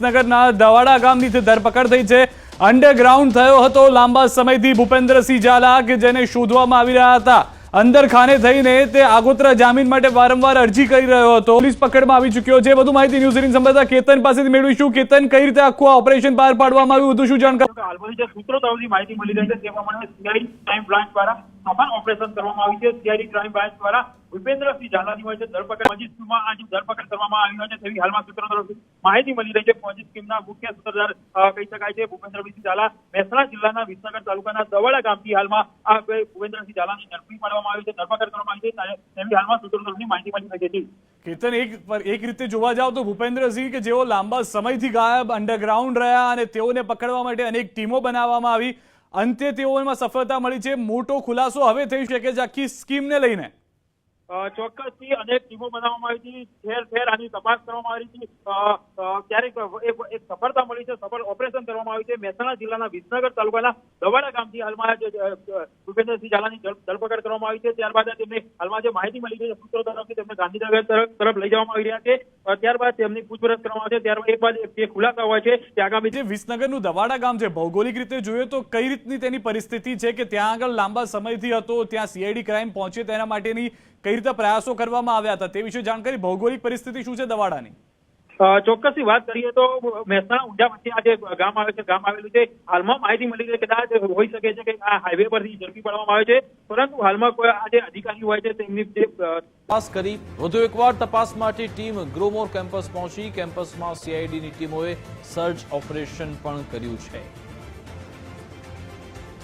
વિસનગરના દવાડા ગામની ધરપકડ થઈ છે। અંડરગ્રાઉન્ડ થયો હતો લાંબા સમયથી ભૂપેન્દ્રસિંહ ઝાલા કે જેને શોધવામાં આવી રહ્યા હતા। અંદર ખાને થઈને તે આગોતરા જામીન માટે વારંવાર અરજી કરી રહ્યો હતો। પોલીસ પકડમાં આવી ચૂક્યો છે। વધુ માહિતી ન્યૂઝ 18 સંવાદદાતા કેતન પાસેથી મેળવીશું। કેતન, કઈ રીતે આખું આ ઓપરેશન પાર પાડવામાં આવ્યું, વધુ શું જાણકારી? હાલમાં જે સૂત્રો તરફથી માહિતી મળી રહી છે તે પ્રમાણે સીઆઈડી ક્રાઇમ બ્રાન્ચ દ્વારા સફળ ઓપરેશન કરવામાં આવ્યું છે। સીઆઈડી ક્રાઇમ બ્રાન્ચ દ્વારા ભૂપેન્દ્રસિંહ ઝાલાની હોય છે ધરપકડ ફોજી સ્કીમમાં આજે ધરપકડ કરવામાં આવી છે તેવી હાલમાં સૂત્રો તરફથી માહિતી મળી રહી છે। ફોજી સ્કીમના મુખ્ય સૂત્રધાર કહી શકાય છે ભૂપેન્દ્રસિંહ ઝાલા મહેસાણા જિલ્લાના વિસનગર તાલુકાના દવાડા ગામથી હાલમાં આ ભૂપેન્દ્રસિંહ ઝાલાની ઝડપી પાડવામાં આવી છે, ધરપકડ કરવામાં આવી છે તેવી હાલમાં સૂત્રો તરફથી માહિતી મળી રહી છે। કેતન, એક રીતે જોવા જાવ તો ભૂપેન્દ્રસિંહ કે જેઓ લાંબા સમયથી ગાયબ અંડરગ્રાઉન્ડ રહ્યા અને તેઓને પકડવા માટે અનેક ટીમો બનાવવામાં આવી, અંતે તેઓમાં સફળતા મળી છે। મોટો ખુલાસો હવે થઈ શકે છે આખી સ્કીમને લઈને? ચોક્કસથી અનેક ટીમો બનાવવામાં આવી હતી, ઠેર ઠેર આની તપાસ કરવામાં આવી હતી, ક્યારેક એક સફળતા મળી છે, સફળ ઓપરેશન કરવામાં આવ્યું છે। મહેસાણા જિલ્લાના વિસનગર તાલુકાના દવાડા ગામથી હાલમાં ભૂપેન્દ્રસિંહ ઝાલાની ધરપકડ કરવામાં આવી છે। ત્યારબાદ તેમને હાલમાં જે માહિતી મળી છે સૂત્રો તરફથી તેમને ગાંધીનગર તરફ લઈ જવામાં આવી રહ્યા છે। ત્યારબાદ તેમની પૂછપરછ કરવામાં આવે છે। ત્યારબાદ એક બાદ જે ખુલાસા હોય છે તે આગામી જે વિસનગરનું દવાડા ગામ છે, ભૌગોલિક રીતે જોઈએ તો કઈ રીતની તેની પરિસ્થિતિ છે કે ત્યાં આગળ લાંબા સમયથી હતો, ત્યાં સીઆઈડી ક્રાઇમ પહોંચે તેના માટેની કઈ રીતે પ્રયાસો કરવામાં આવ્યા હતા તે વિશે જાણકારી? ભૌગોલિક પરિસ્થિતિ શું છે દવાડાની? ચોક્કસથી વાત કરીએ તો મહેસાણા ઊંઝા વચ્ચે આ જે ગામ આવે છે, ગામ આવેલું છે, હાલમાં માહિતી મળી છે કદાચ હોઈ શકે છે કે આ હાઈવે પરથી ઝડપી પાડવામાં આવે છે, પરંતુ હાલમાં કોઈ આ જે અધિકારી હોય છે તેમની જે તપાસ કરી વધુ એકવાર તપાસ માટે ટીમ ગ્રોમોર કેમ્પસ પહોંચી। કેમ્પસમાં સીઆઈડીની ટીમોએ સર્ચ ઓપરેશન પણ કર્યું છે।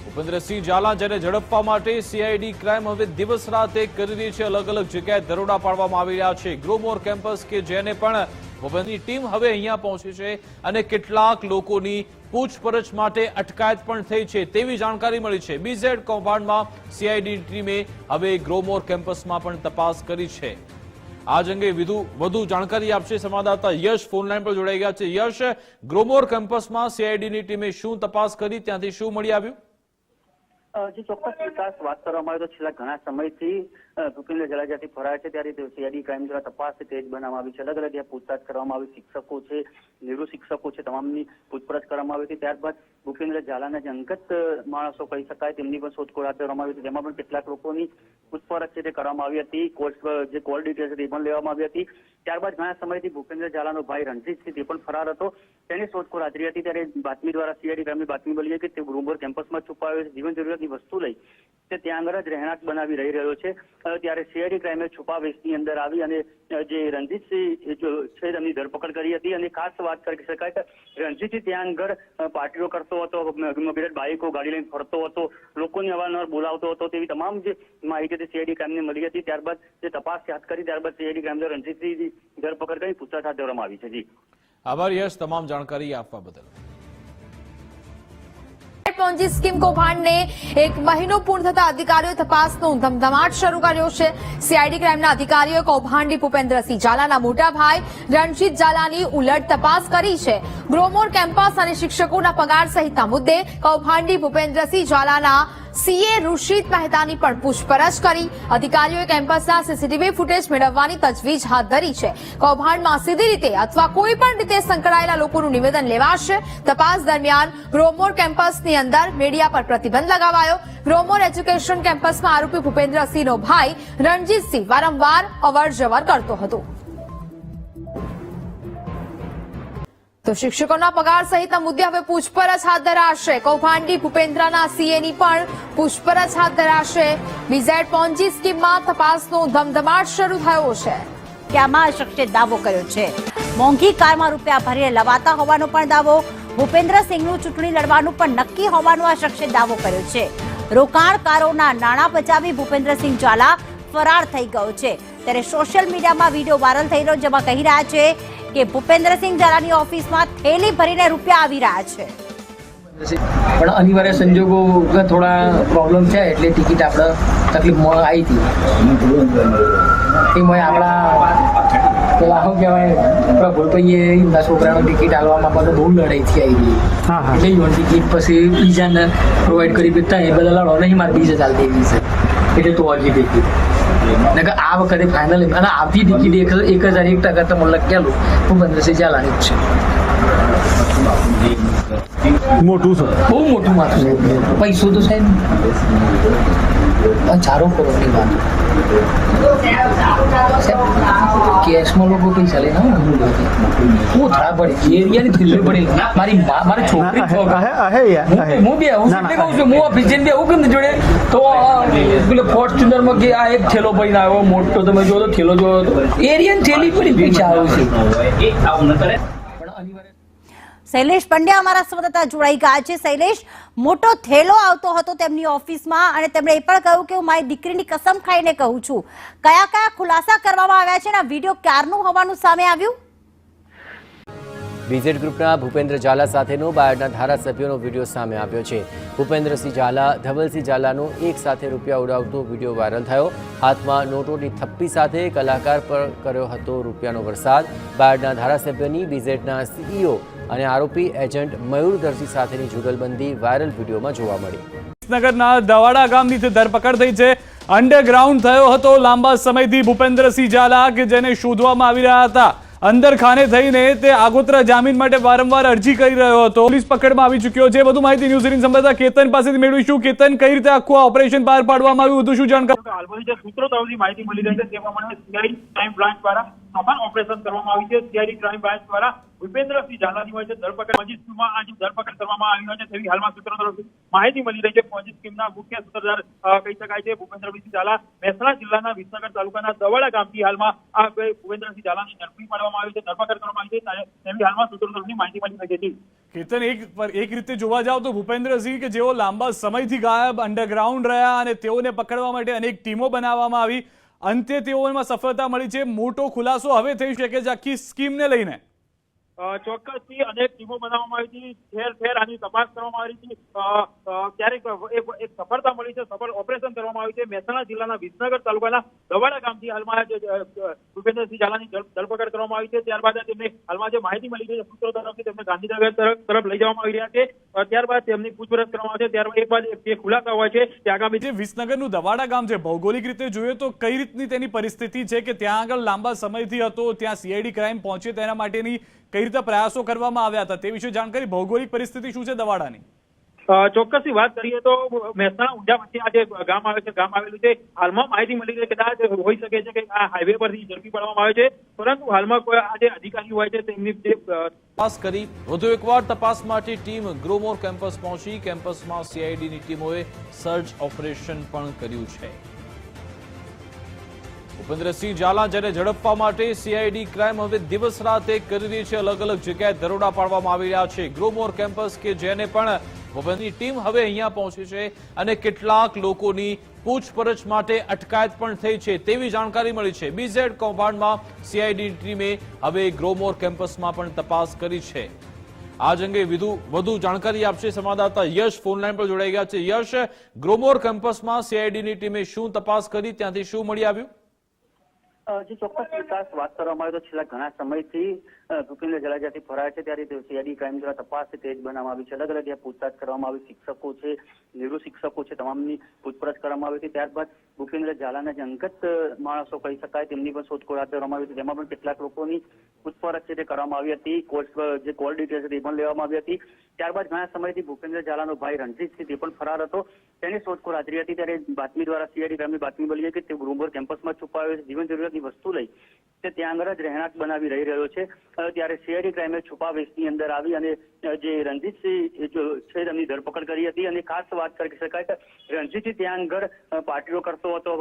ભૂપેન્દ્રસિંહ ઝાલા જેને ઝડપવા માટે સીઆઈડી ક્રાઇમ હવે દિવસ રાત એક કરી રહી છે। અલગ અલગ જગ્યાએ દરોડા પાડવામાં આવી રહ્યા છે। ગ્રોમોર કેમ્પસ કે જેને પણ ભૂપેન્દ્રની ટીમ હવે અહીંયા પહોંચી છે અને કેટલાક લોકોની પૂછપરછ માટે અટકાયત પણ થઈ છે તેવી જાણકારી મળી છે। બીઝેડ કૌભાંડમાં સીઆઈડી ટીમે હવે ગ્રોમોર કેમ્પસમાં પણ તપાસ કરી છે। આ અંગે વધુ જાણકારી આપશે સંવાદદાતા યશ ફોનલાઈન પર જોડાઈ ગયા છે। યશ, ગ્રોમોર કેમ્પસમાં સીઆઈડીની ટીમે શું તપાસ કરી, ત્યાંથી શું મળી આવ્યું? જે ચોક્કસ વિકાસ વાત કરવામાં આવે તો છેલ્લા ઘણા સમયથી ભૂપેન્દ્ર ઝાલા જ્યાંથી ફરાય છે ત્યારે સીઆઈડી ક્રાઇમ દ્વારા તપાસ તેજ બનાવવામાં આવી છે। અલગ અલગ પૂછતાછ કરવામાં આવી, શિક્ષકો છે, નિવૃત્ત શિક્ષકો છે, તમામની પૂછપરછ કરવામાં આવી હતી। ત્યારબાદ ભૂપેન્દ્ર ઝાલાના જે અંગત માણસો કહી શકાય તેમની પણ શોધખોળ હાથ ધરવામાં આવી હતી, જેમાં પણ કેટલાક લોકોની પૂછપરછ છે તે કરવામાં આવી હતી, જે કોલ ડિટેલ્સ તે પણ લેવામાં આવી હતી। ત્યારબાદ ઘણા સમયથી ભૂપેન્દ્ર ઝાલાનો ભાઈ રણજીતસિંહ તે પણ ફરાર હતો, તેની શોધખોળ હાજરી હતી ત્યારે બાતમી દ્વારા સીઆઈડી ક્રાઇમની બાતમી મળી કે તે ગ્રોમોર કેમ્પસમાં છુપાયો છે, જીવન જરૂરિયાતની વસ્તુ લઈ તે ત્યાં આગળ જ રહેણાંક બનાવી રહી રહ્યો છે। ત્યારે સીઆઈડી ક્રાઇમે છુપાવેશની અંદર આવી અને જે રણજીતસિંહ છે તેમની ધરપકડ કરી હતી। અને ખાસ વાત કરી શકાય કે રણજીતસિંહ ત્યાં આગળ પાર્ટીઓ કરતો હતો, બાઇકો ગાડી લઈને ફરતો હતો, લોકોને અવારનવાર બોલાવતો હતો, તેવી તમામ જે માહિતી સીઆઈડી ક્રાઇમને મળી હતી। ત્યારબાદ જે તપાસ હાથ કરી ત્યારબાદ સીઆઈડી ક્રાઇમ દ્વારા રણજીતસિંહની ધરપકડ કરી પૂછતાછ હાથ ધરવામાં આવી છે। જી આભાર યશ તમામ જાણકારી આપવા બદલ। પોન્જી સ્કીમ કૌભાંડને એક મહિનો પૂર્ણ થતા અધિકારીઓ તપાસનો ધમધમાટ શરૂ કર્યો છે। સીઆઈડી ક્રાઇમના અધિકારીઓ કૌભાંડી ભૂપેન્દ્રસિંહ ઝાલાના મોટા ભાઈ રણજીત ઝાલાની ઉલટ તપાસ કરી છે। ગ્રોમોર કેમ્પસ અને શિક્ષકોના પગાર સહિતના મુદ્દે કૌભાંડી ભૂપેન્દ્રસિંહ ઝાલાના સીએ ઋષિત મહેતાની પણ પૂછપરછ કરી। અધિકારીઓએ કેમ્પસના સીસીટીવી ફૂટેજ મેળવવાની તજવીજ હાથ ધરી છે। કૌભાંડમાં સીધી રીતે અથવા કોઈ પણ રીતે સંકળાયેલા લોકોનું નિવેદન લેવાશે। તપાસ દરમિયાન ગ્રોમોર કેમ્પસની અંદર મીડિયા પર પ્રતિબંધ લગાવાયો। ગ્રોમોર એજ્યુકેશન કેમ્પસમાં આરોપી ભૂપેન્દ્રસિંહનો ભાઈ રણજીતસિંહ વારંવાર અવરજવર કરતો હતો। તો શિક્ષકોના પગાર સહિતના મુદ્દે હવે પૂછપરછ હાથ ધરાશે। કૌભાંડી ભૂપેન્દ્રના સીએની પણ પૂછપરછ હાથ ધરાશે। બીઝેડ પોન્જી સ્કીમમાં તપાસનો ધમધમાટ શરૂ થયો છે કે આમાં શખ્સે દાવો કર્યો છે મોંઘી કારમાં રૂપિયા ભરીને લવાતા હોવાનો પણ દાવો, ભૂપેન્દ્રસિંહનું ચૂંટણી લડવાનું પણ નક્કી હોવાનો આ શખ્સે દાવો કર્યો છે। રોકાણકારોના નાણાં બચાવી ભૂપેન્દ્રસિંહ ઝાલા ફરાર થઈ ગયો છે। ત્યારે સોશિયલ મીડિયામાં વિડીયો વાયરલ થઈ રહ્યો જેમાં કહી રહ્યા છે કે ભૂપેન્દ્રસિંહ ઝાલાની ઓફિસમાં થેલી ભરીને રૂપિયા આવી રહ્યા છે। પણ અનિવાર્ય સંજોગો થોડા પ્રોબ્લેમ છે એટલે ટિકિટ આપણે તકલીફમાં આવી હતી। એમાં આપણા પેલા શું કહેવાય આપણા ભૂલભાઈએ એમના છોકરાનો ટિકિટ હાલવામાં બધું બહુ લડાઈ થઈ આવી એટલે ઈવન ટિકિટ પછી બીજાને પ્રોવાઈડ કરી દેતા એ બધા લડો નહીં મારે બીજે ચાલતી એવી છે એટલે તો હજી ટિકિટ આ વખતે ફાઇનલ અને આવતી ટિકિટ 1001% તો મને લખેલું ભૂપેન્દ્રસિંહ ઝાલાની જ છે। મોટું છે. બહુ મોટું માથું છે. પૈસો તો સાહેબ 4 કરોડની વાત. કેશમાં લોકો પૈસા લઈને આવે ને હું થરા પડે એરિયાની થેલી પડે મારી છોકરી હું બે હું એટલે કહું છું હું ઓફિસ જઈને બેહું કેમ જોડે તો પેલો ફોર્ચ્યુનરમાં કે આ એક થેલો પડીને આવ્યો મોટો તમે જો તો થેલો જોયો તો એરિયાની થેલી પડી પૈસા આવે છે. શૈલેષ પંડ્યા અમારા સંવાદદાતા જોડાઈ ગયા છે. શૈલેષ, મોટો થેલો આવતો હતો તેમની ઓફિસમાં અને તેમણે એ પણ કહ્યું કે હું મારી દીકરીની કસમ ખાઈને કહું છું. કયા કયા ખુલાસા કરવામાં આવ્યા છે અને આ વિડીયો ક્યારનું હોવાનું સામે આવ્યું? બીઝેડ ગ્રુપના ભૂપેન્દ્ર ઝાલા સાથેનો બાયડના ધારાસભ્યોનો વિડીયો સામે આવ્યો છે. ભૂપેન્દ્રસિંહ ઝાલા, ધવલસિંહ ઝાલાનો એક સાથે રૂપિયા ઉડાવતો વિડીયો વાયરલ થયો. હાથમાં નોટોની થપ્પી સાથે કલાકાર પર કર્યો હતો રૂપિયાનો વરસાદ. બાયડના ધારાસભ્યની બીઝેડના સીઈઓ અને આરોપી એજન્ટ મયુર દરજી સાથેની જુગલબંધી વાયરલ વિડીયોમાં જોવા મળી. વિસનગરના દવાડા ગામની ધરપકડ થઈ છે. અંડરગ્રાઉન્ડ થયો હતો લાંબા સમયથી ભૂપેન્દ્રસિંહ ઝાલા કે જેને શોધવામાં આવી રહ્યા હતા. અંદર ખાને થઈને તે આગોતરા જામીન માટે વારંવાર અરજી કરી રહ્યો હતો. પોલીસ પકડમાં આવી ચૂક્યો છે. વધુ માહિતી ન્યૂઝ 18 સંવાદદાતા કેતન પાસેથી મેળવીશું. કેતન, કઈ રીતે આખું ઓપરેશન પાર પાડવામાં આવ્યું, વધુ શું જાણકારી? હાલમાં જે સૂત્રો તરફથી માહિતી મળી રહી છે તે પ્રમાણે સીઆઈડી ક્રાઇમ બ્રાન્ચ દ્વારા સફળ ઓપરેશન કરવામાં આવ્યું છે. સીઆઈડી ક્રાઇમ બ્રાન્ચ દ્વારા ભૂપેન્દ્રસિંહ ઝાલાની હોય છે ધરપકડ પોલીસ સ્કીમમાં આજે ધરપકડ કરવામાં આવી હોય છે તેવી હાલમાં સૂત્રો તરફથી માહિતી મળી રહી છે. પોલીસ સ્કીમના મુખ્ય સૂત્રધાર કહી શકાય છે ભૂપેન્દ્રસિંહ ઝાલા મહેસાણા જિલ્લાના વિસનગર તાલુકાના દવાડા ગામથી હાલમાં આ ભૂપેન્દ્રસિંહ ઝાલાની ઝડપી પાડવામાં આવી છે, ધરપકડ કરવામાં આવી છે તેવી હાલમાં સૂત્રો તરફથી માહિતી મળી રહી છે. કેતન, એક રીતે જોવા જાવ તો ભૂપેન્દ્રસિંહ કે જેઓ લાંબા સમયથી ગાયબ અંડરગ્રાઉન્ડ રહ્યા અને તેઓને પકડવા માટે અનેક ટીમો બનાવવામાં આવી, અંતે તેઓમાં સફળતા મળી છે. મોટો ખુલાસો હવે થઈ શકે છે આખી સ્કીમને લઈને. ચોક્કસથી અનેક ટીમો બનાવવામાં આવી હતી, ઠેર ઠેર આની તપાસ કરવામાં આવી હતી. ક્યારેક એક સફળતા મળી છે, સફળ ઓપરેશન કરવામાં આવ્યું છે. મહેસાણા જિલ્લાના વિસનગર તાલુકાના દવાડા ગામથી હાલમાં ભૂપેન્દ્રસિંહ ઝાલાની ધરપકડ કરવામાં આવી છે. ત્યારબાદ તેમને હાલમાં જે માહિતી મળી છે સૂત્રો તરફથી તેમને ગાંધીનગર તરફ લઈ જવામાં આવી રહ્યા છે. ત્યારબાદ તેમની પૂછપરછ કરવામાં આવે છે. ત્યારબાદ એક બાદ જે ખુલાસા હોય છે તે આગામી જે વિસનગરનું દવાડા ગામ છે, ભૌગોલિક રીતે જોઈએ તો કઈ રીતની તેની પરિસ્થિતિ છે કે ત્યાં આગળ લાંબા સમયથી હતો, ત્યાં સીઆઈડી ક્રાઇમ પહોંચે તેના માટેની કઈ રીતે પ્રયાસો કરવામાં આવ્યા હતા તે વિશે જાણકારી? ભૌગોલિક પરિસ્થિતિ શું છે દવાડાની? ચોક્કસથી વાત કરીએ તો મહેસાણા ઊંઝા વચ્ચે આ જે ગામ આવે છે, ગામ આવેલું છે, હાલમાં માહિતી મળી છે કદાચ હોઈ શકે છે કે આ હાઈવે પરથી ઝડપી પાડવામાં આવે છે, પરંતુ હાલમાં કોઈ આ જે અધિકારી હોય છે તેમની જે તપાસ કરી વધુ એકવાર તપાસ માટે ટીમ ગ્રોમોર કેમ્પસ પહોંચી. કેમ્પસમાં સીઆઈડીની ટીમોએ સર્ચ ઓપરેશન પણ કર્યું છે. ભૂપેન્દ્રસિંહ ઝાલા જેને ઝડપવા માટે સીઆઈડી ક્રાઇમ હવે દિવસ રાત એક કરી રહી છે. અલગ અલગ જગ્યાએ દરોડા પાડવામાં આવી રહ્યા છે. ગ્રોમોર કેમ્પસ કે જેને પણ ભૂપેન્દ્રની ટીમ હવે અહીંયા પહોંચી છે અને કેટલાક લોકોની પૂછપરછ માટે અટકાયત પણ થઈ છે તેવી જાણકારી મળી છે. બીઝેડ કૌભાંડમાં સીઆઈડી ટીમે હવે ગ્રોમોર કેમ્પસમાં પણ તપાસ કરી છે. આ અંગે વધુ જાણકારી આપશે સંવાદદાતા યશ ફોનલાઈન પર જોડાઈ ગયા છે. યશ, ગ્રોમોર કેમ્પસમાં સીઆઈડીની ટીમે શું તપાસ કરી, ત્યાંથી શું મળી આવ્યું? જે ચોક્કસ વિકાસ વાત કરવામાં આવે તો છેલ્લા ઘણા સમયથી ભૂપેન્દ્ર ઝાલા જ્યાંથી ફરાય છે ત્યારે સીઆઈડી ક્રાઇમ દ્વારા તપાસ તેજ બનાવવામાં આવી છે. અલગ અલગ પૂછતાછ કરવામાં આવી, શિક્ષકો છે, નિવૃત્ત શિક્ષકો છે, તમામની પૂછપરછ કરવામાં આવી હતી. ત્યારબાદ ભૂપેન્દ્ર ઝાલાના જે અંગત માણસો કહી શકાય તેમની પણ શોધખોળ હાથ ધરવામાં આવી હતી, જેમાં પણ કેટલાક લોકોની પૂછપરછ છે તે કરવામાં આવી હતી. જે કોલ ડિટેલ્સ હતી એ પણ લેવામાં આવી હતી. ત્યારબાદ ઘણા સમયથી ભૂપેન્દ્ર ઝાલાનો ભાઈ રણજીતસિંહ તે પણ ફરાર હતો, તેની શોધખોળ હાજરી હતી. ત્યારે બાતમી દ્વારા સીઆઈડી ક્રાઇમની બાતમી મળી કે તે ગ્રોમોર કેમ્પસમાં છુપાયો છે, જીવન જરૂરિયાતની વસ્તુ લઈ તે ત્યાં આગળ જ રહેણાંક બનાવી રહી રહ્યો છે. ત્યારે સીઆઈડી ક્રાઇમે છુપાવેશની અંદર આવી અને જે રણજીતસિંહ છે તેમની ધરપકડ કરી હતી. અને ખાસ વાત કરી શકાય કે રણજીતસિંહ ત્યાં આગળ પાર્ટીઓ કરતો હતો,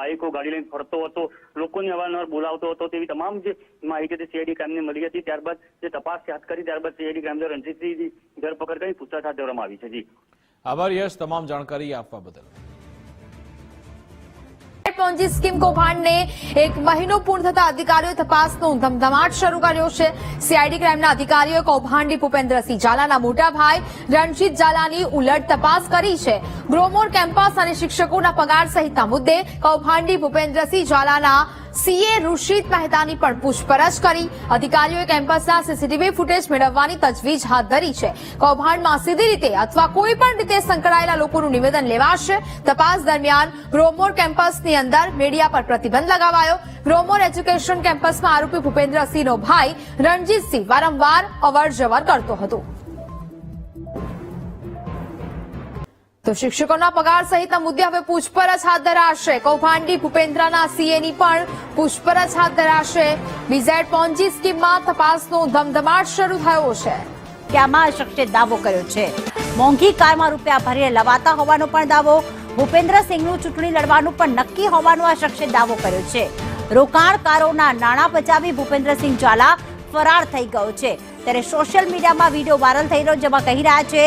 બાઇકો ગાડી લઈને ફરતો હતો, લોકોને અવારનવાર બોલાવતો હતો, તેવી તમામ જે માહિતી સીઆઈડી ક્રાઇમને મળી હતી. ત્યારબાદ જે તપાસ હાથ કરી ત્યારબાદ સીઆઈડી ક્રાઇમ દ્વારા રણજીતસિંહની ધરપકડ કરી પૂછતાછ હાથ ધરવામાં આવી છે. જી આભાર યશ તમામ જાણકારી આપવા બદલ. પોન્જી સ્કીમ કૌભાંડને એક મહિનો પૂર્ણ થતા અધિકારીઓએ તપાસનો ધમધમાટ શરૂ કર્યો છે. સીઆઈડી ક્રાઇમના અધિકારીઓએ કૌભાંડી ભૂપેન્દ્રસિંહ ઝાલાના મોટા ભાઈ રણજીત ઝાલાની ઉલટ તપાસ કરી છે. ગ્રોમોર કેમ્પસ અને શિક્ષકોના પગાર સહિતના મુદ્દે કૌભાંડી ભૂપેન્દ્રસિંહ ઝાલાના સીએ ઋષિત મહેતાની પણ પૂછપરછ કરી. અધિકારીઓએ કેમ્પસના સીસીટીવી ફૂટેજ મેળવવાની તજવીજ હાથ ધરી છે. કૌભાંડમાં સીધી રીતે અથવા કોઈ પણ રીતે સંકળાયેલા લોકોનું નિવેદન લેવાશે. તપાસ દરમિયાન ગ્રોમોર કેમ્પસની અંદર મીડિયા પર પ્રતિબંધ લગાવાયો. ગ્રોમોર એજ્યુકેશન કેમ્પસમાં આરોપી ભૂપેન્દ્રસિંહનો ભાઈ રણજીતસિંહ વારંવાર અવર જવર કરતો હતો. તો શિક્ષકોના પગાર સહિતના મુદ્દે હવે પૂછપરછ હાથ ધરાશે. કૌભાંડી ભૂપેન્દ્રના સીએની પણ પૂછપરછ હાથ ધરાશે. બીઝેડ પોન્જી સ્કીમમાં તપાસનો ધમધમાટ શરૂ થયો છે. કે આમાં આ શખ્સે દાવો કર્યો છે. મોંઘી કારમાં રૂપિયા ભરીને લવાતા હોવાનો પણ દાવો. ભૂપેન્દ્રસિંહનું ચૂંટણી લડવાનું પણ નક્કી હોવાનો આ શખ્સે દાવો કર્યો છે. રોકાણકારોના નાણાં બચાવી ભૂપેન્દ્રસિંહ ઝાલા ફરાર થઈ ગયો છે. ત્યારે સોશિયલ મીડિયામાં વિડીયો વાયરલ થઈ રહ્યો, જેમાં કહી રહ્યા છે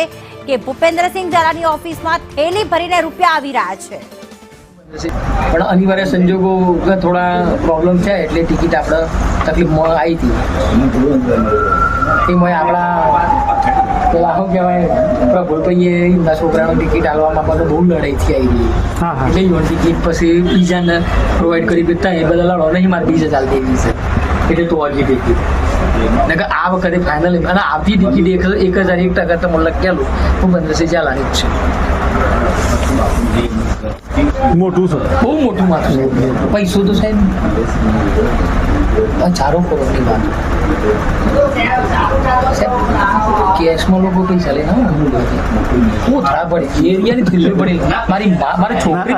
કે ભૂપેન્દ્રસિંહ ઝાલાની ઓફિસમાં થેલી ભરીને રૂપિયા આવી રહ્યા છે. પણ અનિવાર્ય સંજોગો થોડા પ્રોબ્લેમ છે એટલે ટિકિટ આપણે તકલીફમાં આવી હતી. એમાં આપણા પેલા શું કહેવાય આપણા ભૂલભાઈએ એમના છોકરાનો ટિકિટ હાલવામાં આપણે બહુ લડાઈથી આવી હતી. એટલે ઈવન ટિકિટ પછી બીજાને પ્રોવાઈડ કરી દેતા એ બધા લડો નહીં, મારે બીજા ચાલતી એવી છે એટલે તો હજી ટિકિટ આ વખતે ફાઇનલ અને આવતી ટિકિટ 1001% તો મને લખેલું ભૂપેન્દ્રસિંહ ઝાલાની જ છે. મોટું છે, બહુ મોટું માથું છે. પૈસો તો સાહેબ 4 કરોડની વાત. કેશમાં લોકો પૈસા લઈને હું થડા પડે એરિયાની થેલી પડે. મારી છોકરી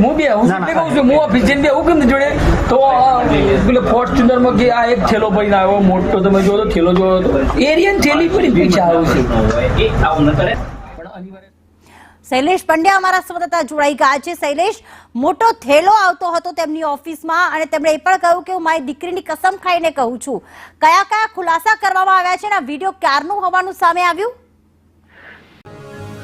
હું બે હું કહું છું, હું ઓફિસ જઈને બેવું કેમ જોડે તો પેલો ફોર્ચ્યુનરમાં કે આ એક થેલો પડીને આવ્યો મોટો, તમે જો તો થેલો જોયો તો એરિયાની થેલી પડી પૈસા આવે છે. શૈલેષ પંડ્યા અમારા સંવાદદાતા જોડાઈ ગયા છે. શૈલેષ, મોટો થેલો આવતો હતો તેમની ઓફિસમાં અને તેમણે એ પણ કહ્યું કે હું મારી દીકરીની કસમ ખાઈને કહું છું. કયા કયા ખુલાસા કરવામાં આવ્યા છે અને આ વિડીયો ક્યારનું હોવાનું સામે આવ્યું?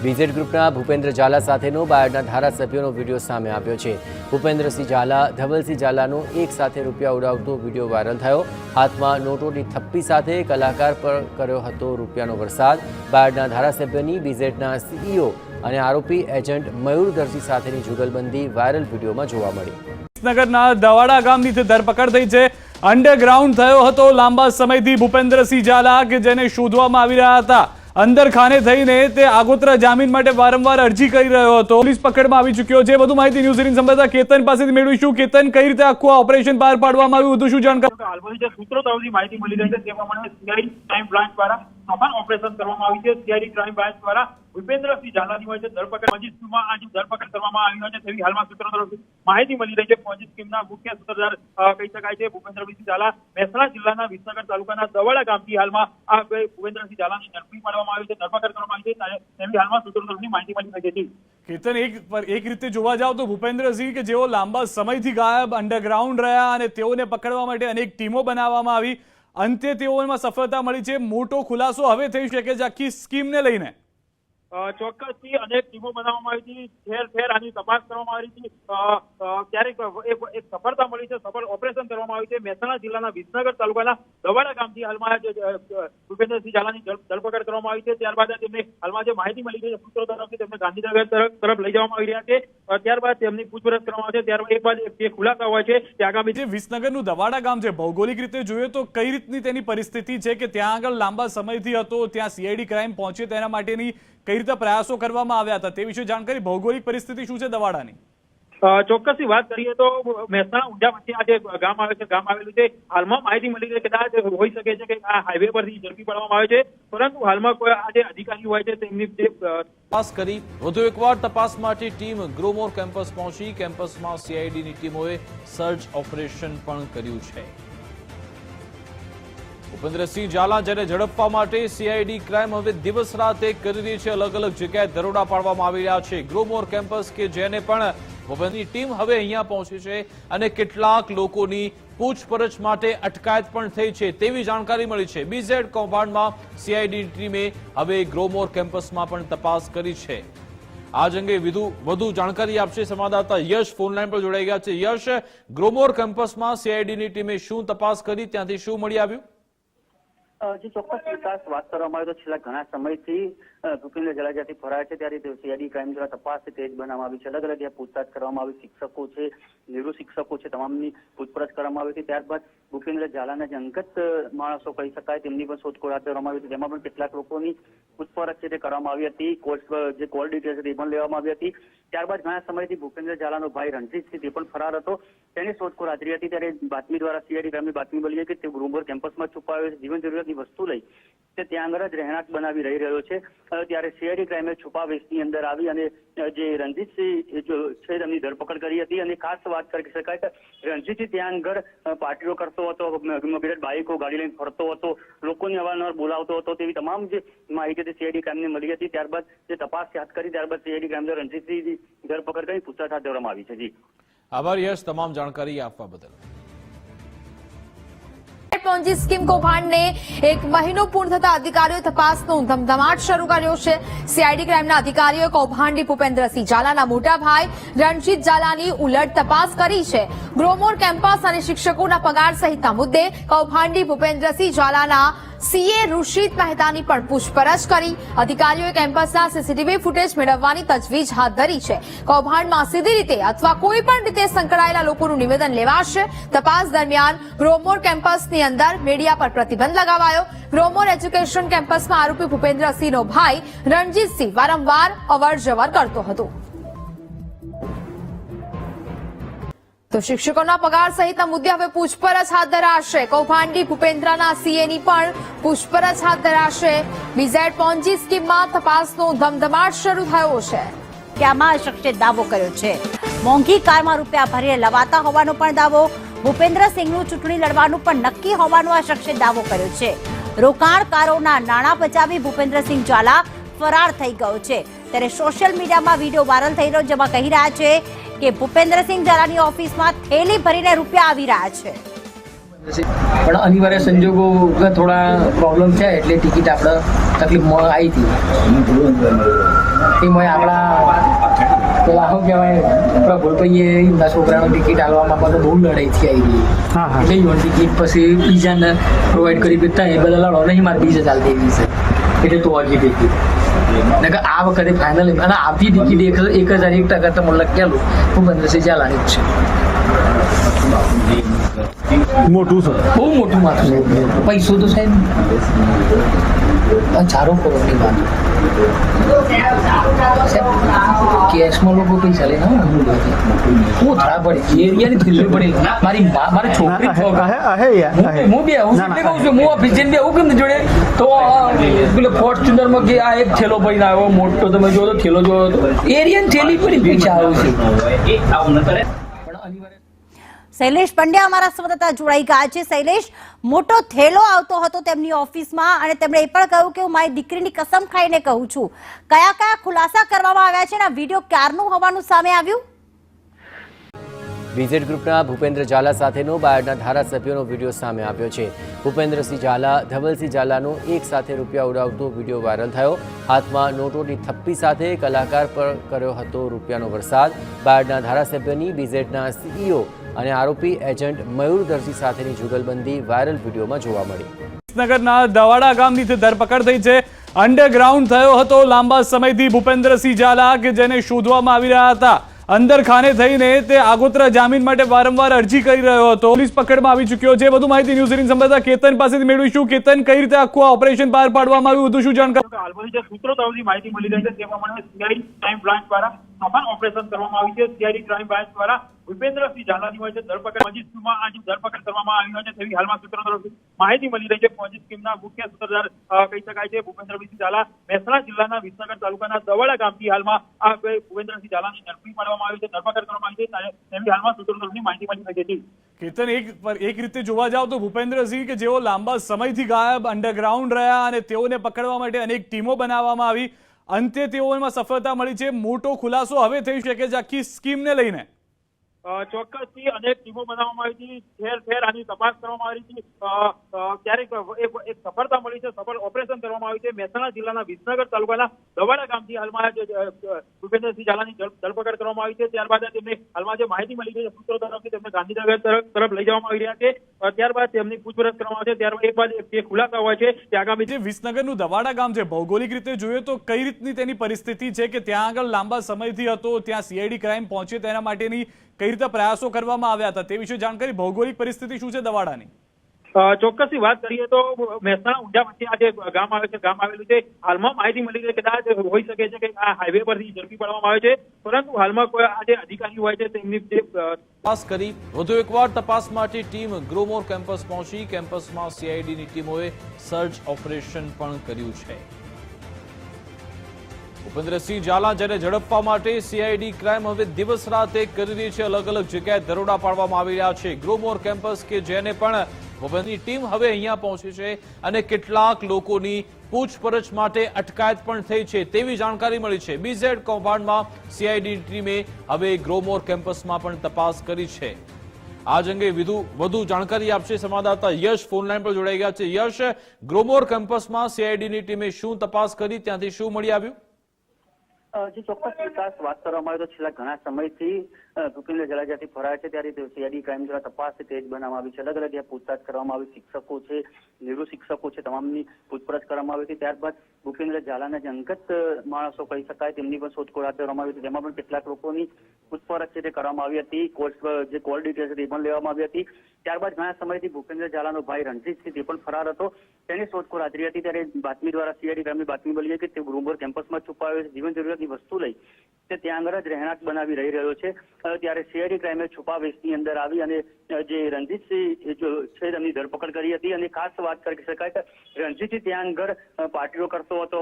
બીઝેડ ગ્રુપના ભૂપેન્દ્ર ઝાલા સાથેનો બાયડના ધારાસભ્યોનો વિડીયો સામે આવ્યો છે. ભૂપેન્દ્રસિંહ ઝાલા ધવલસિંહ ઝાલાનો એક સાથે રૂપિયા ઉડાવતો વિડીયો વાયરલ થયો. હાથમાં નોટોની થપ્પી સાથે કલાકાર પર કર્યો હતો રૂપિયાનો વરસાદ. બાયડના ધારાસભ્યની બીઝેડના સીઈઓ અને આરોપી એજન્ટ મયુર દરજી સાથેની જુગલબંધી વાયરલ વિડીયોમાં જોવા મળી. વિસનગરના દવાડા ગામની ધરપકડ થઈ છે. અંડરગ્રાઉન્ડ થયો હતો લાંબા સમયથી ભૂપેન્દ્રસિંહ ઝાલા કે જેને શોધવામાં આવી રહ્યા હતા. અંદર ખાને થઈને તે આગોતરા જામીન માટે વારંવાર અરજી કરી રહ્યો હતો. પોલીસ પકડમાં આવી ચૂક્યો છે. વધુ માહિતી ન્યૂઝ 18 સંવાદદાતા કેતન પાસેથી મેળવીશું. કેતન, કઈ રીતે આખું ઓપરેશન પાર પાડવામાં આવ્યું, વધુ શું જાણકારી? હાલમાં જે સૂત્રો તરફથી માહિતી મળી રહી છે તે પ્રમાણે સીઆઈડી ક્રાઇમ બ્રાન્ચ દ્વારા સફળ ઓપરેશન કરવામાં આવી છે. સીઆઈડી ક્રાઇમ બ્રાન્ચ દ્વારા ભૂપેન્દ્રસિંહ ઝાલાની હોય છે ધરપકડ પોન્જી સ્કીમમાં આજે ધરપકડ કરવામાં આવી હોય છે તેવી હાલમાં સૂત્રો તરફથી માહિતી મળી રહી છે. પોન્જી સ્કીમના મુખ્ય સૂત્રધાર કહી શકાય છે ભૂપેન્દ્રસિંહ ઝાલા મહેસાણા જિલ્લાના વિસનગર તાલુકાના દવાડા ગામથી હાલમાં આ ભૂપેન્દ્રસિંહ ઝાલાની ઝડપી પાડવામાં આવી છે, ધરપકડ કરવામાં આવી છે તેવી હાલમાં સૂત્રો તરફથી માહિતી મળી રહી છે. કેતન, એક રીતે જોવા જાવ તો ભૂપેન્દ્રસિંહ કે જેઓ લાંબા સમયથી ગાયબ અંડરગ્રાઉન્ડ રહ્યા અને તેઓને પકડવા માટે અનેક ટીમો બનાવવામાં આવી, અંતે તેઓમાં સફળતા મળી છે. મોટો ખુલાસો હવે થઈ શકે છે આખી સ્કીમને લઈને? ચોક્કસથી અનેક ટીમો બનાવવામાં આવી હતી, ઠેર ઠેર આની તપાસ કરવામાં આવી હતી. ક્યારેક એક સફળતા મળી છે, સફળ ઓપરેશન કરવામાં આવ્યું છે. મહેસાણા જિલ્લાના વિસનગર તાલુકાના દવાડા ગામથી હાલમાં ભૂપેન્દ્રસિંહ ઝાલાની ધરપકડ કરવામાં આવી છે. ત્યારબાદ તેમને હાલમાં જે માહિતી મળી છે સૂત્રો તરફથી તેમને ગાંધીનગર તરફ લઈ જવામાં આવી રહ્યા છે. ત્યારબાદ તેમની પૂછપરછ કરવામાં આવશે. ત્યારબાદ એક બાદ જે ખુલાસા હોય છે તે આગામી જે વિસનગરનું દવાડા ગામ છે, ભૌગોલિક રીતે જોઈએ તો કઈ રીતની તેની પરિસ્થિતિ છે કે ત્યાં આગળ લાંબા સમયથી હતો, ત્યાં સીઆઈડી ક્રાઇમ પહોંચે તેના માટેની કઈ રીતે પ્રયાસો કરવામાં આવ્યા હતા તે વિશે જાણકારી? ભૌગોલિક પરિસ્થિતિ શું છે દવાડાની? ચોક્કસથી વાત કરીએ તો મહેસાણા ઊંઝા વચ્ચે આ જે ગામ આવે છે, ગામ આવેલું છે, હાલમાં માહિતી મળી છે કદાચ હોઈ શકે છે કે આ હાઈવે પરથી ઝડપી પાડવામાં આવે છે, પરંતુ હાલમાં કોઈ આ જે અધિકારી હોય છે તેમની જે તપાસ કરી. વધુ એકવાર તપાસ માટે ટીમ ગ્રોમોર કેમ્પસ પહોંચી. કેમ્પસમાં સીઆઈડીની ટીમોએ સર્ચ ઓપરેશન પણ કર્યું છે. ભૂપેન્દ્રસિંહ ઝાલા જેને ઝડપવા માટે સીઆઈડી ક્રાઇમ હવે દિવસ રાત એક કરી રહી છે. અલગ અલગ જગ્યાએ દરોડા પાડવામાં આવી રહ્યા છે. ગ્રોમોર કેમ્પસ કે જેને પણ ભૂપેન્દ્રની ટીમ હવે અહીંયા પહોંચી છે અને કેટલાક લોકોની પૂછપરછ માટે અટકાયત પણ થઈ છે તેવી જાણકારી મળી છે. બીઝેડ કૌભાંડમાં સીઆઈડી ટીમે હવે ગ્રોમોર કેમ્પસમાં પણ તપાસ કરી છે. આજ અંગે વધુ જાણકારી આપશે સંવાદદાતા યશ ફોનલાઈન પર જોડાઈ ગયા છે. યશ, ગ્રોમોર કેમ્પસમાં સીઆઈડીની ટીમે શું તપાસ કરી, ત્યાંથી શું મળી આવ્યું? જે ચોક્કસ વિકાસ વાત કરવામાં આવે તો છેલ્લા ઘણા સમયથી ભૂપેન્દ્ર ઝાલા જ્યાંથી ફરાર છે ત્યારે સીઆઈડી ક્રાઇમ દ્વારા તપાસ તેજ બનાવવામાં આવી છે. અલગ અલગ પૂછતાછ કરવામાં આવી, શિક્ષકો છે, નિવૃત્ત શિક્ષકો છે, તમામની પૂછપરછ કરવામાં આવી હતી. ત્યારબાદ ભૂપેન્દ્ર ઝાલાના જે અંગત માણસો કહી શકાય તેમની પણ શોધખોળ હાથ ધરવામાં આવી હતી. તેમાં પણ કેટલાક લોકોની પૂછપરછ છે તે કરવામાં આવી હતી. જે કોલ ડિટેલ્સ છે તે પણ લેવામાં આવી હતી. ત્યારબાદ ઘણા સમયથી ભૂપેન્દ્ર ઝાલાનો ભાઈ રણજીત છે તે પણ ફરાર હતો, તેની શોધખોળ હાજરી હતી. ત્યારે બાતમી દ્વારા સીઆઈડી ક્રાઇમની બાતમી મળી કે તે ગ્રોમોર કેમ્પસમાં છુપાયો છે, જીવન જરૂરિયાતની વસ્તુ લઈ તે ત્યાં આગળ જ રહેણાંક બનાવી રહી રહ્યો છે ત્યારે સીઆઈડી ક્રાઇમે છુપા વેશની અંદર આવી અને જે રણજીતસિંહ છે તેમની ધરપકડ કરી હતી અને ખાસ વાત કરી શકાય કે રણજીતસિંહ ત્યાં આગળ પાર્ટીઓ કરતો હતો, બાઇકો ગાડી લઈને ફરતો હતો, લોકોને અવારનવાર બોલાવતો હતો તેવી તમામ જે માહિતી સીઆઈડી ક્રાઇમને મળી હતી. ત્યારબાદ જે તપાસ હાથ કરી ત્યારબાદ સીઆઈડી ક્રાઇમ દ્વારા રણજીતસિંહની ધરપકડ કરી પૂછતાછ હાથ ધરવામાં આવી છે. જી આભાર યશ, તમામ જાણકારી આપવા બદલ. પોન્જી સ્કીમ કૌભાંડને એક મહિનો પૂર્ણ થતા અધિકારીઓ તપાસનો ધમધમાટ શરૂ કર્યો છે. સીઆઈડી ક્રાઇમના અધિકારીઓએ કૌભાંડી ભૂપેન્દ્રસિંહ ઝાલાના મોટા ભાઈ રણજીત ઝાલાની ઉલટ તપાસ કરી છે. ગ્રોમોર કેમ્પસ અને શિક્ષકોના પગાર સહિતના મુદ્દે કૌભાંડી ભૂપેન્દ્રસિંહ ઝાલાના સીએ ઋષિત મહેતાની પણ પૂછપરછ કરી. અધિકારીઓએ કેમ્પસના સીસીટીવી ફૂટેજ મેળવવાની તજવીજ હાથ ધરી છે. કૌભાંડમાં સીધી રીતે અથવા કોઈ પણ રીતે સંકળાયેલા લોકોનું નિવેદન લેવાશે. તપાસ દરમિયાન ગ્રોમોર કેમ્પસની અંદર મીડિયા પર પ્રતિબંધ લગાવાયો. ગ્રોમોર એજ્યુકેશન કેમ્પસમાં આરોપી ભૂપેન્દ્રસિંહનો ભાઈ રણજીતસિંહ વારંવાર અવરજવર કરતો હતો. તો શિક્ષકોના પગાર સહિતના મુદ્દે હવે પૂછપરછ હાથ ધરાશે. કૌભાંડી ભૂપેન્દ્રના સીએની પણ પૂછપરછ હાથ ધરાશે. બીઝેડ પોન્જી સ્કીમમાં તપાસનો ધમધમાટ શરૂ થયો છે. કે આમાં આ શખ્સે દાવો કર્યો છે. મોંઘી કારમાં રૂપિયા ભરીને લવાતા હોવાનો પણ દાવો. ભૂપેન્દ્રસિંહનું ચૂંટણી લડવાનું પણ નક્કી હોવાનો આ શખ્સે દાવો કર્યો છે. રોકાણકારોના નાણાં બચાવી ભૂપેન્દ્રસિંહ ઝાલા ફરાર થઈ ગયો છે. ત્યારે સોશિયલ મીડિયામાં વિડીયો વાયરલ થઈ રહ્યો જેમાં કહી રહ્યા છે કે ભૂપેન્દ્રસિંહ ઝાલાની ઓફિસમાં થેલી ભરીને રૂપિયા આવી રહ્યા છે. પણ અનિવાર્ય સંજોગો થોડા પ્રોબ્લેમ છે એટલે ટિકિટ આપણે તકલીફમાં આવી હતી. એમાં આપણા પેલા શું કહેવાય આપણા ભૂલભાઈએ એમના છોકરાનો ટિકિટ આલવામાં બધું બહુ લડાઈથી આવી ગઈ એટલે ટિકિટ પછી બીજાને પ્રોવાઈડ કરી દેતા એ બધા લડો નહીં મારે બીજા ચાલતી એવી છે એટલે તો આગી ટિકિટ આ વખતે ફાઇનલ અને આવતી ટિકિટ 1001% તો મને લખેલું ભૂપેન્દ્રસિંહ ઝાલાની જ છે. મોટું છે, બહુ મોટું માથું છે. પૈસો તો સાહેબ 4 કરોડની વાત. કેશમાં લોકો પૈસા લે હું થોડા પડે એરિયાની થેલી પડે મારી છોકરી હું બે હું કહું છું હું ઓફિસ જઈને બે કેમ જોડે તો પેલો ફોર્ચ્યુનરમાં કે આ એક થેલો ભરીને આવ્યો મોટો તમે જો થેલો જોયો એરિયાની થેલી પડી પૈસા આવે છે. શૈલેષ પંડ્યા અમારા સંવાદદાતા જોડાઈ ગયા છે. શૈલેષ, મોટો થેલો આવતો હતો તેમની ઓફિસમાં અને તેમણે એ પણ કહ્યું કે હું મારી દીકરીની કસમ ખાઈને કહું છું. કયા કયા ખુલાસા કરવામાં આવ્યા છે અને આ વિડીયો ક્યારનું હોવાનું સામે આવ્યું? બીઝેડ ગ્રુપના ભૂપેન્દ્ર ઝાલા સાથેનો બાયડના ધારાસભ્યોનો વિડીયો સામે આવ્યો છે. ભૂપેન્દ્રસિંહ ઝાલા ધવલસિંહ ઝાલાનો એક સાથે રૂપિયા ઉડાવતો વિડીયો વાયરલ થયો. હાથમાં નોટોની થપ્પી સાથે કલાકાર પર કર્યો હતો રૂપિયાનો વરસાદ. બાયડના ધારાસભ્યની બીઝેડના સીઈઓ અને આરોપી એજન્ટ મયુર દરજી સાથેની જુગલબંધી વાયરલ વિડીયોમાં જોવા મળી. વિસનગરના દવાડા ગામની ધરપકડ થઈ છે. અંડરગ્રાઉન્ડ થયો હતો લાંબા સમયથી ભૂપેન્દ્રસિંહ ઝાલા કે જેને શોધવામાં આવી રહ્યા હતા. અંદર ખાને થઈને તે આગોતરા જામીન માટે વારંવાર અરજી કરી રહ્યો હતો. પોલીસ પકડમાં આવી ચૂક્યો છે. વધુ માહિતી ન્યૂઝ 18 સંવાદદાતા કેતન પાસેથી મેળવીશું. કેતન, કઈ રીતે આખું આ ઓપરેશન બહાર પાડવામાં આવ્યું, વધુ શું જાણકારી? હાલમાં જે સૂત્રો તરફથી માહિતી મળી રહી છે તે પ્રમાણે સીઆઈડી ક્રાઇમ બ્રાન્ચ દ્વારા સફળ ઓપરેશન કરવામાં આવ્યું છે. સીઆઈડી ક્રાઇમ બ્રાન્ચ દ્વારા ભૂપેન્દ્રસિંહ ઝાલાની હોય છે ધરપકડ પોન્જી સ્કીમમાં આજે ધરપકડ કરવામાં આવી હોય છે તેવી હાલમાં સૂત્રો તરફથી માહિતી મળી રહી છે. પોન્જી સ્કીમના મુખ્ય સૂત્રધાર કહી શકાય છે ભૂપેન્દ્રસિંહ ઝાલા મહેસાણા જિલ્લાના વિસનગર તાલુકાના દવાડા ગામથી હાલમાં આ ભૂપેન્દ્રસિંહ ઝાલાની ઝડપી પાડવામાં આવી છે, ધરપકડ કરવામાં આવી છે તેવી હાલમાં સૂત્રો તરફથી માહિતી મળી રહી છે. કેતન, એક રીતે જોવા જાવ તો ભૂપેન્દ્રસિંહ કે જેઓ લાંબા સમયથી ગાયબ અંડરગ્રાઉન્ડ રહ્યા અને તેઓને પકડવા માટે અનેક ટીમો બનાવવામાં આવી, અંતે તેઓમાં સફળતા મળી છે. મોટો ખુલાસો હવે થઈ શકે છે આખી સ્કીમને લઈને. ચોક્કસથી અનેક ટીમો બનાવવામાં આવી હતી, ઠેર ઠેર આની તપાસ કરવામાં આવી હતી. ક્યારેક એક સફળતા મળી છે, સફળ ઓપરેશન કરવામાં આવ્યું છે. મહેસાણા જિલ્લાના વિસનગર તાલુકાના દવાડા ગામથી હાલમાં ભૂપેન્દ્રસિંહ ઝાલાની ધરપકડ કરવામાં આવી છે. ત્યારબાદ તેમને હાલમાં જે માહિતી મળી છે સૂત્રો તરફથી તેમને ગાંધીનગર તરફ લઈ જવામાં આવી રહ્યા છે. ત્યારબાદ તેમની પૂછપરછ કરવામાં આવશે. ત્યારબાદ એક બાદ જે ખુલાસા હોય છે તે આગામી જે વિસનગરનું દવાડા ગામ છે, ભૌગોલિક રીતે જોઈએ તો કઈ રીતની તેની પરિસ્થિતિ છે કે ત્યાં આગળ લાંબા સમયથી હતો, ત્યાં સીઆઈડી ક્રાઇમ પહોંચે તેના માટેની કઈ રીતે પ્રયાસો કરવામાં આવ્યા હતા તે વિશે જાણકારી, ભૌગોલિક પરિસ્થિતિ શું છે દવાડાની? ચોક્કસથી વાત કરીએ તો મહેસાણા ઊંઝા વચ્ચે આ જે ગામ આવે છે ગામ આવેલું છે. હાલમાં માહિતી મળી છે કદાચ હોઈ શકે છે કે આ હાઈવે પરથી ઝડપી પાડવામાં આવે છે, પરંતુ હાલમાં કોઈ આ જે અધિકારીઓ હોય છે તેમની જે તપાસ કરી વધુ એકવાર તપાસ માટે ટીમ ગ્રોમોર કેમ્પસ પહોંચી. કેમ્પસમાં સીઆઈડીની ટીમોએ સર્ચ ઓપરેશન પણ કર્યું છે. ભૂપેન્દ્રસિંહ ઝાલા જેને ઝડપવા માટે સીઆઈડી ક્રાઇમ હવે દિવસ રાત એક કરી રહી છે. અલગ અલગ જગ્યાએ દરોડા પાડવામાં આવી રહ્યા છે. ગ્રોમોર કેમ્પસ કે જેને પણ ભૂપેન્દ્રની ટીમ હવે અહીંયા પહોંચી છે અને કેટલાક લોકોની પૂછપરછ માટે અટકાયત પણ થઈ છે તેવી જાણકારી મળી છે. બીઝેડ કૌભાંડમાં સીઆઈડી ટીમે હવે ગ્રોમોર કેમ્પસમાં પણ તપાસ કરી છે. આજ અંગે વધુ જાણકારી આપશે સંવાદદાતા યશ ફોનલાઈન પર જોડાઈ ગયા છે. યશ, ગ્રોમોર કેમ્પસમાં સીઆઈડીની ટીમે શું તપાસ કરી, ત્યાંથી શું મળી આવ્યું? જે ચોક્કસ વિકાસ વાત કરવામાં આવે તો છેલ્લા ઘણા સમયથી ભૂપેન્દ્ર ઝાલા જ્યાંથી ફરાય છે ત્યારે સીઆઈડી ક્રાઇમ દ્વારા તપાસ તેજ બનાવવામાં આવી છે. અલગ અલગ પૂછતાછ કરવામાં આવી, શિક્ષકો છે, નિવૃત્ત શિક્ષકો છે, તમામની પૂછપરછ કરવામાં આવી હતી. ત્યારબાદ ભૂપેન્દ્ર ઝાલાના જે અંગત માણસો કહી શકાય તેમની પણ શોધખોળ હાથ ધરવામાં આવી હતી. જેમાં પણ કેટલાક લોકોની પૂછપરછ છે તે કરવામાં આવી હતી. જે કોલ ડિટેલ્સ હતી એ પણ લેવામાં આવી હતી. ત્યારબાદ ઘણા સમયથી ભૂપેન્દ્ર ઝાલાનો ભાઈ રણજીતસિંહ તે પણ ફરાર હતો, તેની શોધખોળ હાથ ધરી હતી. ત્યારે બાતમી દ્વારા સીઆઈડી ક્રાઇમની બાતમી મળી કે તે ગ્રોમોર કેમ્પસમાં છુપાયો છે, જીવન જરૂરિયાતની વસ્તુ લઈ તે ત્યાં આગળ જ રહેણાંક બનાવી રહી રહ્યો છે. ત્યારે સીઆઈડી ક્રાઇમે છુપાવેશની અંદર આવી અને જે રણજીતસિંહ છે તેમની ધરપકડ કરી હતી. અને ખાસ વાત કરી શકાય કે રણજીતસિંહ ત્યાં આગળ પાર્ટીઓ કરતો હતો,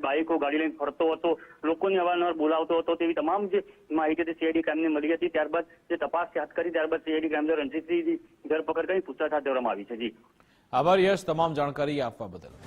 બાઇકો ગાડી લઈને ફરતો હતો, લોકોને અવારનવાર બોલાવતો હતો, તેવી તમામ જે માહિતી સીઆઈડી ક્રાઇમને મળી હતી. ત્યારબાદ જે તપાસ હાથ કરી ત્યારબાદ સીઆઈડી ક્રાઇમ દ્વારા રણજીતસિંહની ધરપકડ કરી પૂછતાછ હાથ ધરવામાં આવી છે. જી આભાર યશ તમામ જાણકારી આપવા બદલ.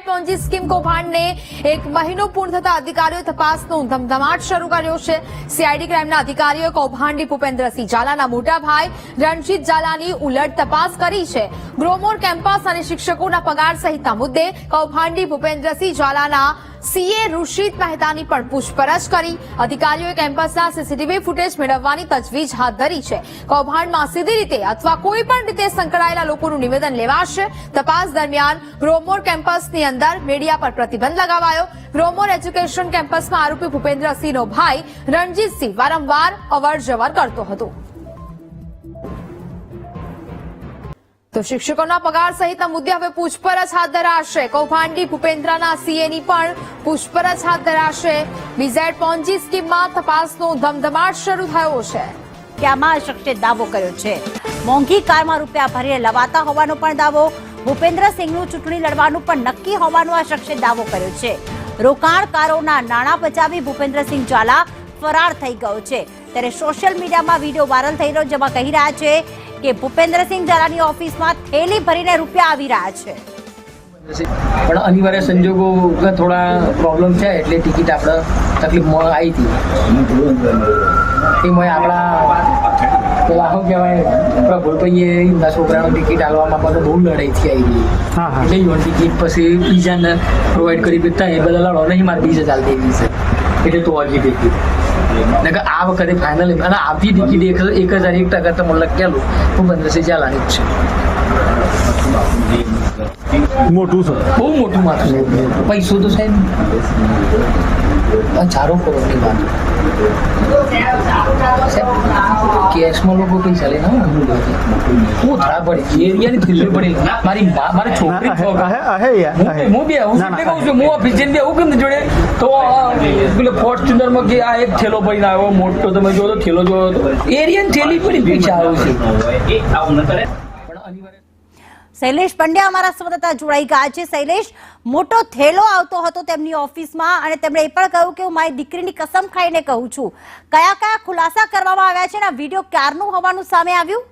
પોન્જી સ્કીમ કૌભાંડને એક મહિનો પૂર્ણ થતા અધિકારીઓ તપાસનો ધમધમાટ શરૂ કર્યો છે. સીઆઈડી ક્રાઇમના અધિકારીઓએ કૌભાંડી ભૂપેન્દ્રસિંહ ઝાલાના મોટા ભાઈ રણજીત ઝાલાની ઉલટ તપાસ કરી છે. ગ્રોમોર કેમ્પસ અને શિક્ષકોના પગાર સહિતના મુદ્દે કૌભાંડી ભૂપેન્દ્રસિંહ ઝાલાના સીએ ઋષિત મહેતાની પણ પૂછપરછ કરી. અધિકારીઓએ કેમ્પસના સીસીટીવી ફૂટેજ મેળવવાની તજવીજ હાથ ધરી છે. કૌભાંડમાં સીધી રીતે અથવા કોઈ પણ રીતે સંકળાયેલા લોકોનું નિવેદન લેવાશે. તપાસ દરમિયાન ગ્રોમોર કેમ્પસની અંદર મીડિયા પર પ્રતિબંધ લગાવાયો. ગ્રોમોર એજ્યુકેશન કેમ્પસમાં આરોપી ભૂપેન્દ્રસિંહનો ભાઈ રણજીતસિંહ વારંવાર અવરજવર કરતો હતો. તો શિક્ષકોના પગાર સહિતના મુદ્દે હવે પૂછપરછ હાથ ધરાશે. કૌભાંડી ભૂપેન્દ્રના સીએની પણ પૂછપરછ હાથ ધરાશે. બીઝેડ પોન્જી સ્કીમમાં તપાસનો ધમધમાટ શરૂ થયો છે. કે આમાં આ શખ્સે દાવો કર્યો છે. મોંઘી કારમાં રૂપિયા ભરીને લવાતા હોવાનો પણ દાવો. ભૂપેન્દ્રસિંહનું ચૂંટણી લડવાનું પણ નક્કી હોવાનો આ શખ્સે દાવો કર્યો છે. રોકાણકારોના નાણાં બચાવી ભૂપેન્દ્રસિંહ ઝાલા ફરાર થઈ ગયો છે. ત્યારે સોશિયલ મીડિયામાં વિડીયો વાયરલ થઈ રહ્યો જેમાં કહી રહ્યા છે કે ભૂપેન્દ્રસિંહ ઝાલાની ઓફિસમાં થેલી ભરીને રૂપિયા આવી રહ્યા છે. પણ અનિવાર્ય સંજોગો થોડા પ્રોબ્લેમ છે એટલે ટિકિટ આપણે તકલીફમાં આવી હતી. એમાં આપણા પેલા શું કહેવાય આપણા ભૂલભાઈએ એમના છોકરાનો ટિકિટ હાલવામાં બધું બહુ લડાઈ થઈ આવી એટલે ઈવન ટિકિટ પછી બીજાને પ્રોવાઈડ કરી દેતા એ બધા લડો નહીં મારે બીજે ચાલતી એવી છે એટલે તો હજી ટિકિટ આ વખતે ફાઇનલ અને આવતી ટિકિટ 1001% તો મને લખેલું ભૂપેન્દ્રસિંહ ઝાલાની જ છે. મોટું છે, બહુ મોટું માથું. પૈસો તો સાહેબ 4 કરોડની વાત. કેશમાં લોકો પૈસા લઈને હું થરા પડી એરિયાની થેલી પડી મારી છોકરી હું બે હું કહું છું હું ઓફિસ જઈને બેવું કેમ જોડે તો પેલો ફોર્ચ્યુનરમાં કે આ એક થેલો પડીને આવ્યો મોટો તમે જો તો થેલો જોયો તો એરિયાની થેલી પડી પૈસા આવ્યો છે. શૈલેષ પંડ્યા અમારા સંવાદદાતા જોડાઈ ગયા છે. શૈલેષ, મોટો થેલો આવતો હતો તેમની ઓફિસમાં અને તેમણે એ પણ કહ્યું કે હું મારી દીકરીની કસમ ખાઈને કહું છું. કયા કયા ખુલાસા કરવામાં આવ્યા છે અને આ વિડીયો ક્યારનું હોવાનું સામે આવ્યું?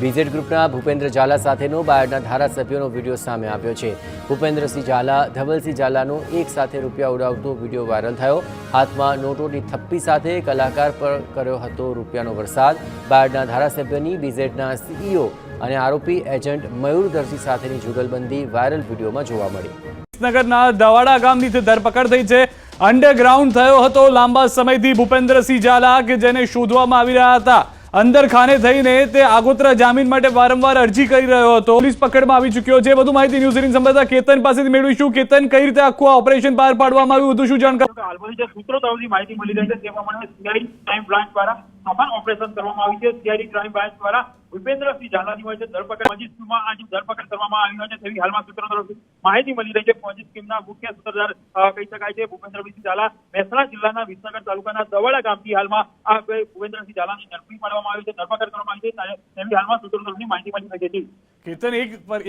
બીઝેડ ગ્રુપના ભૂપેન્દ્ર ઝાલા સાથેનો બાયડના ધારાસભ્યોનો વિડીયો સામે આવ્યો છે. ભૂપેન્દ્રસિંહ ઝાલા ધવલસિંહ ઝાલાનો એક સાથે રૂપિયા ઉડાવતો વિડીયો વાયરલ થયો. હાથમાં નોટોની થપ્પી સાથે કલાકાર પર કર્યો હતો રૂપિયાનો વરસાદ. બાયડના ધારાસભ્યની બીઝેડના સીઈઓ અને આરોપી એજન્ટ મયુરદર્શી સાથેની જુગલબંધી વાયરલ વિડીયોમાં જોવા મળી. વિસનગરના દવાડા ગામની ધરપકડ થઈ છે. અંડરગ્રાઉન્ડ થયો હતો લાંબા સમયથી ભૂપેન્દ્રસિંહ ઝાલા કે જેને શોધવામાં આવી રહ્યા હતા. અંદર ખાને થઈને તે આગોતરા જામીન માટે વારંવાર અરજી કરી રહ્યો હતો. પોલીસ પકડમાં આવી ચૂક્યો છે. વધુ માહિતી ન્યૂઝ 18 સંવાદદાતા કેતન પાસેથી મેળવીશું. કેતન, કઈ રીતે આખું આ ઓપરેશન બહાર પાડવામાં આવ્યું, વધુ શું જાણકારી? હાલમાં જે સૂત્રો તરફથી માહિતી મળી રહી છે તે પ્રમાણે સીઆઈડી ક્રાઇમ બ્રાન્ચ દ્વારા સફળ ઓપરેશન કરવામાં આવ્યું છે. સીઆઈડી ક્રાઇમ બ્રાન્ચ દ્વારા ભૂપેન્દ્રસિંહ ઝાલાની હોય છે ધરપકડ મજીદ સ્કીમમાં આજે ધરપકડ કરવામાં આવી હોય છે તેવી હાલમાં સૂત્રો તરફથી માહિતી મળી રહી છે. મજીદ સ્કીમના મુખ્ય સૂત્રધાર કહી શકાય છે ભૂપેન્દ્રસિંહ ઝાલા મહેસાણા જિલ્લાના વિસનગર તાલુકાના દવાડા ગામથી હાલમાં આ ભૂપેન્દ્રસિંહ ઝાલાની ઝડપી પાડવામાં આવી છે, ધરપકડ કરવામાં આવી છે તેવી હાલમાં સૂત્રો તરફથી માહિતી મળી રહી છે. કેતન,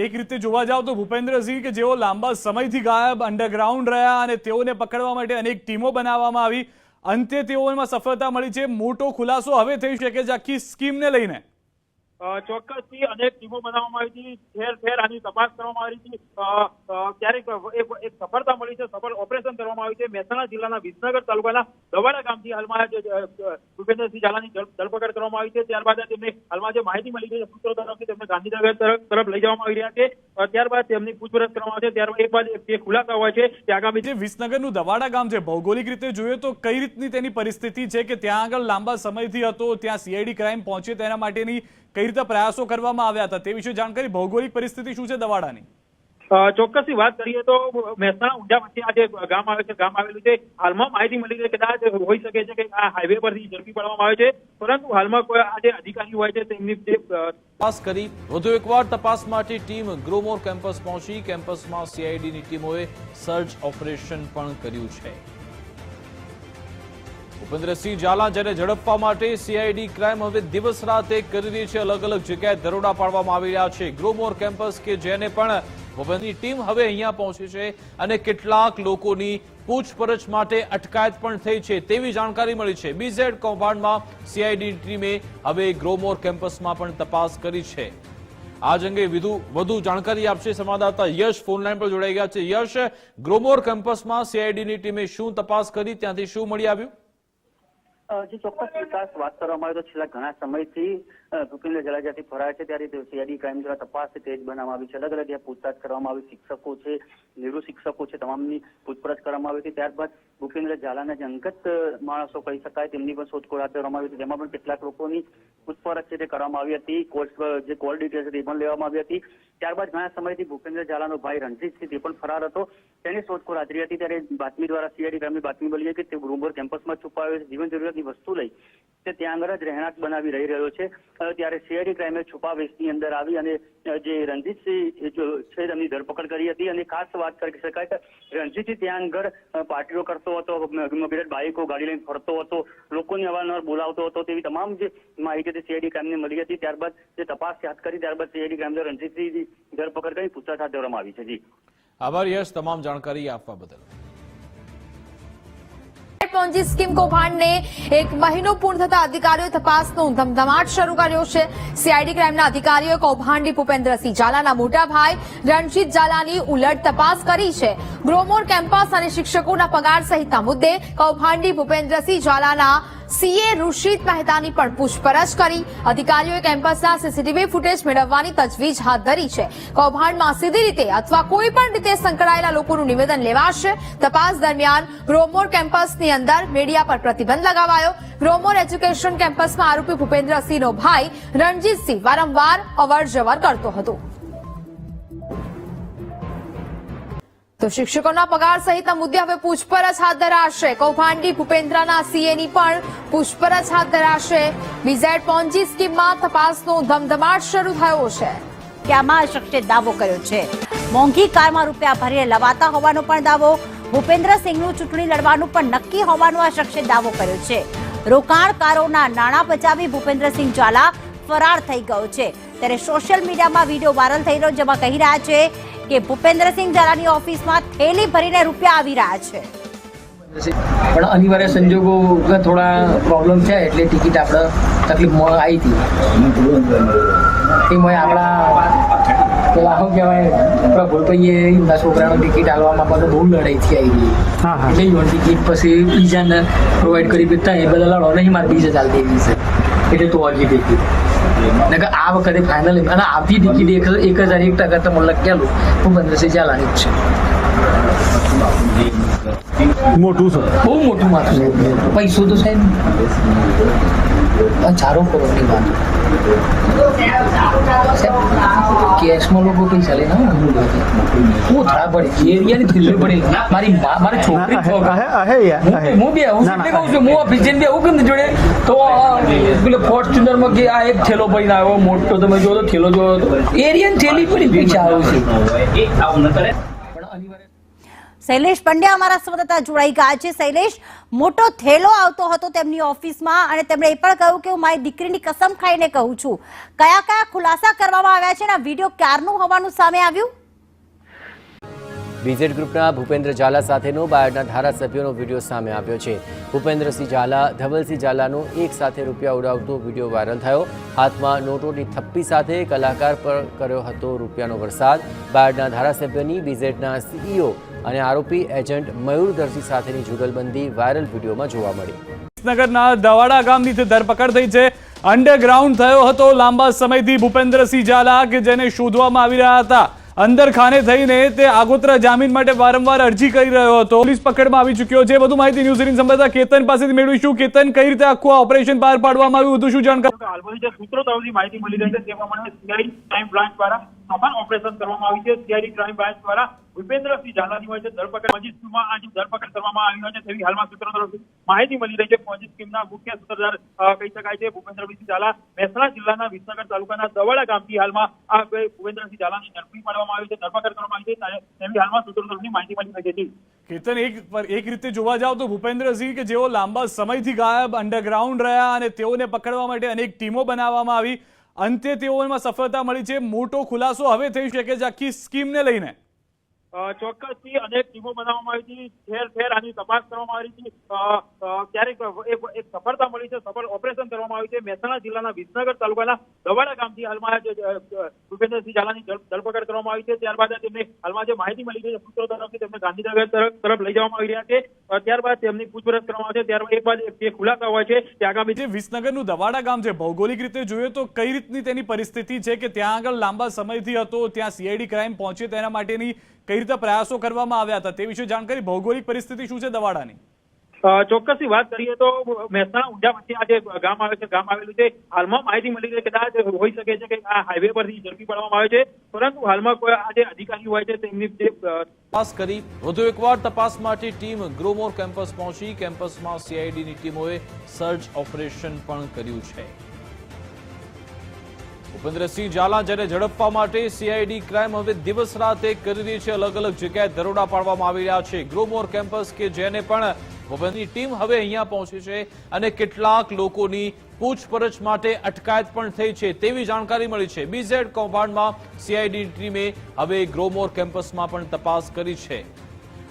એક રીતે જોવા જાવ તો ભૂપેન્દ્રસિંહ કે જેઓ લાંબા સમયથી ગાયબ અંડરગ્રાઉન્ડ રહ્યા અને તેઓને પકડવા માટે અનેક ટીમો બનાવવામાં આવી, અંતે તેઓમાં સફળતા મળી છે. મોટો ખુલાસો હવે થઈ શકે છે આખી સ્કીમને લઈને. ચોક્કસથી અનેક ટીમો બનાવવામાં આવી હતી, ઠેર ઠેર આની તપાસ કરવામાં આવી હતી. ક્યારેક એક સફળતા મળી છે, સફળ ઓપરેશન કરવામાં આવ્યું છે. મહેસાણા જિલ્લાના વિસનગર તાલુકાના દવાડા ગામથી હાલમાં ભૂપેન્દ્રસિંહ ઝાલાની ધરપકડ કરવામાં આવી છે. ત્યારબાદ તેમને હાલમાં જે માહિતી મળી છે સૂત્રો તરફથી તેમને ગાંધીનગર તરફ લઈ જવામાં આવી રહ્યા છે. ત્યારબાદ તેમની પૂછપરછ કરવામાં આવશે. ત્યારબાદ એક બાદ જે ખુલાસા હોય છે તે આગામી જે વિસનગરનું દવાડા ગામ છે, ભૌગોલિક રીતે જોઈએ તો કઈ રીતની તેની પરિસ્થિતિ છે કે ત્યાં આગળ લાંબા સમયથી હતો, ત્યાં સીઆઈડી ક્રાઇમ પહોંચે તેના માટેની કઈ રીતે પ્રયાસો કરવામાં આવ્યા હતા તે વિશે જાણકારી, ભૌગોલિક પરિસ્થિતિ શું છે દવાડાની? ચોક્કસથી વાત કરીએ તો મહેસાણા ઊંઝા વચ્ચે આ જે ગામ આવે છે, ગામ આવેલું છે, હાલમાં માહિતી મળી છે કદાચ હોઈ શકે છે કે આ હાઈવે પરથી ઝડપી પાડવામાં આવે છે, પરંતુ હાલમાં કોઈ આ જે અધિકારી હોય છે તેમની જે તપાસ કરી વધુ એકવાર તપાસ માટે ટીમ ગ્રોમોર કેમ્પસ પહોંચી. કેમ્પસમાં સીઆઈડીની ટીમોએ સર્ચ ઓપરેશન પણ કર્યું છે. ભૂપેન્દ્રસિંહ ઝાલા જેને ઝડપવા માટે સીઆઈડી ક્રાઇમ હવે દિવસ રાત એક કરી રહી છે. અલગ અલગ જગ્યાએ દરોડા પાડવામાં આવી રહ્યા છે. ગ્રોમોર કેમ્પસ કે જેને પણ ભૂપેન્દ્રની ટીમ હવે અહીંયા પહોંચી છે અને કેટલાક લોકોની પૂછપરછ માટે અટકાયત પણ થઈ છે તેવી જાણકારી મળી છે. બીઝેડ કૌભાંડમાં સીઆઈડી ટીમે હવે ગ્રોમોર કેમ્પસમાં પણ તપાસ કરી છે. આ અંગે વધુ જાણકારી આપશે સંવાદદાતા યશ ફોનલાઈન પર જોડાઈ ગયા છે. યશ, ગ્રોમોર કેમ્પસમાં સીઆઈડીની ટીમે શું તપાસ કરી, ત્યાંથી શું મળી આવ્યું? જે ચોક્કસ વિકાસ વાત કરવામાં આવે તો છેલ્લા ઘણા સમયથી ભૂપેન્દ્ર ઝાલા જ્યાંથી ફરાય છે ત્યારે સીઆઈડી ક્રાઇમ દ્વારા તપાસ તેજ બનાવવામાં આવી છે. અલગ અલગ પૂછતાછ કરવામાં આવી, શિક્ષકો છે, નિવૃત્ત શિક્ષકો છે, તમામની પૂછપરછ કરવામાં આવી હતી. ત્યારબાદ ભૂપેન્દ્ર ઝાલાના જે અંગત માણસો કહી શકાય તેમની પણ શોધખોળ હાથ ધરવામાં આવી હતી, જેમાં પણ કેટલાક લોકોની પૂછપરછ છે તે કરવામાં આવી હતી. જે કોલ ડિટેલ્સ હતી એ પણ લેવામાં આવી હતી. ત્યારબાદ ઘણા સમયથી ભૂપેન્દ્ર ઝાલાનો ભાઈ રણજીતસિંહ તે પણ ફરાર હતો, તેની શોધખોળ હાજરી હતી. ત્યારે બાતમી દ્વારા સીઆઈડી ક્રાઇમની બાતમી મળી કે તે ગ્રોમોર કેમ્પસમાં છુપાયો છે, જીવન જરૂરિયાતની વસ્તુ લઈ તે ત્યાં આગળ જ રહેણાંક બનાવી રહી રહ્યો છે. ત્યારે સીઆઈડી ક્રાઇમે છુપાવેશની અંદર આવી અને જે રણજીતસિંહ છે તેમની ધરપકડ કરી હતી. અને ખાસ વાત કરી શકાય કે રણજીતસિંહ ત્યાં આગળ પાર્ટીઓ કરતો હતો, બાઇકો ગાડી લઈને ફરતો હતો, લોકોને અવારનવાર બોલાવતો હતો, તેવી તમામ જે માહિતી સીઆઈડી ક્રાઇમને મળી હતી. ત્યારબાદ જે તપાસ હાથ કરી ત્યારબાદ સીઆઈડી ક્રાઇમ દ્વારા રણજીતસિંહની ધરપકડ કરી પૂછતાછ હાથ ધરવામાં આવી છે. જી આભાર યશ તમામ જાણકારી આપવા બદલ. પોન્જી સ્કીમ કૌભાંડને એક મહિનો પૂર્ણ થતા અધિકારીઓ તપાસનો ધમધમાટ શરૂ કર્યો છે. સીઆઈડી ક્રાઇમના અધિકારીઓએ કૌભાંડી ભૂપેન્દ્રસિંહ ઝાલાના મોટા ભાઈ રણજીત ઝાલાની ઉલટ તપાસ કરી છે. ગ્રોમોર કેમ્પસ અને શિક્ષકોના પગાર સહિતના મુદ્દે કૌભાંડી ભૂપેન્દ્રસિંહ ઝાલાના સીએ ઋષિત મહેતાની પણ પૂછપરછ કરી. અધિકારીઓએ કેમ્પસના સીસીટીવી ફૂટેજ મેળવવાની તજવીજ હાથ ધરી છે. કૌભાંડમાં સીધી રીતે અથવા કોઈ પણ રીતે સંકળાયેલા લોકોનું નિવેદન લેવાશે. તપાસ દરમિયાન ગ્રોમોર કેમ્પસની અંદર મીડિયા પર પ્રતિબંધ લગાવાયો. ગ્રોમોર એજ્યુકેશન કેમ્પસમાં આરોપી ભૂપેન્દ્રસિંહનો ભાઈ રણજીતસિંહ વારંવાર અવરજવર કરતો હતો. તો શિક્ષકોના પગાર સહિતના મુદ્દે હવે પૂછપરછ હાથ ધરાશે. કૌભાંડી ભૂપેન્દ્રના સીએની પણ પૂછપરછ હાથ ધરાશે. બીઝેડ પોન્જી સ્કીમમાં તપાસનો ધમધમાટ શરૂ થયો છે. કે આમાં શખ્સે દાવો કર્યો છે. મોંઘી કારમાં રૂપિયા ભરીને લવાતા હોવાનો પણ દાવો. ભૂપેન્દ્રસિંહનું ચૂંટણી લડવાનું પણ નક્કી હોવાનો આ શખ્સે દાવો કર્યો છે. રોકાણકારોના નાણાં બચાવી ભૂપેન્દ્રસિંહ ઝાલા ફરાર થઈ ગયો છે. ત્યારે સોશિયલ મીડિયામાં વિડીયો વાયરલ થઈ રહ્યો જેમાં કહી રહ્યા છે કે ભૂપેન્દ્રસિંહ ઝાલાની ઓફિસમાં થેલી ભરીને રૂપિયા આવી રહ્યા છે. પણ અનિવાર્ય સંજોગો થોડા પ્રોબ્લેમ છે એટલે ટિકિટ આપણે તકલીફમાં આવી હતી. એમાં આપણા પેલા શું કહેવાય આપણા ભૂલભાઈએ એમના છોકરાનો ટિકિટ હાલવામાં પણ બહુ લડાઈ થઈ આવી એટલે ઈવન ટિકિટ પછી બીજાને પ્રોવાઈડ કરી દેતા એ બધા લડો નહીં મારે બીજે ચાલતી એવી છે એટલે તો હજી ટિકિટ આ વખતે ફાઇનલ અને આવતી ટિકિટ 1001% તો મને લખેલું ભૂપેન્દ્રસિંહ ઝાલાની જ છે. મોટું છે, બહુ મોટું માથું, પૈસો તો છે હજારો કરોડની વાત, કેશમાં લોકો પૈસા લઈને હું ધરા પડે એરિયાની થેલી પડે, મારી છોકરી હું બે હું કહું છું, હું ઓફિસ જઈને બેવું કેમ જોડે તો પેલો ફોર્ચ્યુનરમાં કે આ એક થેલો પડીને આવ્યો મોટો, તમે જો તો થેલો જોયો તો એરિયાની થેલી પડી પૈસા આવે છે. શૈલેષ પંડ્યા અમારા સંવાદદાતા જોડાઈ ગયા છે. શૈલેષ, મોટો થેલો આવતો હતો તેમની ઓફિસમાં અને તેમણે એ પણ કહ્યું કે હું મારી દીકરીની કસમ ખાઈને કહું છું. કયા કયા ખુલાસા કરવામાં આવ્યા છે અને આ વિડીયો ક્યારનું હોવાનું સામે આવ્યું? બીઝેડ ગ્રુપના ભૂપેન્દ્ર ઝાલા સાથેનો બાયડના ધારાસભ્યોનો વિડીયો સામે આવ્યો છે. ભૂપેન્દ્રસિંહ ઝાલા ધવલસિંહ ઝાલાનો એક સાથે રૂપિયા ઉડાવતો વિડીયો વાયરલ થયો. હાથમાં નોટોની થપ્પી સાથે કલાકાર પર કર્યો હતો રૂપિયાનો વરસાદ. બાયડના ધારાસભ્યની બીઝેડના સીઈઓ અને આરોપી એજન્ટ મયુર દરજી સાથેની જુગલબંધી વાયરલ વિડીયોમાં જોવા મળી. વિસનગરના દવાડા ગામની ધરપકડ થઈ છે. અંડરગ્રાઉન્ડ થયો હતો લાંબા સમયથી ભૂપેન્દ્રસિંહ ઝાલા કે જેને શોધવામાં આવી રહ્યા હતા. અંદર ખાને થઈને તે આગોતરા જામીન માટે વારંવાર અરજી કરી રહ્યો હતો. પોલીસ પકડમાં આવી ચૂક્યો છે. વધુ માહિતી ન્યૂઝ 18 સંવાદદાતા કેતન પાસેથી મેળવીશું. કેતન, કઈ રીતે આખું ઓપરેશન પાર પાડવામાં આવ્યું હતું, શું જાણકારી? હાલમાં જે સૂત્રો તરફથી માહિતી મળી રહી છે તે પ્રમાણે સીઆઈડી ક્રાઇમ બ્રાન્ચ દ્વારા સફળ ઓપરેશન કરવામાં આવ્યું છે. સીઆઈડી ક્રાઇમ બ્રાન્ચ દ્વારા ભૂપેન્દ્રસિંહ ઝાલાની હોય છે ધરપકડ મજીસ્ટ્રીમાં આજે ધરપકડ કરવામાં આવી હોય છે તેવી હાલમાં સૂત્રો તરફથી માહિતી મળી રહી છે. પોલીસ ટીમના મુખ્ય સૂત્રધાર કહી શકાય છે ભૂપેન્દ્રસિંહ ઝાલા મહેસાણા જિલ્લાના વિસનગર તાલુકાના દવાડા ગામથી હાલમાં આ ભૂપેન્દ્રસિંહ ઝાલાની ઝડપી પાડવામાં આવી છે, ધરપકડ કરવામાં આવી છે તેવી હાલમાં સૂત્રો તરફથી માહિતી મળી રહી છે. કેતન, એક રીતે જોવા જાવ તો ભૂપેન્દ્રસિંહ કે જેઓ લાંબા સમયથી ગાયબ અંડરગ્રાઉન્ડ રહ્યા અને તેઓને પકડવા માટે અનેક ટીમો બનાવવામાં આવી, અંતે તેઓમાં સફળતા મળી છે. મોટો ખુલાસો હવે થઈ શકે છે આખી સ્કીમને લઈને? ચોક્કસથી અનેક ટીમો બનાવવામાં આવી હતી, ઠેર ઠેર આની તપાસ કરવામાં આવી હતી. ક્યારેક એક સફળતા મળી છે, સફળ ઓપરેશન કરવામાં આવ્યું છે. મહેસાણા જિલ્લાના વિસનગર તાલુકાના દવાડા ગામથી હાલમાં ભૂપેન્દ્રસિંહ ઝાલાની ધરપકડ કરવામાં આવી છે. ત્યારબાદ તેમને હાલમાં જે માહિતી મળી છે સૂત્રો તરફથી તેમને ગાંધીનગર તરફ લઈ જવામાં આવી રહ્યા છે. ત્યારબાદ તેમની પૂછપરછ કરવામાં આવશે. ત્યારબાદ એક બાદ જે ખુલાસા હોય છે તે આગામી જે વિસનગરનું દવાડા ગામ છે, ભૌગોલિક રીતે જોઈએ તો કઈ રીતની તેની પરિસ્થિતિ છે કે ત્યાં આગળ લાંબા સમયથી હતો, ત્યાં સીઆઈડી ક્રાઇમ પહોંચે તેના માટેની કઈ રીતે પ્રયાસો કરવામાં આવ્યા હતા તે વિશે જાણકારી? ભૌગોલિક પરિસ્થિતિ શું છે દવાડાની? ચોક્કસથી વાત કરીએ તો મહેસાણા ઊંઝા વચ્ચે આ જે ગામ આવે છે, ગામ આવેલું છે, હાલમાં માહિતી મળી છે કદાચ હોઈ શકે છે કે આ હાઈવે પરથી ઝડપી પાડવામાં આવે છે, પરંતુ હાલમાં કોઈ આ જે અધિકારી હોય છે તેમની તપાસ કરી. વધુ એકવાર તપાસ માટે ટીમ ગ્રોમોર કેમ્પસ પહોંચી. કેમ્પસમાં સીઆઈડીની ટીમોએ સર્ચ ઓપરેશન પણ કર્યું છે. ભૂપેન્દ્રસિંહ ઝાલા જેને ઝડપવા માટે સીઆઈડી ક્રાઇમ હવે દિવસ રાત એક કરી રહી છે. અલગ અલગ જગ્યાએ દરોડા પાડવામાં આવી રહ્યા છે. ગ્રોમોર કેમ્પસ કે જેને પણ ભૂપેન્દ્રની ટીમ હવે અહીંયા પહોંચી છે અને કેટલાક લોકોની પૂછપરછ માટે અટકાયત પણ થઈ છે તેવી જાણકારી મળી છે. બીઝેડ કૌભાંડમાં સીઆઈડી ટીમે હવે ગ્રોમોર કેમ્પસમાં પણ તપાસ કરી છે.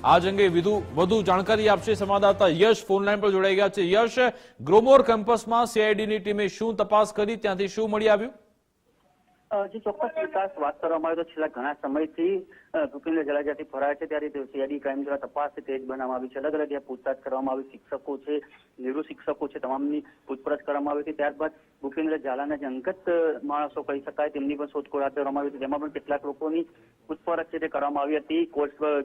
આ અંગે વધુ જાણકારી આપશે સંવાદદાતા યશ ફોનલાઈન પર જોડાઈ ગયા છે. યશ, ગ્રોમોર કેમ્પસમાં સીઆઈડીની ટીમે શું તપાસ કરી, ત્યાંથી શું મળી આવ્યું? જે ચોક્કસ વિકાસ વાત કરવામાં આવે તો છેલ્લા ઘણા સમયથી ભૂપેન્દ્ર ઝાલા જ્યાંથી ફરાય છે ત્યારે સીઆઈડી ક્રાઇમ દ્વારા તપાસ તેજ બનાવવામાં આવી છે. અલગ અલગ પૂછતાછ કરવામાં આવી, શિક્ષકો છે, નિવૃત્ત શિક્ષકો છે, તમામની પૂછપરછ કરવામાં આવી હતી. ત્યારબાદ ભૂપેન્દ્ર ઝાલાના જે અંગત માણસો કહી શકાય તેમની પણ શોધખોળ હાથ ધરવામાં આવી હતી, જેમાં પણ કેટલાક લોકોની પૂછપરછ છે તે કરવામાં આવી હતી.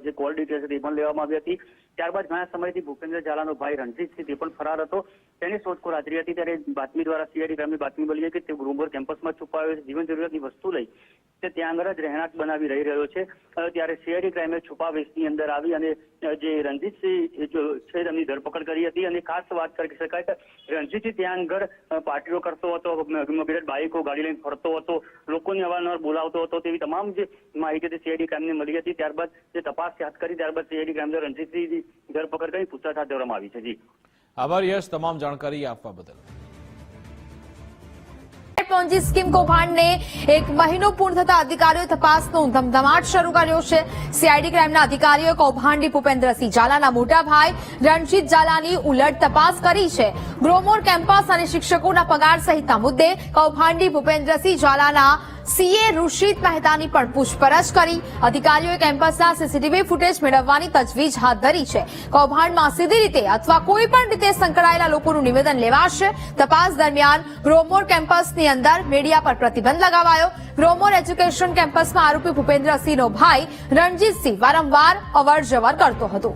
જે કોલ ડિટેલ્સ હતી એ પણ લેવામાં આવી હતી. ત્યારબાદ ઘણા સમયથી ભૂપેન્દ્ર ઝાલાનો ભાઈ રણજીતસિંહ તે પણ ફરાર હતો, તેની શોધખોળ હાજરી હતી. ત્યારે બાતમી દ્વારા સીઆઈડી ક્રાઇમની બાતમી મળી કે તે ગ્રોમોર કેમ્પસમાં છુપાયો છે, જીવન જરૂરિયાતની વસ્તુ લઈ તે ત્યાં આગળ જ રહેણાંક બનાવી રહી રહ્યો છે. ત્યારે સીઆઈડી ક્રાઇમે છુપાવેશની અંદર આવી અને જે રણજીતસિંહ છે તેમની ધરપકડ કરી હતી. અને ખાસ વાત કરી શકાય કે રણજીતસિંહ ત્યાં આગળ પાર્ટીઓ કરતો હતો, બાઇકો ગાડી લઈને ફરતો હતો, લોકોને અવારનવાર બોલાવતો હતો, તેવી તમામ જે માહિતી સીઆઈડી ક્રાઇમને મળી હતી. ત્યારબાદ જે તપાસ હાથ કરી ત્યારબાદ સીઆઈડી ક્રાઇમ દ્વારા રણજીતસિંહની ધરપકડ કરી પૂછતાછ હાથ ધરવામાં આવી છે. જી આભાર યશ તમામ જાણકારી આપવા બદલ. પોન્જી સ્કીમ કૌભાંડને એક મહિનો પૂર્ણ થતા અધિકારીઓએ તપાસનો ધમધમાટ શરૂ કર્યો છે. સીઆઈડી ક્રાઇમના અધિકારીઓએ કૌભાંડી ભૂપેન્દ્રસિંહ ઝાલાના મોટા ભાઈ રણજીત ઝાલાની ઉલટ તપાસ કરી છે. ગ્રોમોર કેમ્પસ અને શિક્ષકોના પગાર સહિતના મુદ્દે કૌભાંડી ભૂપેન્દ્રસિંહ ઝાલાના સીએ ઋષિત મહેતાની પણ પૂછપરછ કરી. અધિકારીઓએ કેમ્પસના સીસીટીવી ફૂટેજ મેળવવાની તજવીજ હાથ ધરી છે. કૌભાંડમાં સીધી રીતે અથવા કોઈ પણ રીતે સંકળાયેલા લોકોનું નિવેદન લેવાશે. તપાસ દરમિયાન ગ્રોમોર કેમ્પસની અંદર મીડિયા પર પ્રતિબંધ લગાવાયો. ગ્રોમોર એજ્યુકેશન કેમ્પસમાં આરોપી ભૂપેન્દ્રસિંહનો ભાઈ રણજીતસિંહ વારંવાર અવર જવર કરતો હતો.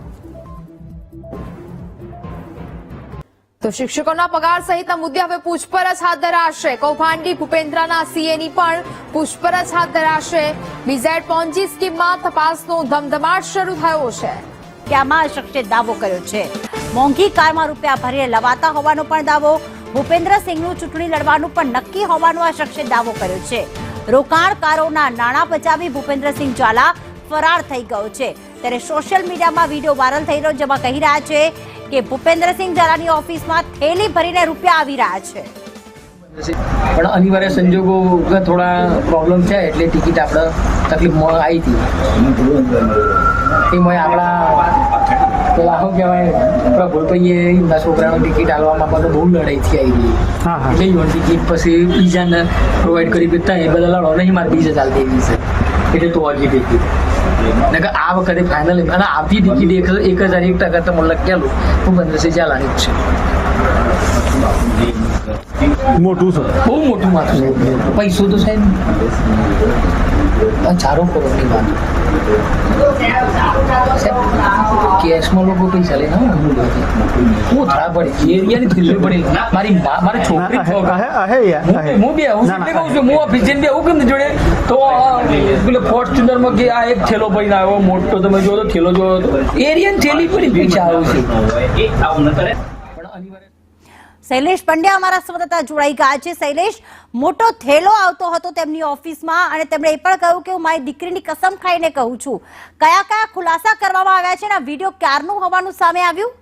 તો શિક્ષકોના પગાર સહિતના મુદ્દે હવે પૂછપરછ હાથ ધરાશે. કૌભાંડી ભૂપેન્દ્રના સીએની પણ પૂછપરછ હાથ ધરાશે. બીઝેડ પોન્જી સ્કીમમાં તપાસનો ધમધમાટ શરૂ થયો છે. કે આમાં આ શખ્સે દાવો કર્યો છે. મોંઘી કારમાં રૂપિયા ભરીને લવાતા હોવાનો પણ દાવો. ભૂપેન્દ્રસિંહનું ચૂંટણી લડવાનું પણ નક્કી હોવાનો આ શખ્સે દાવો કર્યો છે. રોકાણકારોના નાણાં બચાવી ભૂપેન્દ્રસિંહ ઝાલા ફરાર થઈ ગયો છે. ત્યારે સોશિયલ મીડિયામાં વિડીયો વાયરલ થઈ રહ્યો, જેમાં કહી રહ્યા છે કે ભૂપેન્દ્રસિંહ ઝાલાની ઓફિસમાં થેલી ભરીને રૂપિયા આવી રહ્યા છે. પણ અનિવાર્ય સંજોગો થોડા પ્રોબ્લેમ છે એટલે ટિકિટ આપણે તકલીફમાં આવી હતી. એમાં આપણા પેલા શું કહેવાય આપણા ભોલભાઈએ એમના છોકરાનો ટિકિટ હાલવામાં બધો બહુ લડાઈથી આવી ગઈ. એટલે ઈવન ટિકિટ પછી બીજાને પ્રોવાઈડ કરી દેતા એ બધા લડો નહીં, મારે બીજે ચાલતી એવી છે એટલે તો હજી ટિકિટ આ વખતે ફાઇનલ અને આવતી ટિકિટ 1001% તો મને લખેલું ભૂપેન્દ્રસિંહ ઝાલાની જ છે. મોટું છે, બહુ મોટું માથું છે. પૈસો તો છે ને 4 કરોડની વાત. કેશમાં લોકો પૈસા લઈને હું ધડા પડે એરિયાની થેલી પડે. મારી છોકરી હું બે આવું એટલે કહું છું, હું ઓફિસ જઈને આવું કેમ જોડે તો પેલે ફોર્ચ્યુનરમાં કે આ એક થેલો પડીને આવ્યો મોટો, તમે જો તો થેલો જોયો તો એરિયાની થેલી પડી પૈસા આવું છે. શૈલેષ પંડ્યા અમારા સંવાદદાતા જોડાઈ ગયા છે. શૈલેષ, મોટો થેલો આવતો હતો તેમની ઓફિસમાં અને તેમણે એ પણ કહ્યું કે હું મારી દીકરીની કસમ ખાઈને કહું છું. કયા કયા ખુલાસા કરવામાં આવ્યા છે અને આ વિડીયો ક્યારનું હોવાનું સામે આવ્યું?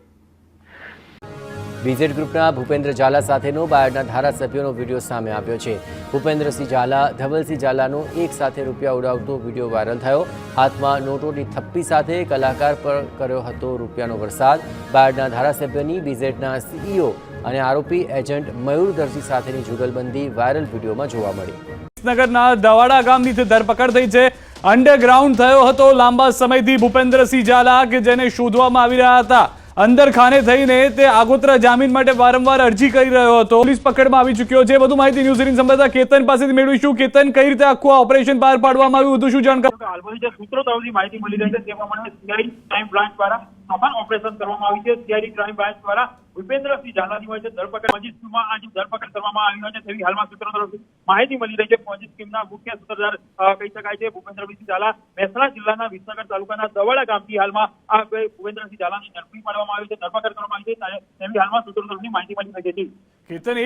બીઝેડ ગ્રુપના ભૂપેન્દ્ર ઝાલા સાથેનો બાયડના ધારાસભ્યોનો વિડીયો સામે આવ્યો છે. ભૂપેન્દ્રસિંહ ઝાલા ધવલસિંહ ઝાલાનો એક સાથે રૂપિયા ઉડાવતો વિડીયો વાયરલ થયો. હાથમાં નોટોની થપ્પી સાથે કલાકાર પર કર્યો હતો રૂપિયાનો વરસાદ. બાયડના ધારાસભ્યની બીઝેડના સીઈઓ અને આરોપી એજન્ટ મયુર દરજી સાથેની જુગલબંધી વાયરલ વિડીયોમાં જોવા મળી. વિસનગરના દવાડા ગામની ધરપકડ થઈ છે. અંડરગ્રાઉન્ડ થયો હતો લાંબા સમયથી ભૂપેન્દ્રસિંહ ઝાલા કે જેને શોધવામાં આવી રહ્યા હતા. અંદર ખાને થઈને તે આગોતરા જામીન માટે વારંવાર અરજી કરી રહ્યો હતો. પોલીસ પકડમાં આવી ચૂક્યો છે. વધુ માહિતી ન્યૂઝ 18 સંવાદદાતા કેતન પાસેથી મેળવીશું. કેતન, કઈ રીતે આખું આ ઓપરેશન પાર પાડવામાં આવ્યું, વધુ શું જાણકારી? હાલમાં જે સૂત્રો તરફથી માહિતી મળી રહી છે તે પ્રમાણે સીઆઈડી ક્રાઇમ બ્રાન્ચ દ્વારા સફળ ઓપરેશન કરવામાં આવી છે. સીઆઈડી ક્રાઇમ બ્રાન્ચ દ્વારા ભૂપેન્દ્રસિંહ ઝાલાની હોય છે ધરપકડ પોન્જી સ્કીમમાં આજે ધરપકડ કરવામાં આવી હોય છે તેવી હાલમાં સૂત્રો તરફથી માહિતી મળી રહી છે. પોન્જી સ્કીમના મુખ્ય સૂત્રધાર કહી શકાય છે ભૂપેન્દ્રસિંહ ઝાલા મહેસાણા જિલ્લાના વિસનગર તાલુકાના દવાડા ગામથી હાલમાં આ ભૂપેન્દ્રસિંહ ઝાલાની ઝડપી પાડવામાં આવી છે, ધરપકડ કરવામાં આવી છે તેવી હાલમાં સૂત્રો તરફથી માહિતી મળી રહી છે. કેતન,